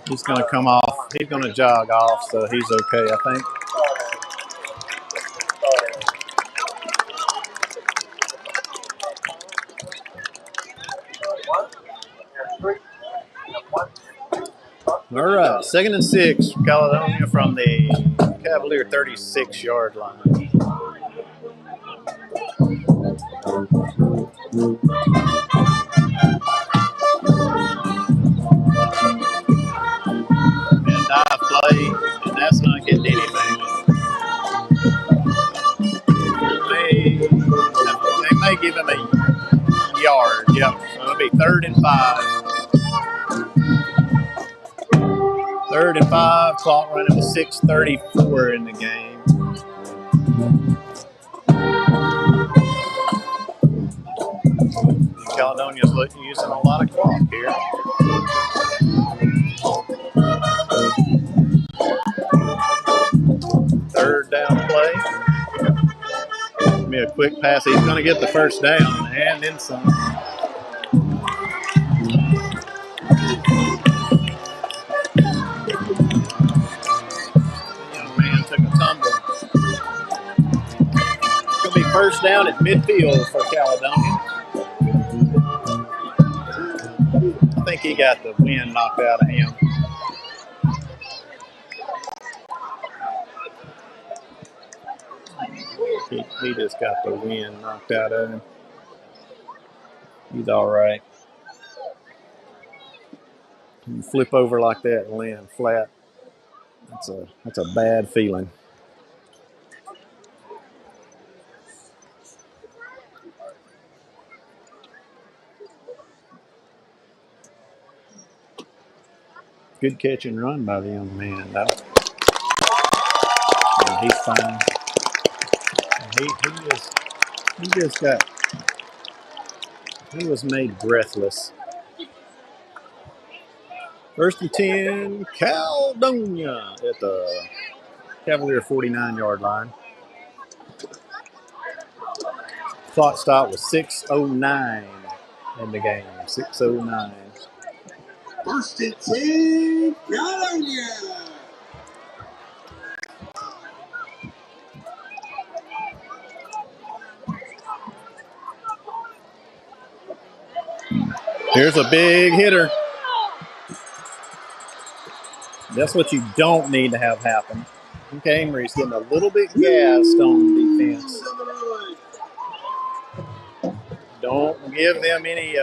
He's going to come off. He's going to jog off, so he's okay, I think. All right, 2nd and 6, Caledonia from the Cavalier 36-yard line. And dive play, and that's not getting anything. They may give him a yard. Yep, so it'll be 3rd and 5. 3rd and 5, clock running with 6:34 in the game. Caledonia's using a lot of clock here. Third down play. Give me a quick pass. He's going to get the first down and then some. First down at midfield for Caledonia. I think he got the wind knocked out of him. He just got the wind knocked out of him. He's all right. You flip over like that and land flat. That's a bad feeling. Good catch and run by the young man, though. And he's fine. He was made breathless. 1st and 10, Caledonia at the Cavalier 49-yard line. Clock stop was 6:09 in the game. 6:09. 1st and 10, Caledonia. Here's a big hitter. That's what you don't need to have happen. Okay, Amory's getting a little bit gassed on defense. Don't give them any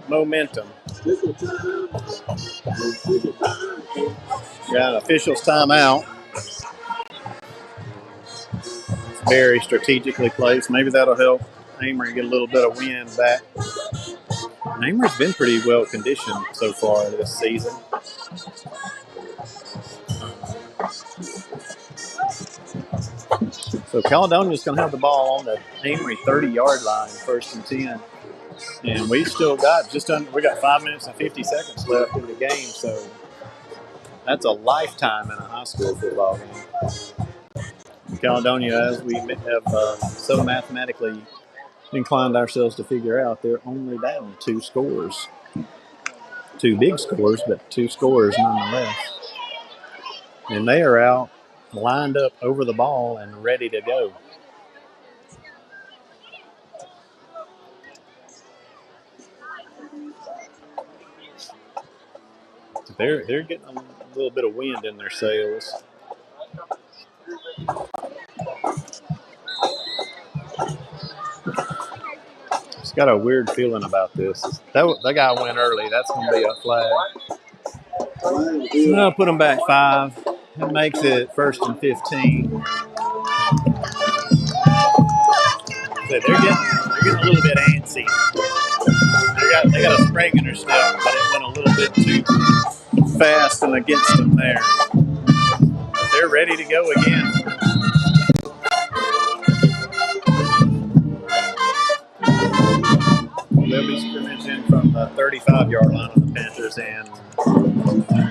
momentum. Got an official's timeout. Very strategically placed. Maybe that'll help Amory get a little bit of wind back. Amory's been pretty well conditioned so far this season. So Caledonia's going to have the ball on the Amory 30-yard line, 1st and 10. And we still got we got 5 minutes and 50 seconds left in the game. So that's a lifetime in a high school football game. Caledonia, as we have so mathematically inclined ourselves to figure out, they're only down 2 scores. 2 big scores, but 2 scores nonetheless. And they are out, lined up over the ball and ready to go. They're getting a little bit of wind in their sails. Just got a weird feeling about this. That guy went early. That's going to be a flag. So I'll put them back 5. It makes it 1st and 15. So they're getting a little bit antsy. They got a spring in their step, but it went a little bit too fast and against them there. But they're ready to go again. They'll be scrimmaging from the 35-yard line on the Panthers and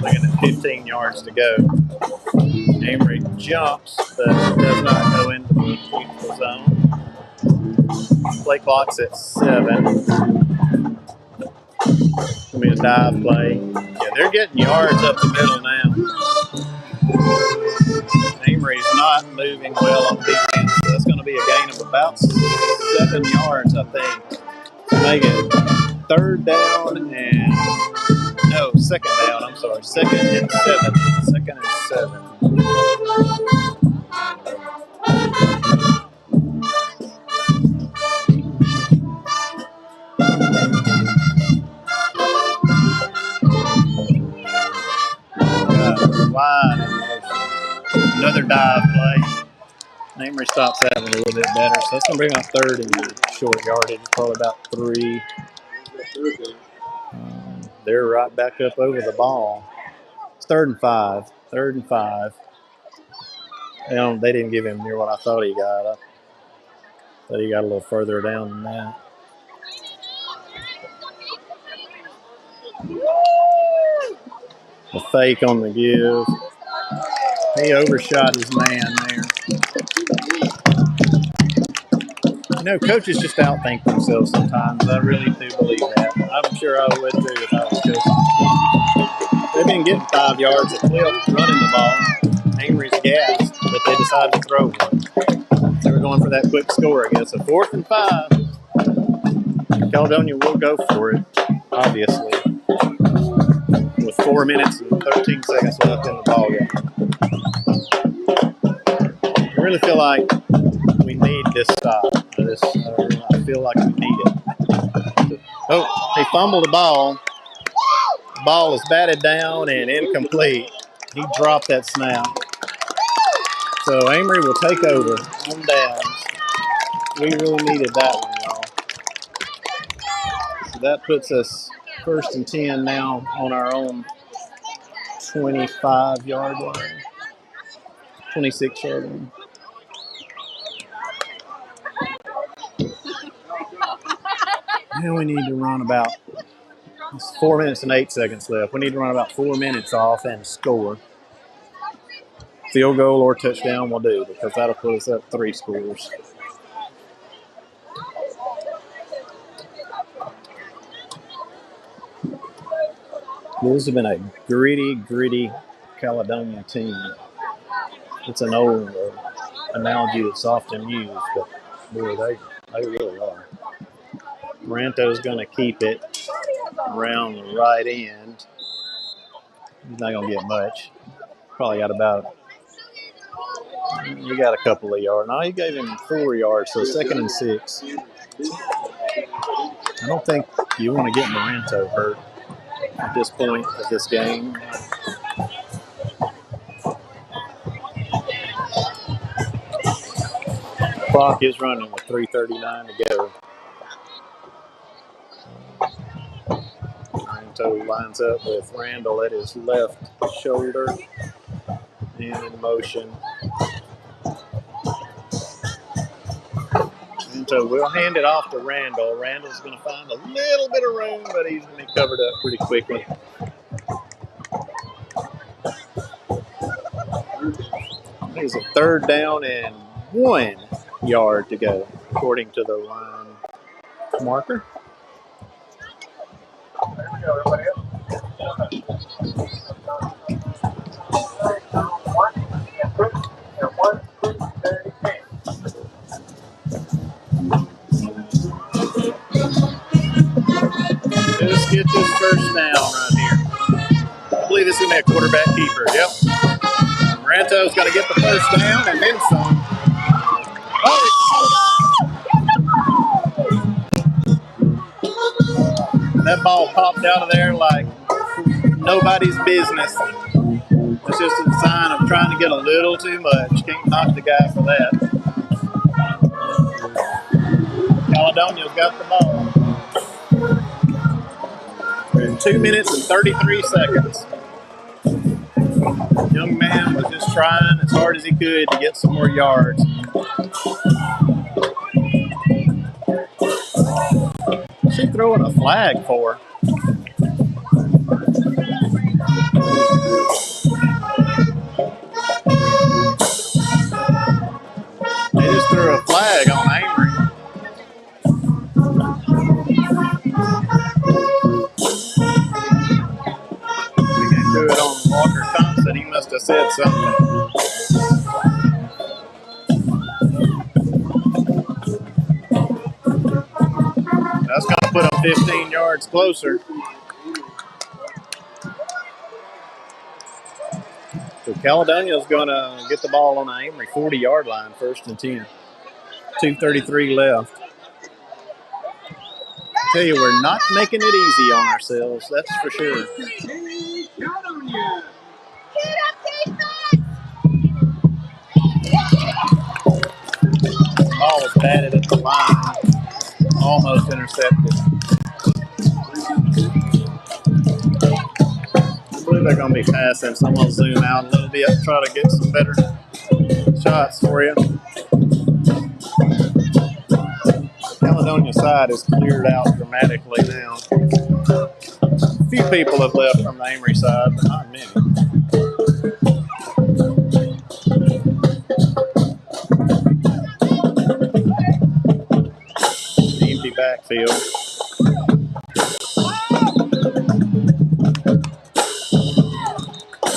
looking at 15 yards to go. Amory jumps, but does not go into the neutral zone. Play clock's at 7. It's going to be a dive play. Yeah, they're getting yards up the middle now. Amory's not moving well on defense. So that's going to be a gain of about 7 yards, I think. To make it 3rd down and... No, 2nd down. I'm sorry. 2nd and 7. 2nd and 7. Wide in motion. Another dive play. Amory stops that one a little bit better. So that's going to bring up 3rd and short yardage. Probably about 3. They're right back up over the ball. It's 3rd and 5. 3rd and 5. They didn't give him near what I thought he got. I thought he got a little further down than that. The fake on the give. He overshot his man there. You know, coaches just outthink themselves sometimes. I really do believe that. I'm sure I would too if I was coaching. They've been getting 5 yards at clip running the ball. Amory's gassed, but they decided to throw one. They were going for that quick score, I guess. So 4th and 5. Caledonia will go for it, obviously, with 4 minutes and 13 seconds left in the ball game. I really feel like we need this stop. I feel like we need it. Oh, he fumbled the ball. The ball is batted down and incomplete. He dropped that snap. So Amory will take over on downs. We really needed that one, y'all. So that puts us 1st and 10 now on our own 25-yard line. 26-yard line. Now we need to run about, it's 4 minutes and 8 seconds left. We need to run about 4 minutes off and score. Field goal or touchdown will do, because that'll put us up 3 scores. This has been a gritty Caledonia team. It's an old analogy that's often used, but boy, they really are. Moranto's going to keep it around the right end. He's not going to get much. Probably got he got a couple of yards. No, he gave him 4 yards, so 2nd and 6. I don't think you want to get Moranto hurt at this point of this game. Clock is running with 3:39 to go. Moranto lines up with Randall at his left shoulder and in motion. So we'll hand it off to Randall. Randall's going to find a little bit of room, but he's going to be covered up pretty quickly. It's a 3rd down and 1 yard to go, according to the line marker. Just get this 1st down right here. I believe this is going to be a quarterback keeper. Yep. Moranto's got to get the 1st down and then some. That ball popped out of there like nobody's business. It's just a sign of trying to get a little too much. Can't knock the guy for that. Caledonia's got the ball. We're in 2 minutes and 33 seconds. The young man was just trying as hard as he could to get some more yards. What's she throwing a flag for? They just threw a flag on Amory. They threw it on Walker Thompson. He must have said something. That's going to put them 15 yards closer. So Caledonia's going to get the ball on the Amory 40-yard line, 1st and 10. 2:33 left. I tell you, we're not making it easy on ourselves, that's for sure. Ball was batted at the line, almost intercepted. I believe they're going to be passing, so I'm going to zoom out a little bit, try to get some better shots for you. Caledonia side is cleared out dramatically now. A few people have left from the Amory side, but not many. Empty backfield.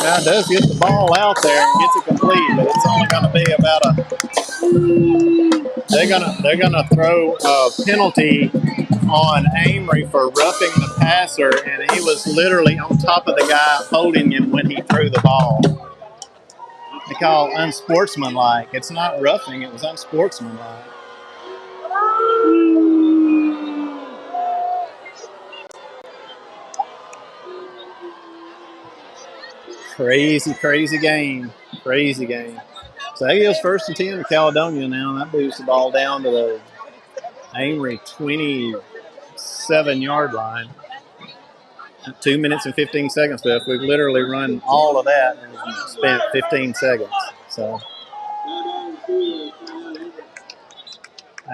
Now does get the ball out there and gets it complete, but it's only going to be about a. They're gonna throw a penalty on Amory for roughing the passer, and he was literally on top of the guy holding him when he threw the ball. They call it unsportsmanlike. It's not roughing; it was unsportsmanlike. Crazy, crazy game. Crazy game. So that gives 1st and 10 to Caledonia now, and that moves the ball down to the Amory 27-yard line. 2 minutes and 15 seconds left. We've literally run all of that and spent 15 seconds. So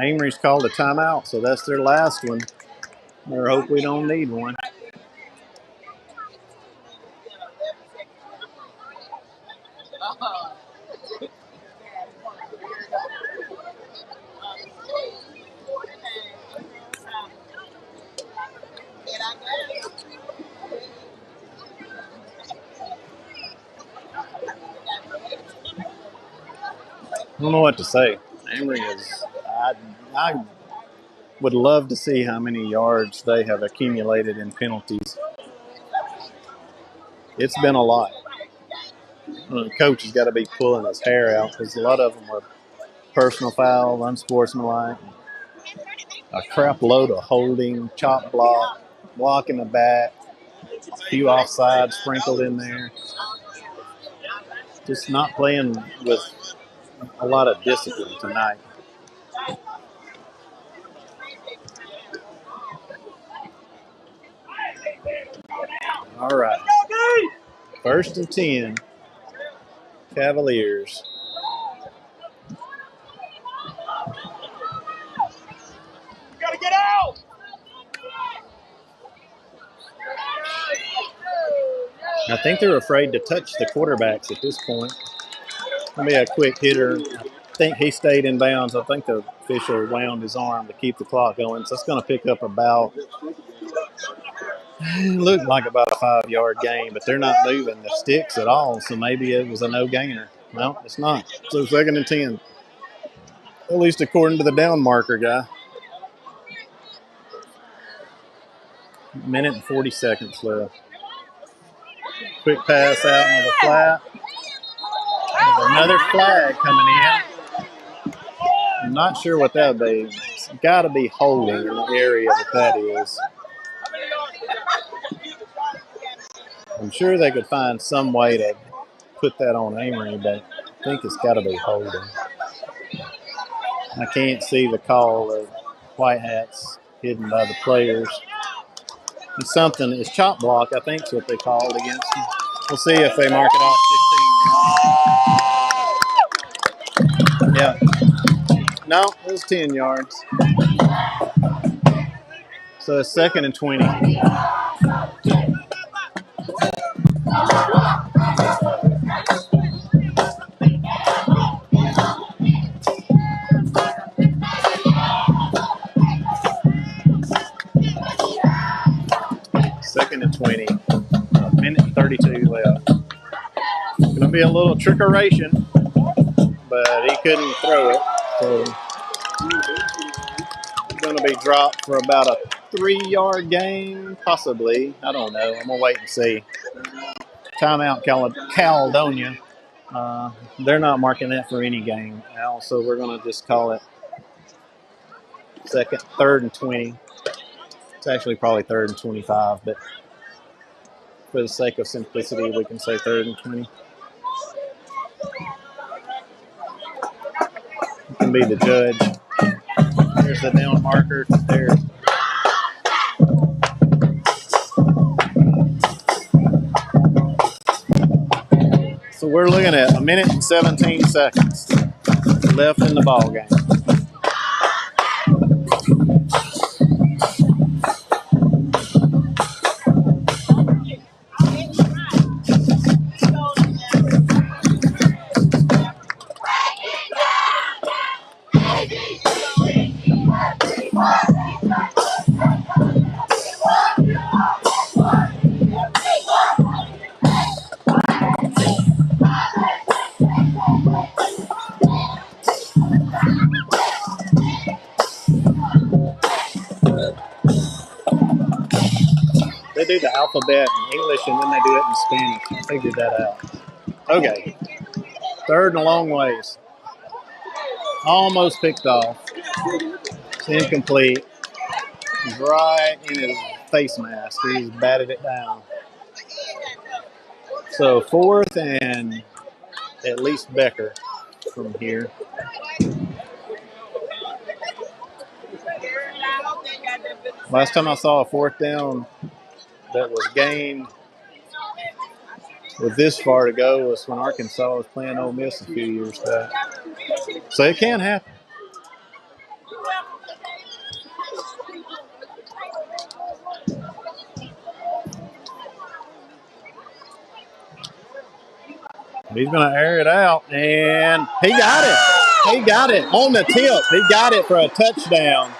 Amory's called a timeout, so that's their last one. I hope we don't need one. I don't know what to say. Amory is. I would love to see how many yards they have accumulated in penalties. It's been a lot. The coach has got to be pulling his hair out because a lot of them were personal foul, unsportsmanlike, a crap load of holding, chop block, block in the back, a few offsides sprinkled in there. Just not playing with a lot of discipline tonight. All right. 1st and 10, Cavaliers. Gotta get out! I think they're afraid to touch the quarterbacks at this point. Gonna be a quick hitter. I think he stayed in bounds. I think the official wound his arm to keep the clock going. So it's going to pick up about, it looked like about a 5-yard gain, but they're not moving the sticks at all. So maybe it was a no gainer. No, it's not. So 2nd and 10. At least according to the down marker guy. Minute and 40 seconds left. Quick pass out on the flat. There's another flag coming in. I'm not sure what that would be. It's got to be holding in the area that is. I'm sure they could find some way to put that on Amory, but I think it's got to be holding. I can't see the call of white hats hidden by the players. It's something, it's chop block, I think is what they called against them. We'll see if they mark it off 16. Yeah. No, it was 10 yards. So it's 2nd and 20. Second and 20. Minute and 32 left. Going to be a little trickeration, but he couldn't throw it. So it's going to be dropped for about a 3-yard gain, possibly. I don't know. I'm going to wait and see. Timeout, Caledonia. They're not marking that for any game now, so we're going to just call it 3rd and 20. It's actually probably 3rd and 25, but for the sake of simplicity, we can say 3rd and 20. You can be the judge. There's the down marker. There. So we're looking at a minute and 17 seconds left in the ball game. They do the alphabet in English and then they do it in Spanish. I figured that out. Okay. 3rd and a long ways. Almost picked off. It's incomplete. He's right in his face mask. He's batted it down. So 4th and at least Becker from here. Last time I saw a 4th down that was gained with this far to go was when Arkansas was playing Ole Miss a few years back. So it can happen. He's going to air it out, and he got it. He got it on the tip. He got it for a touchdown.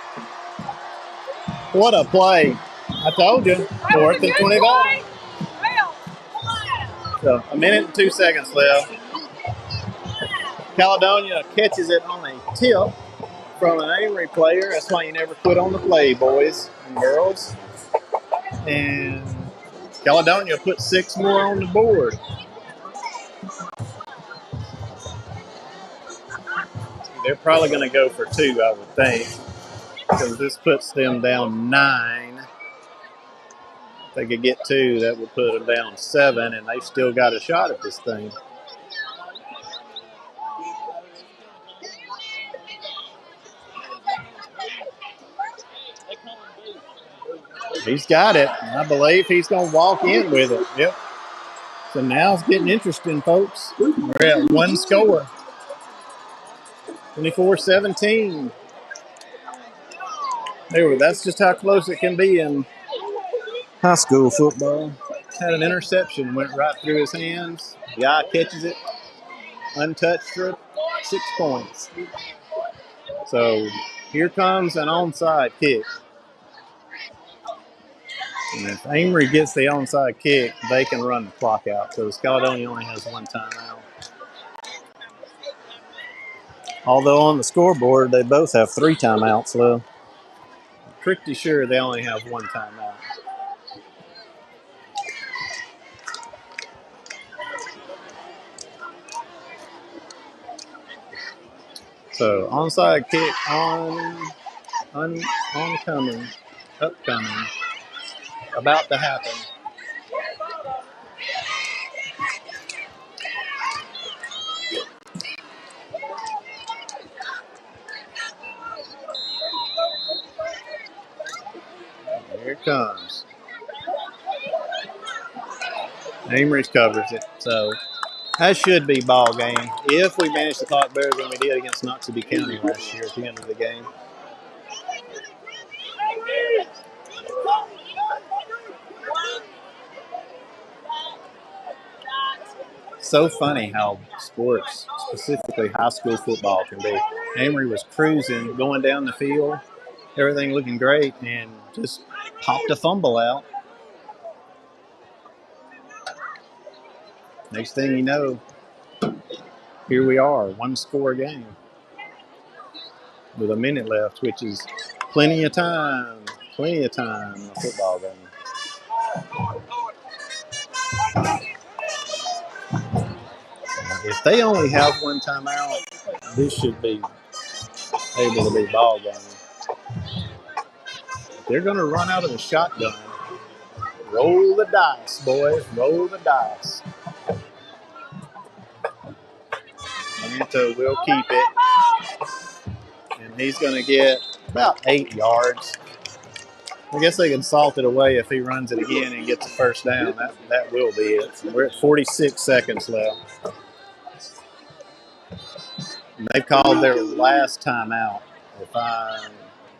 What a play. I told you, 4th and 25. So a minute and 2 seconds left. Caledonia catches it on a tip from an Amory player. That's why you never quit on the play, boys and girls. And Caledonia put 6 more on the board. They're probably going to go for 2, I would think, because this puts them down 9. If they could get 2, that would put them down 7, and they've still got a shot at this thing. He's got it. I believe he's going to walk in with it. Yep. So now it's getting interesting, folks. We're at 1 score. 24-17. That's just how close it can be in high school football. Had an interception, went right through his hands. The guy catches it. untouched for 6 points. So here comes an onside kick. And if Amory gets the onside kick, they can run the clock out because Caledonia only has 1 timeout. Although on the scoreboard, they both have 3 timeouts left. I'm pretty sure they only have 1 timeout. So onside kick upcoming, about to happen. Here it comes. Amory covers it. So that should be ball game if we manage the clock better than we did against Noxubee County last year at the end of the game. So funny how sports, specifically high school football, can be. Amory was cruising, going down the field, everything looking great, and just popped a fumble out. Next thing you know, here we are, 1-score game with a minute left, which is plenty of time in a football game. If they only have 1 timeout, this should be able to be ball game. They're going to run out of the shotgun. Roll the dice, boys. Roll the dice. Manto will keep it. And he's going to get about 8 yards. I guess they can salt it away if he runs it again and gets a first down. That will be it. We're at 46 seconds left. And they've called their last timeout. If I'm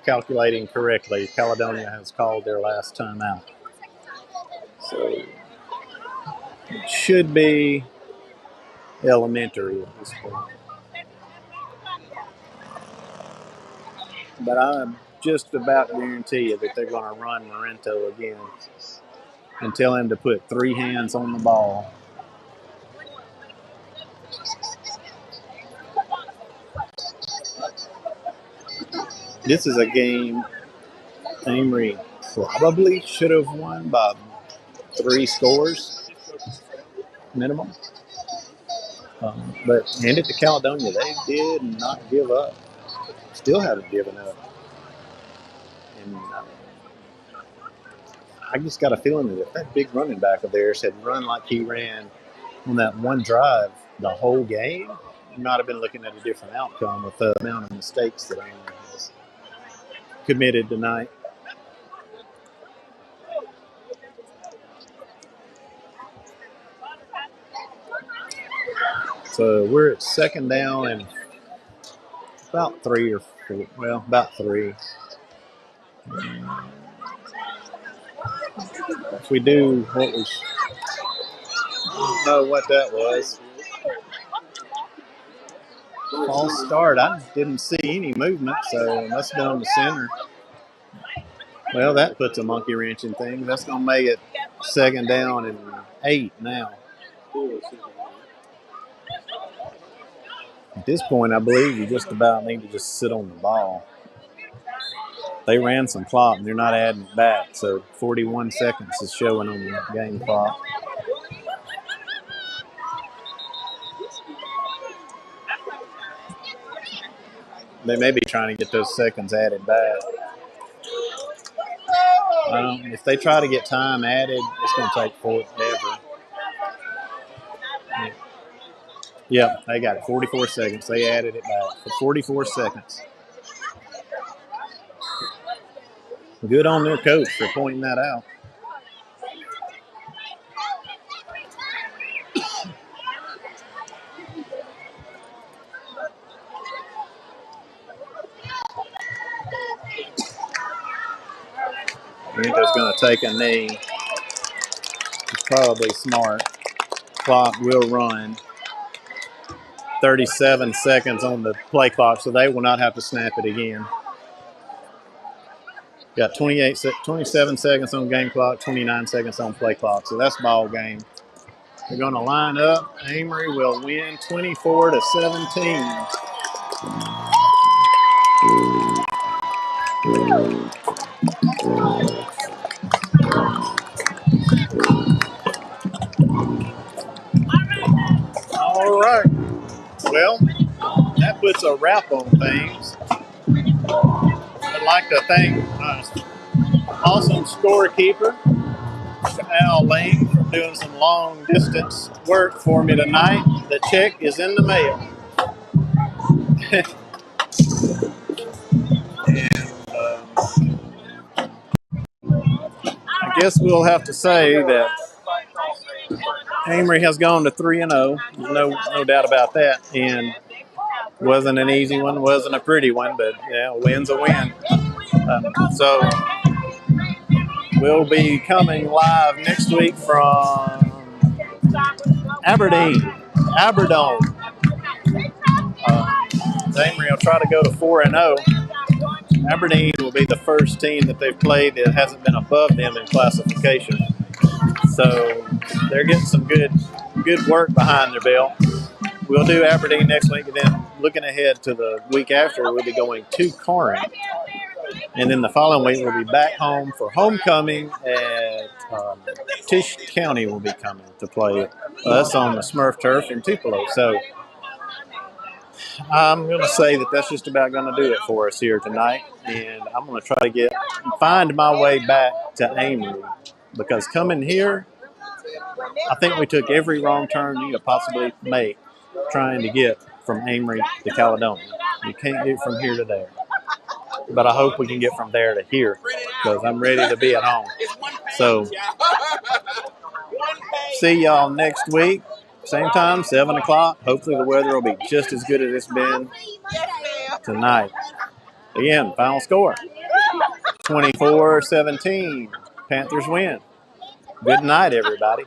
calculating correctly, Caledonia has called their last timeout. So it should be elementary at this point. But I'm just about guarantee you that they're going to run Marento again and tell him to put 3 hands on the ball. This is a game Amory probably should have won by 3 scores minimum. But hand it to Caledonia. They did not give up. Still haven't given up. And I just got a feeling that if that big running back of theirs had run like he ran on that one drive the whole game, you might have been looking at a different outcome with the amount of mistakes that Amory has committed tonight. So we're at 2nd down and about 3 or 4. Well, about 3. If we do what we don't know what that was. False start. I didn't see any movement, so it must have been on the center. Well, that puts a monkey wrench in things. That's going to make it 2nd down and 8 now. At this point, I believe you just about need to just sit on the ball. They ran some clock, and they're not adding it back, so 41 seconds is showing on the game clock. They may be trying to get those seconds added back. If they try to get time added, it's going to take forever. Yep, they got it. 44 seconds. They added it back for 44 seconds. Good on their coach for pointing that out. Manto's going to take a knee. It's probably smart. Clock will run. 37 seconds on the play clock, so they will not have to snap it again. Got 27 seconds on game clock, 29 seconds on play clock, so that's ball game. They're going to line up. Amory will win 24-17. All right. Well, that puts a wrap on things. I'd like to thank awesome scorekeeper, Al Lane, for doing some long distance work for me tonight. The check is in the mail. I guess we'll have to say that Amory has gone to 3-0. No doubt about that. And wasn't an easy one, wasn't a pretty one, but yeah, a win's a win. So we'll be coming live next week from Aberdeen. Amory will try to go to 4-0. Aberdeen will be the first team that they've played that hasn't been above them in classification. So they're getting some good work behind their belt. We'll do Aberdeen next week, and then looking ahead to the week after, we'll be going to Corinth. And then the following week, we'll be back home for homecoming at Tisch County will be coming to play us on the Smurf turf in Tupelo. So I'm going to say that that's just about going to do it for us here tonight. And I'm going to try to find my way back to Amory, because coming here, I think we took every wrong turn you could possibly make trying to get from Amory to Caledonia. You can't get from here to there. But I hope we can get from there to here, because I'm ready to be at home. So, see y'all next week. Same time, 7 o'clock. Hopefully the weather will be just as good as it's been tonight. Again, final score, 24-17. Panthers win. Good night, everybody.